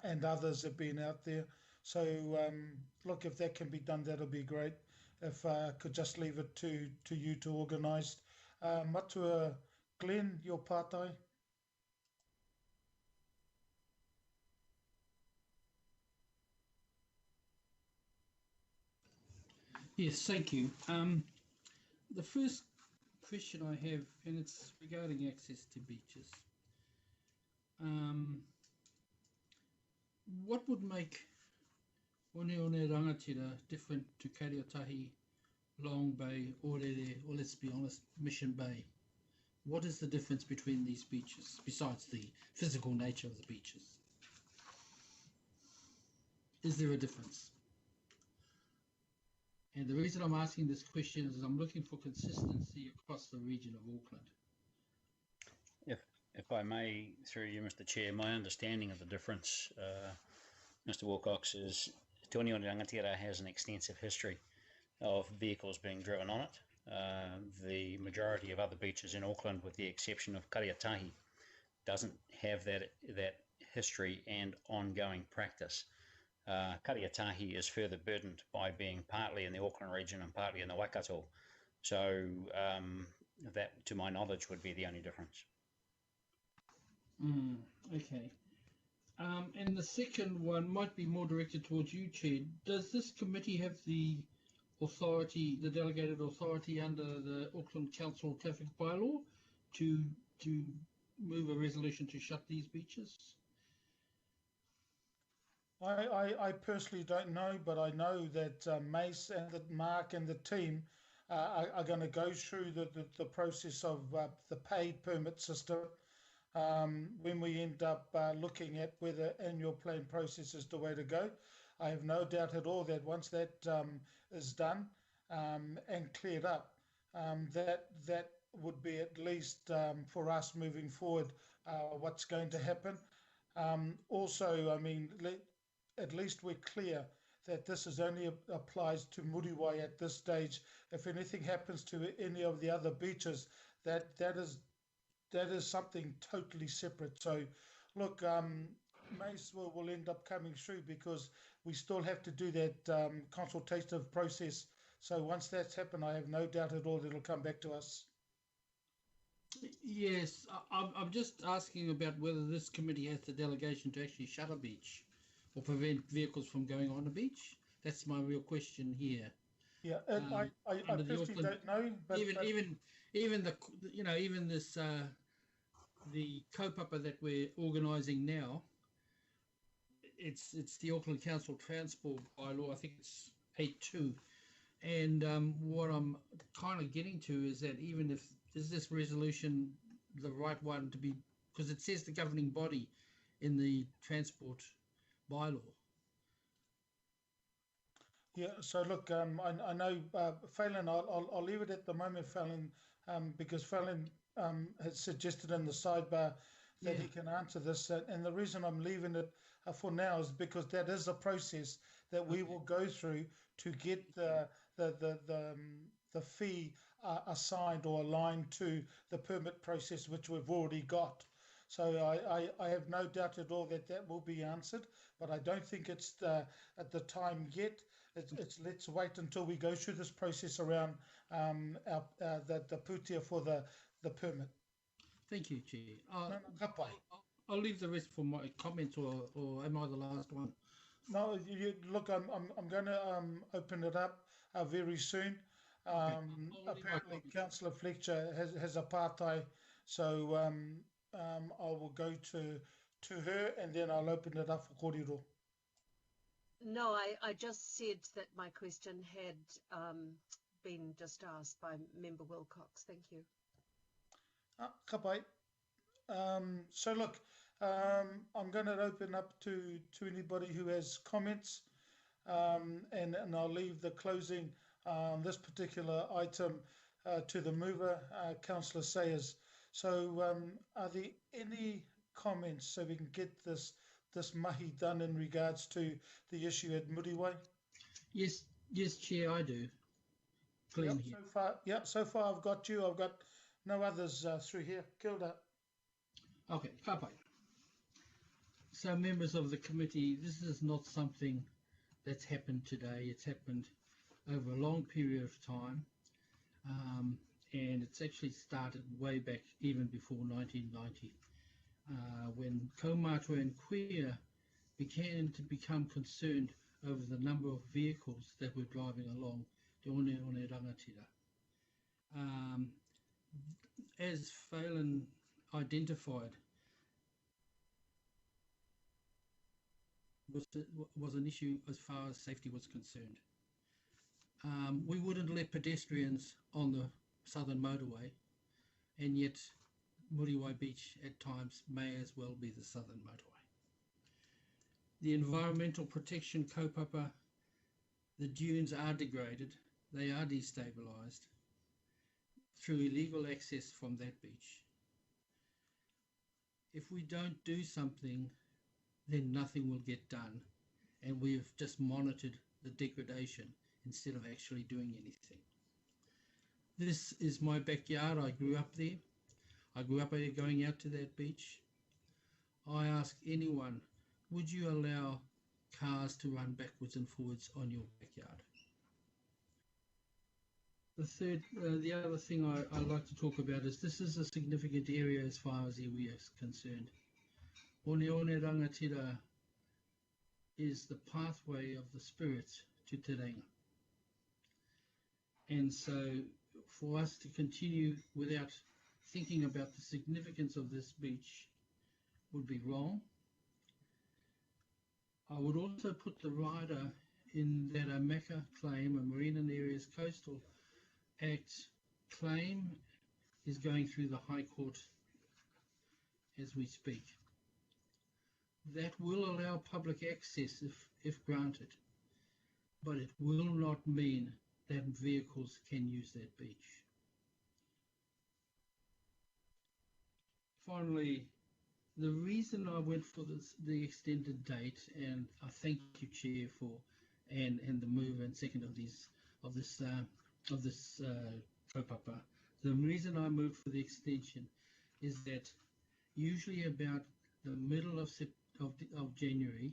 [SPEAKER 1] and others have been out there. So look, if that can be done, that'll be great. If I could just leave it to you to organise. Matua Glen, your pātai.
[SPEAKER 23] Yes, thank you. The first question I have, and it's regarding access to beaches. What would make One Rangatira different to Kariotahi, Long Bay, Orere, or let's be honest, Mission Bay? What is the difference between these beaches, besides the physical nature of the beaches? Is there a difference? And the reason I'm asking this question is I'm looking for consistency across the region of Auckland.
[SPEAKER 13] If I may, through you, Mr. Chair, my understanding of the difference, Mr. Wilcox, is Te Oni o Rangatira has an extensive history of vehicles being driven on it. The majority of other beaches in Auckland, with the exception of Kariatahi, doesn't have that history and ongoing practice. Kariatahi is further burdened by being partly in the Auckland region and partly in the Waikato. So that, to my knowledge, would be the only difference.
[SPEAKER 16] Okay. And the second one might be more directed towards you, Chair. Does this committee have the authority, the delegated authority under the Auckland Council Traffic Bylaw to move a resolution to shut these beaches?
[SPEAKER 1] I personally don't know, but I know that Mace and that Mark and the team are going to go through the process of the paid permit system when we end up looking at whether annual plan process is the way to go. I have no doubt at all that once that is done and cleared up, that would be at least for us moving forward what's going to happen. Also, I mean, at least we're clear that this is only applies to Muriwai at this stage. If anything happens to any of the other beaches, that is something totally separate. So, look, Mace will end up coming through because we still have to do that consultative process. So once that's happened, I have no doubt at all that it'll come back to us.
[SPEAKER 16] Yes, I'm just asking about whether this committee has the delegation to actually shut a beach or prevent vehicles from going on a beach. That's my real question here.
[SPEAKER 1] Yeah, I personally don't know, but
[SPEAKER 16] even the even this the kaupapa that we're organising now. It's the Auckland Council Transport Bylaw. I think it's 8.2, and what I'm kind of getting to is that even if is this resolution the right one to be, because it says the governing body in the transport bylaw.
[SPEAKER 1] Yeah, so look, I know Phelan, I'll leave it at the moment, Phelan, because Phelan has suggested in the sidebar that he can answer this, and the reason I'm leaving it for now is because that is a process that we will go through to get the fee assigned or aligned to the permit process, which we've already got. So I have no doubt at all that will be answered, but I don't think it's at the time yet. It's let's wait until we go through this process around the putia for the permit.
[SPEAKER 16] Thank you, Chair. I'll leave the rest for my comments, or am I the last one?
[SPEAKER 1] No, look, I'm going to open it up very soon. Apparently, Councillor Fletcher has a partai, so I will go to her and then I'll open it up for kōrero.
[SPEAKER 19] No, I just said that my question had been just asked by Member Wilcox. Thank you.
[SPEAKER 1] Ka pai. So look, I'm going to open up to anybody who has comments, and I'll leave the closing this particular item to the mover, Councillor Sayers. So are there any comments so we can get this mahi done in regards to the issue at Muriwai?
[SPEAKER 16] Yes, Chair, I do.
[SPEAKER 1] So far I've got you. I've got no others through here. Kia ora.
[SPEAKER 16] Okay, ka pai. So members of the committee, this is not something that's happened today. It's happened over a long period of time, and it's actually started way back even before 1990, when kaumātua and queer began to become concerned over the number of vehicles that were driving along Te One Rangatira. As Phelan identified, was an issue as far as safety was concerned. We wouldn't let pedestrians on the southern motorway, and yet Muriwai Beach at times may as well be the southern motorway. The environmental protection kaupapa, the dunes are degraded, they are destabilised through illegal access from that beach. If we don't do something, then nothing will get done, and we've just monitored the degradation instead of actually doing anything. This is my backyard. I grew up there. I grew up going out to that beach. I ask anyone, would you allow cars to run backwards and forwards on your backyard? The other thing I'd like to talk about is this is a significant area as far as iwi is concerned. One Rangatira is the pathway of the spirit to Te Renga. And so for us to continue without thinking about the significance of this beach would be wrong. I would also put the rider in that a MACA claim, a Marine and Areas Coastal Act claim, is going through the High Court as we speak. That will allow public access if granted, but it will not mean that vehicles can use that beach. Finally, the reason I went for the extended date, and I thank you, Chair, for and the mover and second of this kaupapa. The reason I moved for the extension is that usually about the middle of January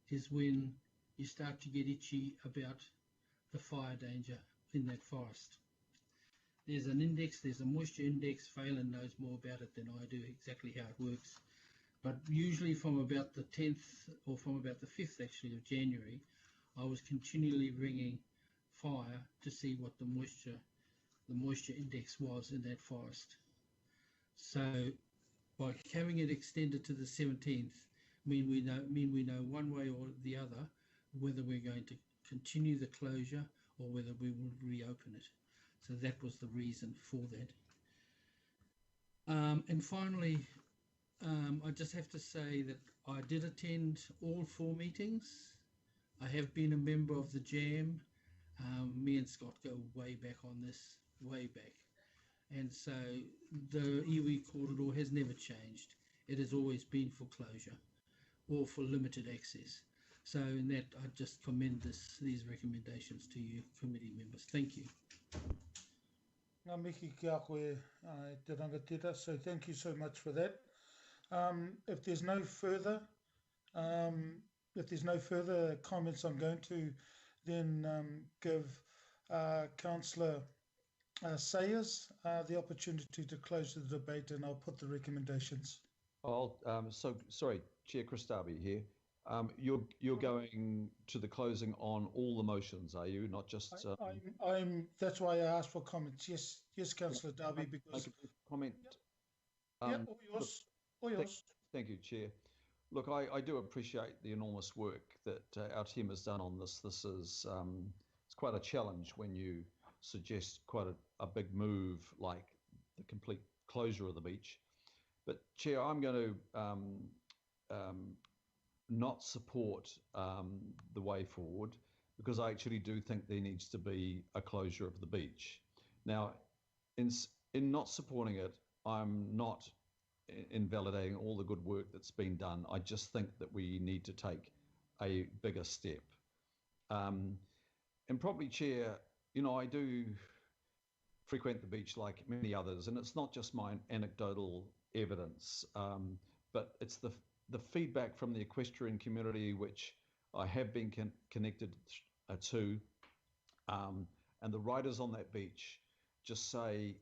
[SPEAKER 16] is when you start to get itchy about the fire danger in that forest. There's an index, there's a moisture index. Phelan knows more about it than I do, exactly how it works. But usually from about the 10th, or from about the 5th actually of January, I was continually ringing fire to see what the moisture index was in that forest. So by having it extended to the 17th, mean we know one way or the other whether we're going to continue the closure or whether we will reopen it. So that was the reason for that. And finally, I just have to say that I did attend all 4 meetings. I have been a member of the JAM. Me and Scott go way back on this, way back. And so the iwi corridor has never changed. It has always been for closure or for limited access. So in that, I just commend these recommendations to you, committee members. Thank you.
[SPEAKER 1] Ngā mihi ki a koe te rangatira, so thank you so much for that. If there's no further comments, I'm going to then give Councillor Sayers the opportunity to close the debate, and I'll put the recommendations.
[SPEAKER 20] Sorry, Chair Chris Darby here. You're going to the closing on all the motions, are you? Not just.
[SPEAKER 1] That's why I asked for comments. Yes, Councillor Darby, because.
[SPEAKER 20] Comment.
[SPEAKER 1] Yeah, all yours.
[SPEAKER 20] Thank you, Chair. Look, I do appreciate the enormous work that our team has done on this. This is it's quite a challenge when you suggest quite a big move like the complete closure of the beach. But Chair, I'm going to not support the way forward because I actually do think there needs to be a closure of the beach. Now, in not supporting it, I'm not invalidating all the good work that's been done. I just think that we need to take a bigger step. And probably, Chair, you know, I do frequent the beach like many others, and it's not just my anecdotal evidence, but it's the feedback from the equestrian community, which I have been connected to, and the riders on that beach just say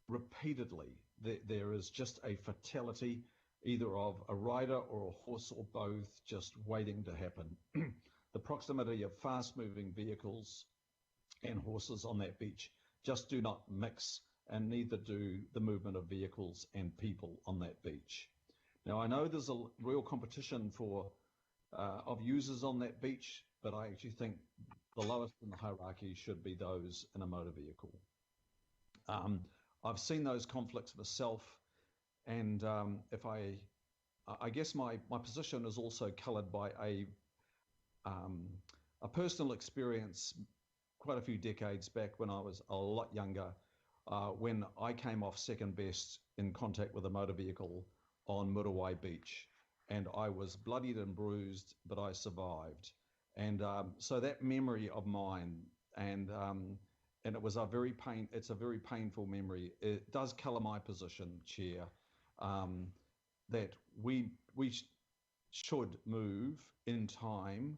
[SPEAKER 20] repeatedly that there is just a fatality, either of a rider or a horse or both, just waiting to happen. The proximity of fast-moving vehicles and horses on that beach just do not mix, and neither do the movement of vehicles and people on that beach. Now, I know there's a real competition for of users on that beach, but I actually think the lowest in the hierarchy should be those in a motor vehicle. I've seen those conflicts myself, and if I guess my position is also coloured by a personal experience quite a few decades back when I was a lot younger, when I came off second best in contact with a motor vehicle on Muriwai Beach. and I was bloodied and bruised, but I survived. And so that memory of mine, and it was it's a very painful memory. It does colour my position, Chair, that we should move in time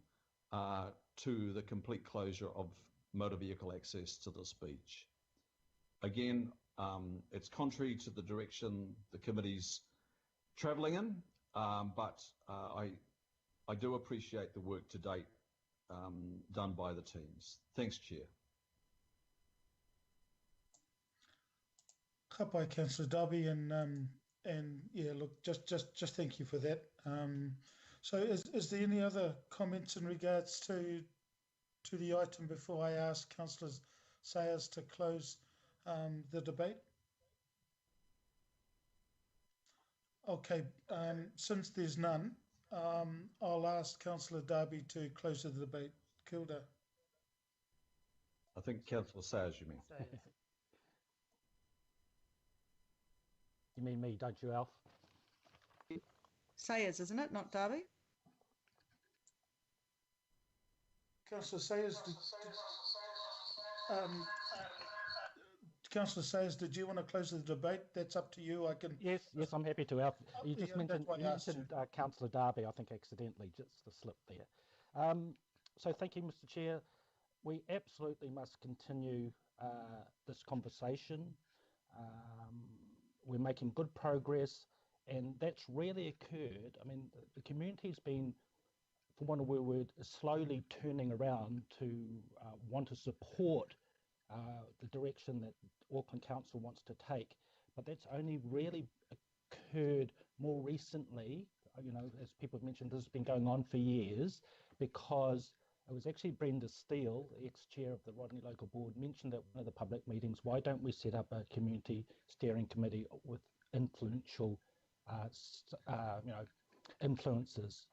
[SPEAKER 20] to the complete closure of motor vehicle access to this beach. Again, it's contrary to the direction the committee's travelling in, but I do appreciate the work to date done by the teams. Thanks, Chair.
[SPEAKER 1] Ka pai, Councillor Darby, and yeah, look, just thank you for that. So, is there any other comments in regards to the item before I ask Councillor Sayers to close the debate? Okay, since there's none, I'll ask Councillor Darby to close the debate. Kilda.
[SPEAKER 20] I think Councillor Sayers, you mean?
[SPEAKER 5] You mean me, don't you, Alf?
[SPEAKER 2] Sayers, isn't it, not Darby?
[SPEAKER 1] Councillor Sayers, Councillor Sayers, did you want to close the debate? That's up to you. I can.
[SPEAKER 5] Yes, I'm happy to, Alf. You just
[SPEAKER 1] Yeah,
[SPEAKER 5] mentioned Councillor Darby, I think accidentally, just a slip there. So thank you, Mr. Chair. We absolutely must continue this conversation. We're making good progress, and that's really occurred. I mean, the community's been, for want of a word, slowly turning around to want to support the direction that Auckland Council wants to take, but that's only really occurred more recently. You know, as people have mentioned, this has been going on for years, because it was actually Brenda Steele, the ex-chair of the Rodney Local Board, mentioned at one of the public meetings, why don't we set up a community steering committee with influential, influences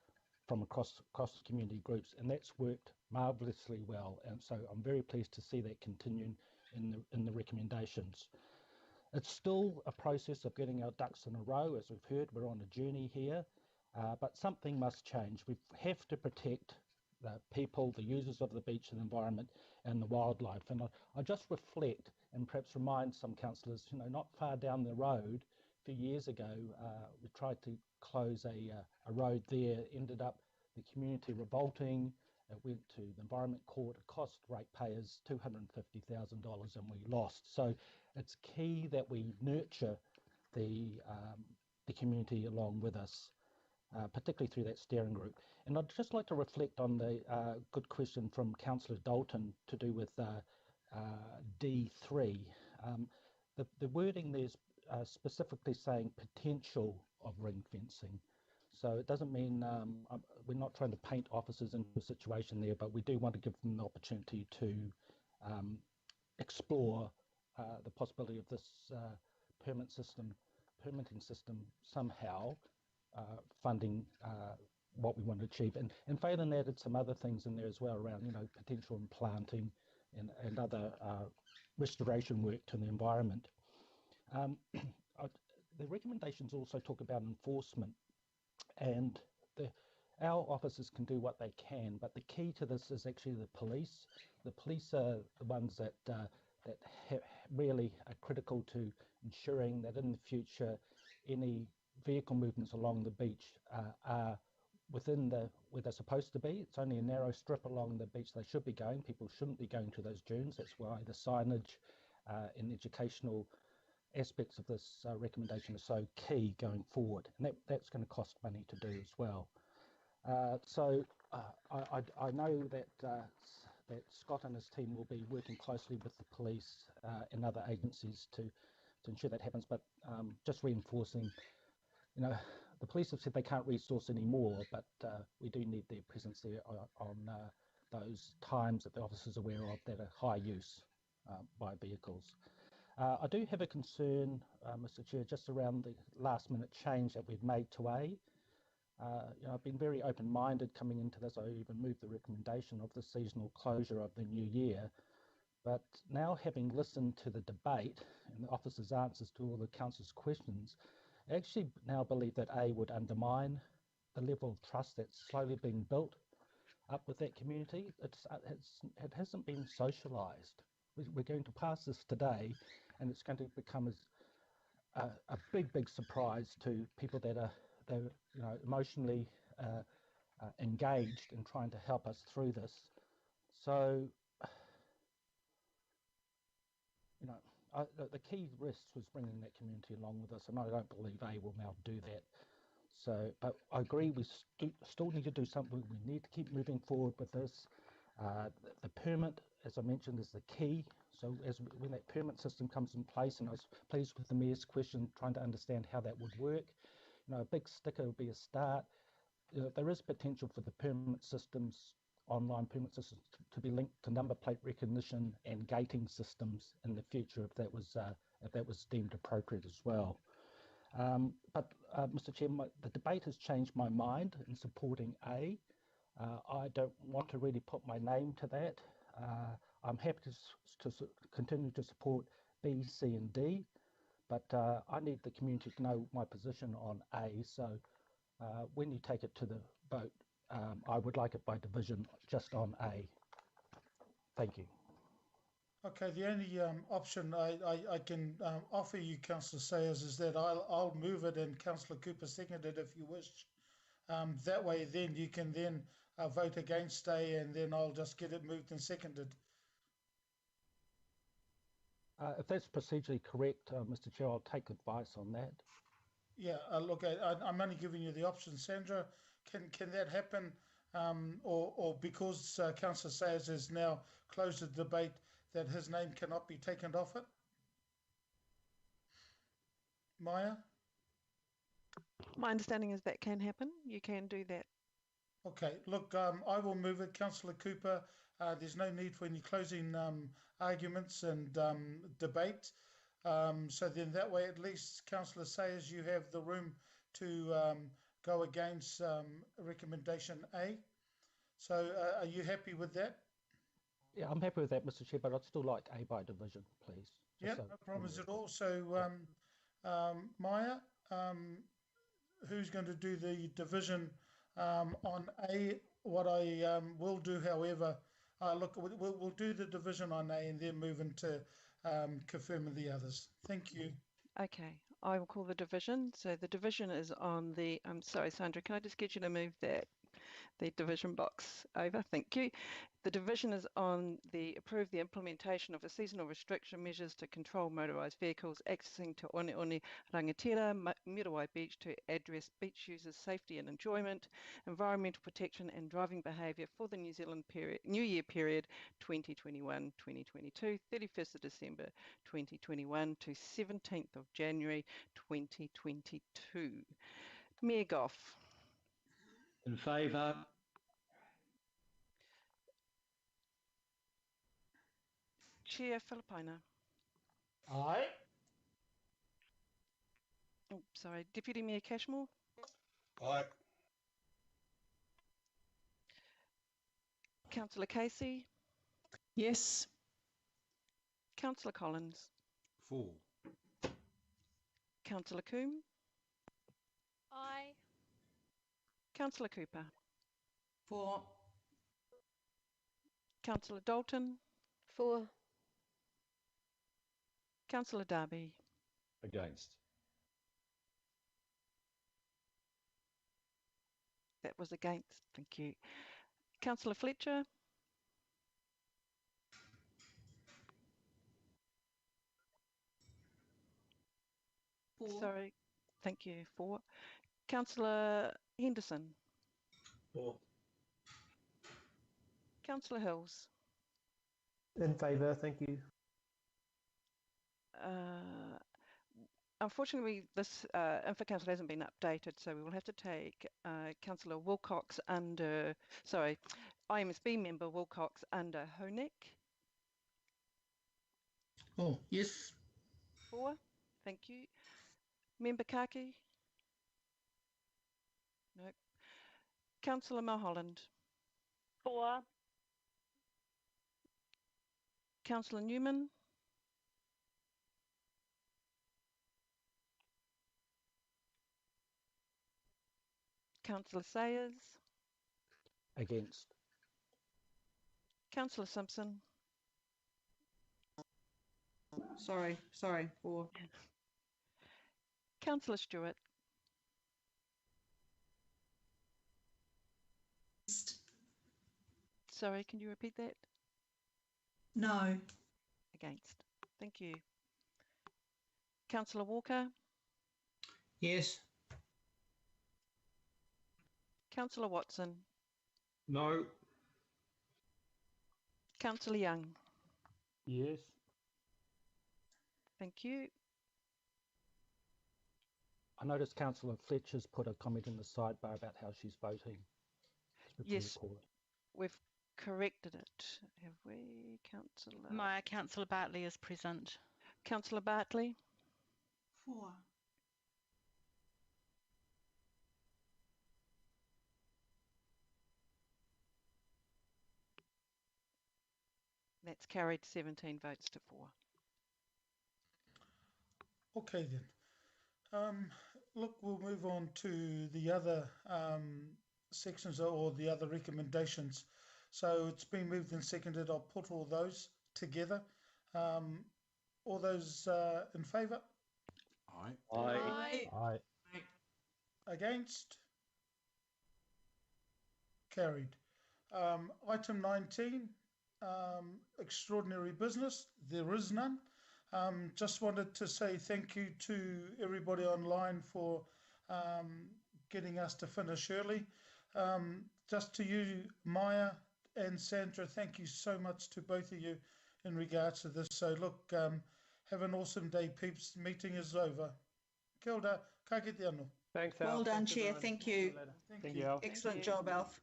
[SPEAKER 5] from across community groups, and that's worked marvellously well. And so I'm very pleased to see that continuing in the recommendations. It's still a process of getting our ducks in a row. As we've heard, we're on a journey here, but something must change. We have to protect the people, the users of the beach and the environment, and the wildlife. And I just reflect and perhaps remind some councillors, you know, not far down the road, a few years ago, we tried to close a road there, ended up the community revolting. It went to the Environment Court. It cost ratepayers $250,000 and we lost. So it's key that we nurture the community along with us, particularly through that steering group. And I'd just like to reflect on the good question from Councillor Dalton to do with D3. The wording there's specifically saying potential of ring fencing. So it doesn't mean we're not trying to paint officers into a situation there, but we do want to give them the opportunity to explore the possibility of this permitting system somehow funding what we want to achieve. And Phelan added some other things in there as well around, you know, potential in planting and other restoration work to the environment. The recommendations also talk about enforcement, and our officers can do what they can, but the key to this is actually the police. The police are the ones that really are critical to ensuring that in the future any vehicle movements along the beach are within where they're supposed to be. It's only a narrow strip along the beach they should be going. People shouldn't be going to those dunes. That's why the signage and educational aspects of this recommendation are so key going forward, and that's going to cost money to do as well. So I know that that Scott and his team will be working closely with the police and other agencies to ensure that happens, but just reinforcing, you know, the police have said they can't resource anymore, but we do need their presence there on those times that the officers are aware of that are high use by vehicles. I do have a concern, Mr. Chair, just around the last minute change that we've made to A. You know, I've been very open-minded coming into this. I even moved the recommendation of the seasonal closure of the new year. But now, having listened to the debate and the officers' answers to all the councillors' questions, I actually now believe that A would undermine the level of trust that's slowly being built up with that community. It hasn't been socialised. We're going to pass this today, and it's going to become a big surprise to people that are emotionally engaged in trying to help us through this. So, the key risk was bringing that community along with us, and I don't believe A will now do that. So, but I agree, we still need to do something. We need to keep moving forward with this. The permit, as I mentioned, is the key. So when that permit system comes in place, and I was pleased with the Mayor's question, trying to understand how that would work. A big sticker would be a start. There is potential for the permit systems, online permit systems, to be linked to number plate recognition and gating systems in the future if that was deemed appropriate as well. But Mr. Chair, the debate has changed my mind in supporting A. I don't want to really put my name to that. I'm happy to continue to support B, C, and D, but I need the community to know my position on A. So when you take it to the vote, I would like it by division, just on A. Thank you.
[SPEAKER 1] Okay, the only option I can offer you, Councillor Sayers, is that I'll move it and Councillor Cooper second it if you wish. That way then you can then vote against A, and then I'll just get it moved and seconded.
[SPEAKER 5] If that's procedurally correct, Mr. Chair, I'll take advice on that.
[SPEAKER 1] Yeah, look, I'm only giving you the option, Sandra. Can that happen? Or because Councillor Sayers has now closed the debate, that his name cannot be taken off it? Maya?
[SPEAKER 3] My understanding is that can happen. You can do that.
[SPEAKER 1] Okay, look, I will move it. Councillor Cooper, there's no need for any closing arguments and debate. So then that way, at least, Councillor Sayers, you have the room to go against recommendation A. So are you happy with that?
[SPEAKER 5] Yeah, I'm happy with that, Mr. Chair, but I'd still like A by division, please.
[SPEAKER 1] Yeah, no problems at all. So Maya, who's going to do the division on A? What I will do, however, look, we'll do the division on A and then move into confirming the others. Thank you.
[SPEAKER 3] Okay, I will call the division. So the division is on the, I'm sorry, Sandra, can I just get you to move the division box over? Thank you. The division is on the approve the implementation of a seasonal restriction measures to control motorised vehicles accessing to One Rangatira, Muriwai Beach to address beach users' safety and enjoyment, environmental protection and driving behaviour for the New Zealand New Year period 2021-2022, 31st of December 2021 to 17th of January 2022. Mayor Goff.
[SPEAKER 12] In favour.
[SPEAKER 3] Chair Filipina.
[SPEAKER 1] Aye.
[SPEAKER 3] Oh, sorry. Deputy Mayor Cashmore.
[SPEAKER 7] Aye.
[SPEAKER 3] Councillor Casey.
[SPEAKER 18] Yes.
[SPEAKER 3] Councillor Collins.
[SPEAKER 7] For.
[SPEAKER 3] Councillor Coombe.
[SPEAKER 8] Aye.
[SPEAKER 3] Councillor Cooper.
[SPEAKER 18] For.
[SPEAKER 3] Councillor Dalton.
[SPEAKER 21] For.
[SPEAKER 3] Councillor Darby.
[SPEAKER 7] Against.
[SPEAKER 3] That was against. Thank you. Councillor Fletcher.
[SPEAKER 18] For.
[SPEAKER 3] Sorry. Thank you. For. Councillor Henderson.
[SPEAKER 7] For.
[SPEAKER 3] Councillor Hills.
[SPEAKER 22] In favour, thank you.
[SPEAKER 3] Unfortunately, this info council hasn't been updated, so we will have to take Councillor Wilcox under, sorry, IMSB member Wilcox under Honeck.
[SPEAKER 16] Oh, yes.
[SPEAKER 3] For. Thank you. Member Kaki. Nope. Councillor Mulholland.
[SPEAKER 8] For.
[SPEAKER 3] Councillor Newman. Councillor Sayers,
[SPEAKER 5] Against.
[SPEAKER 3] Councillor Simpson,
[SPEAKER 2] Sorry, for.
[SPEAKER 3] Councillor Stewart, sorry, can you repeat that?
[SPEAKER 18] No.
[SPEAKER 3] Against. Thank you. Councillor Walker,
[SPEAKER 16] Yes.
[SPEAKER 3] Councillor Watson,
[SPEAKER 7] No.
[SPEAKER 3] Councillor Young.
[SPEAKER 5] Yes.
[SPEAKER 3] Thank you.
[SPEAKER 5] I noticed Councillor Fletcher's put a comment in the sidebar about how she's voting.
[SPEAKER 3] Yes, we've corrected it. Have we, Councillor?
[SPEAKER 4] Councillor Bartley is present.
[SPEAKER 3] Councillor Bartley,
[SPEAKER 18] 4.
[SPEAKER 3] that's carried 17 votes to 4.
[SPEAKER 1] Okay then. Look, we'll move on to the other sections or the other recommendations. So it's been moved and seconded. I'll put all those together. All those in favour?
[SPEAKER 7] Aye.
[SPEAKER 5] Aye. Aye.
[SPEAKER 1] Against? Carried. Item 19, extraordinary business. There is none. Just wanted to say thank you to everybody online for getting us to finish early. Just to you, Maya and Sandra, thank you so much to both of you in regards to this. So look, have an awesome day, peeps. Meeting is over. Kia ora, ka kite anō.
[SPEAKER 2] Thanks, Alf. Well done, Chair. Thank you.
[SPEAKER 1] Thank you.
[SPEAKER 2] Excellent job, Alf.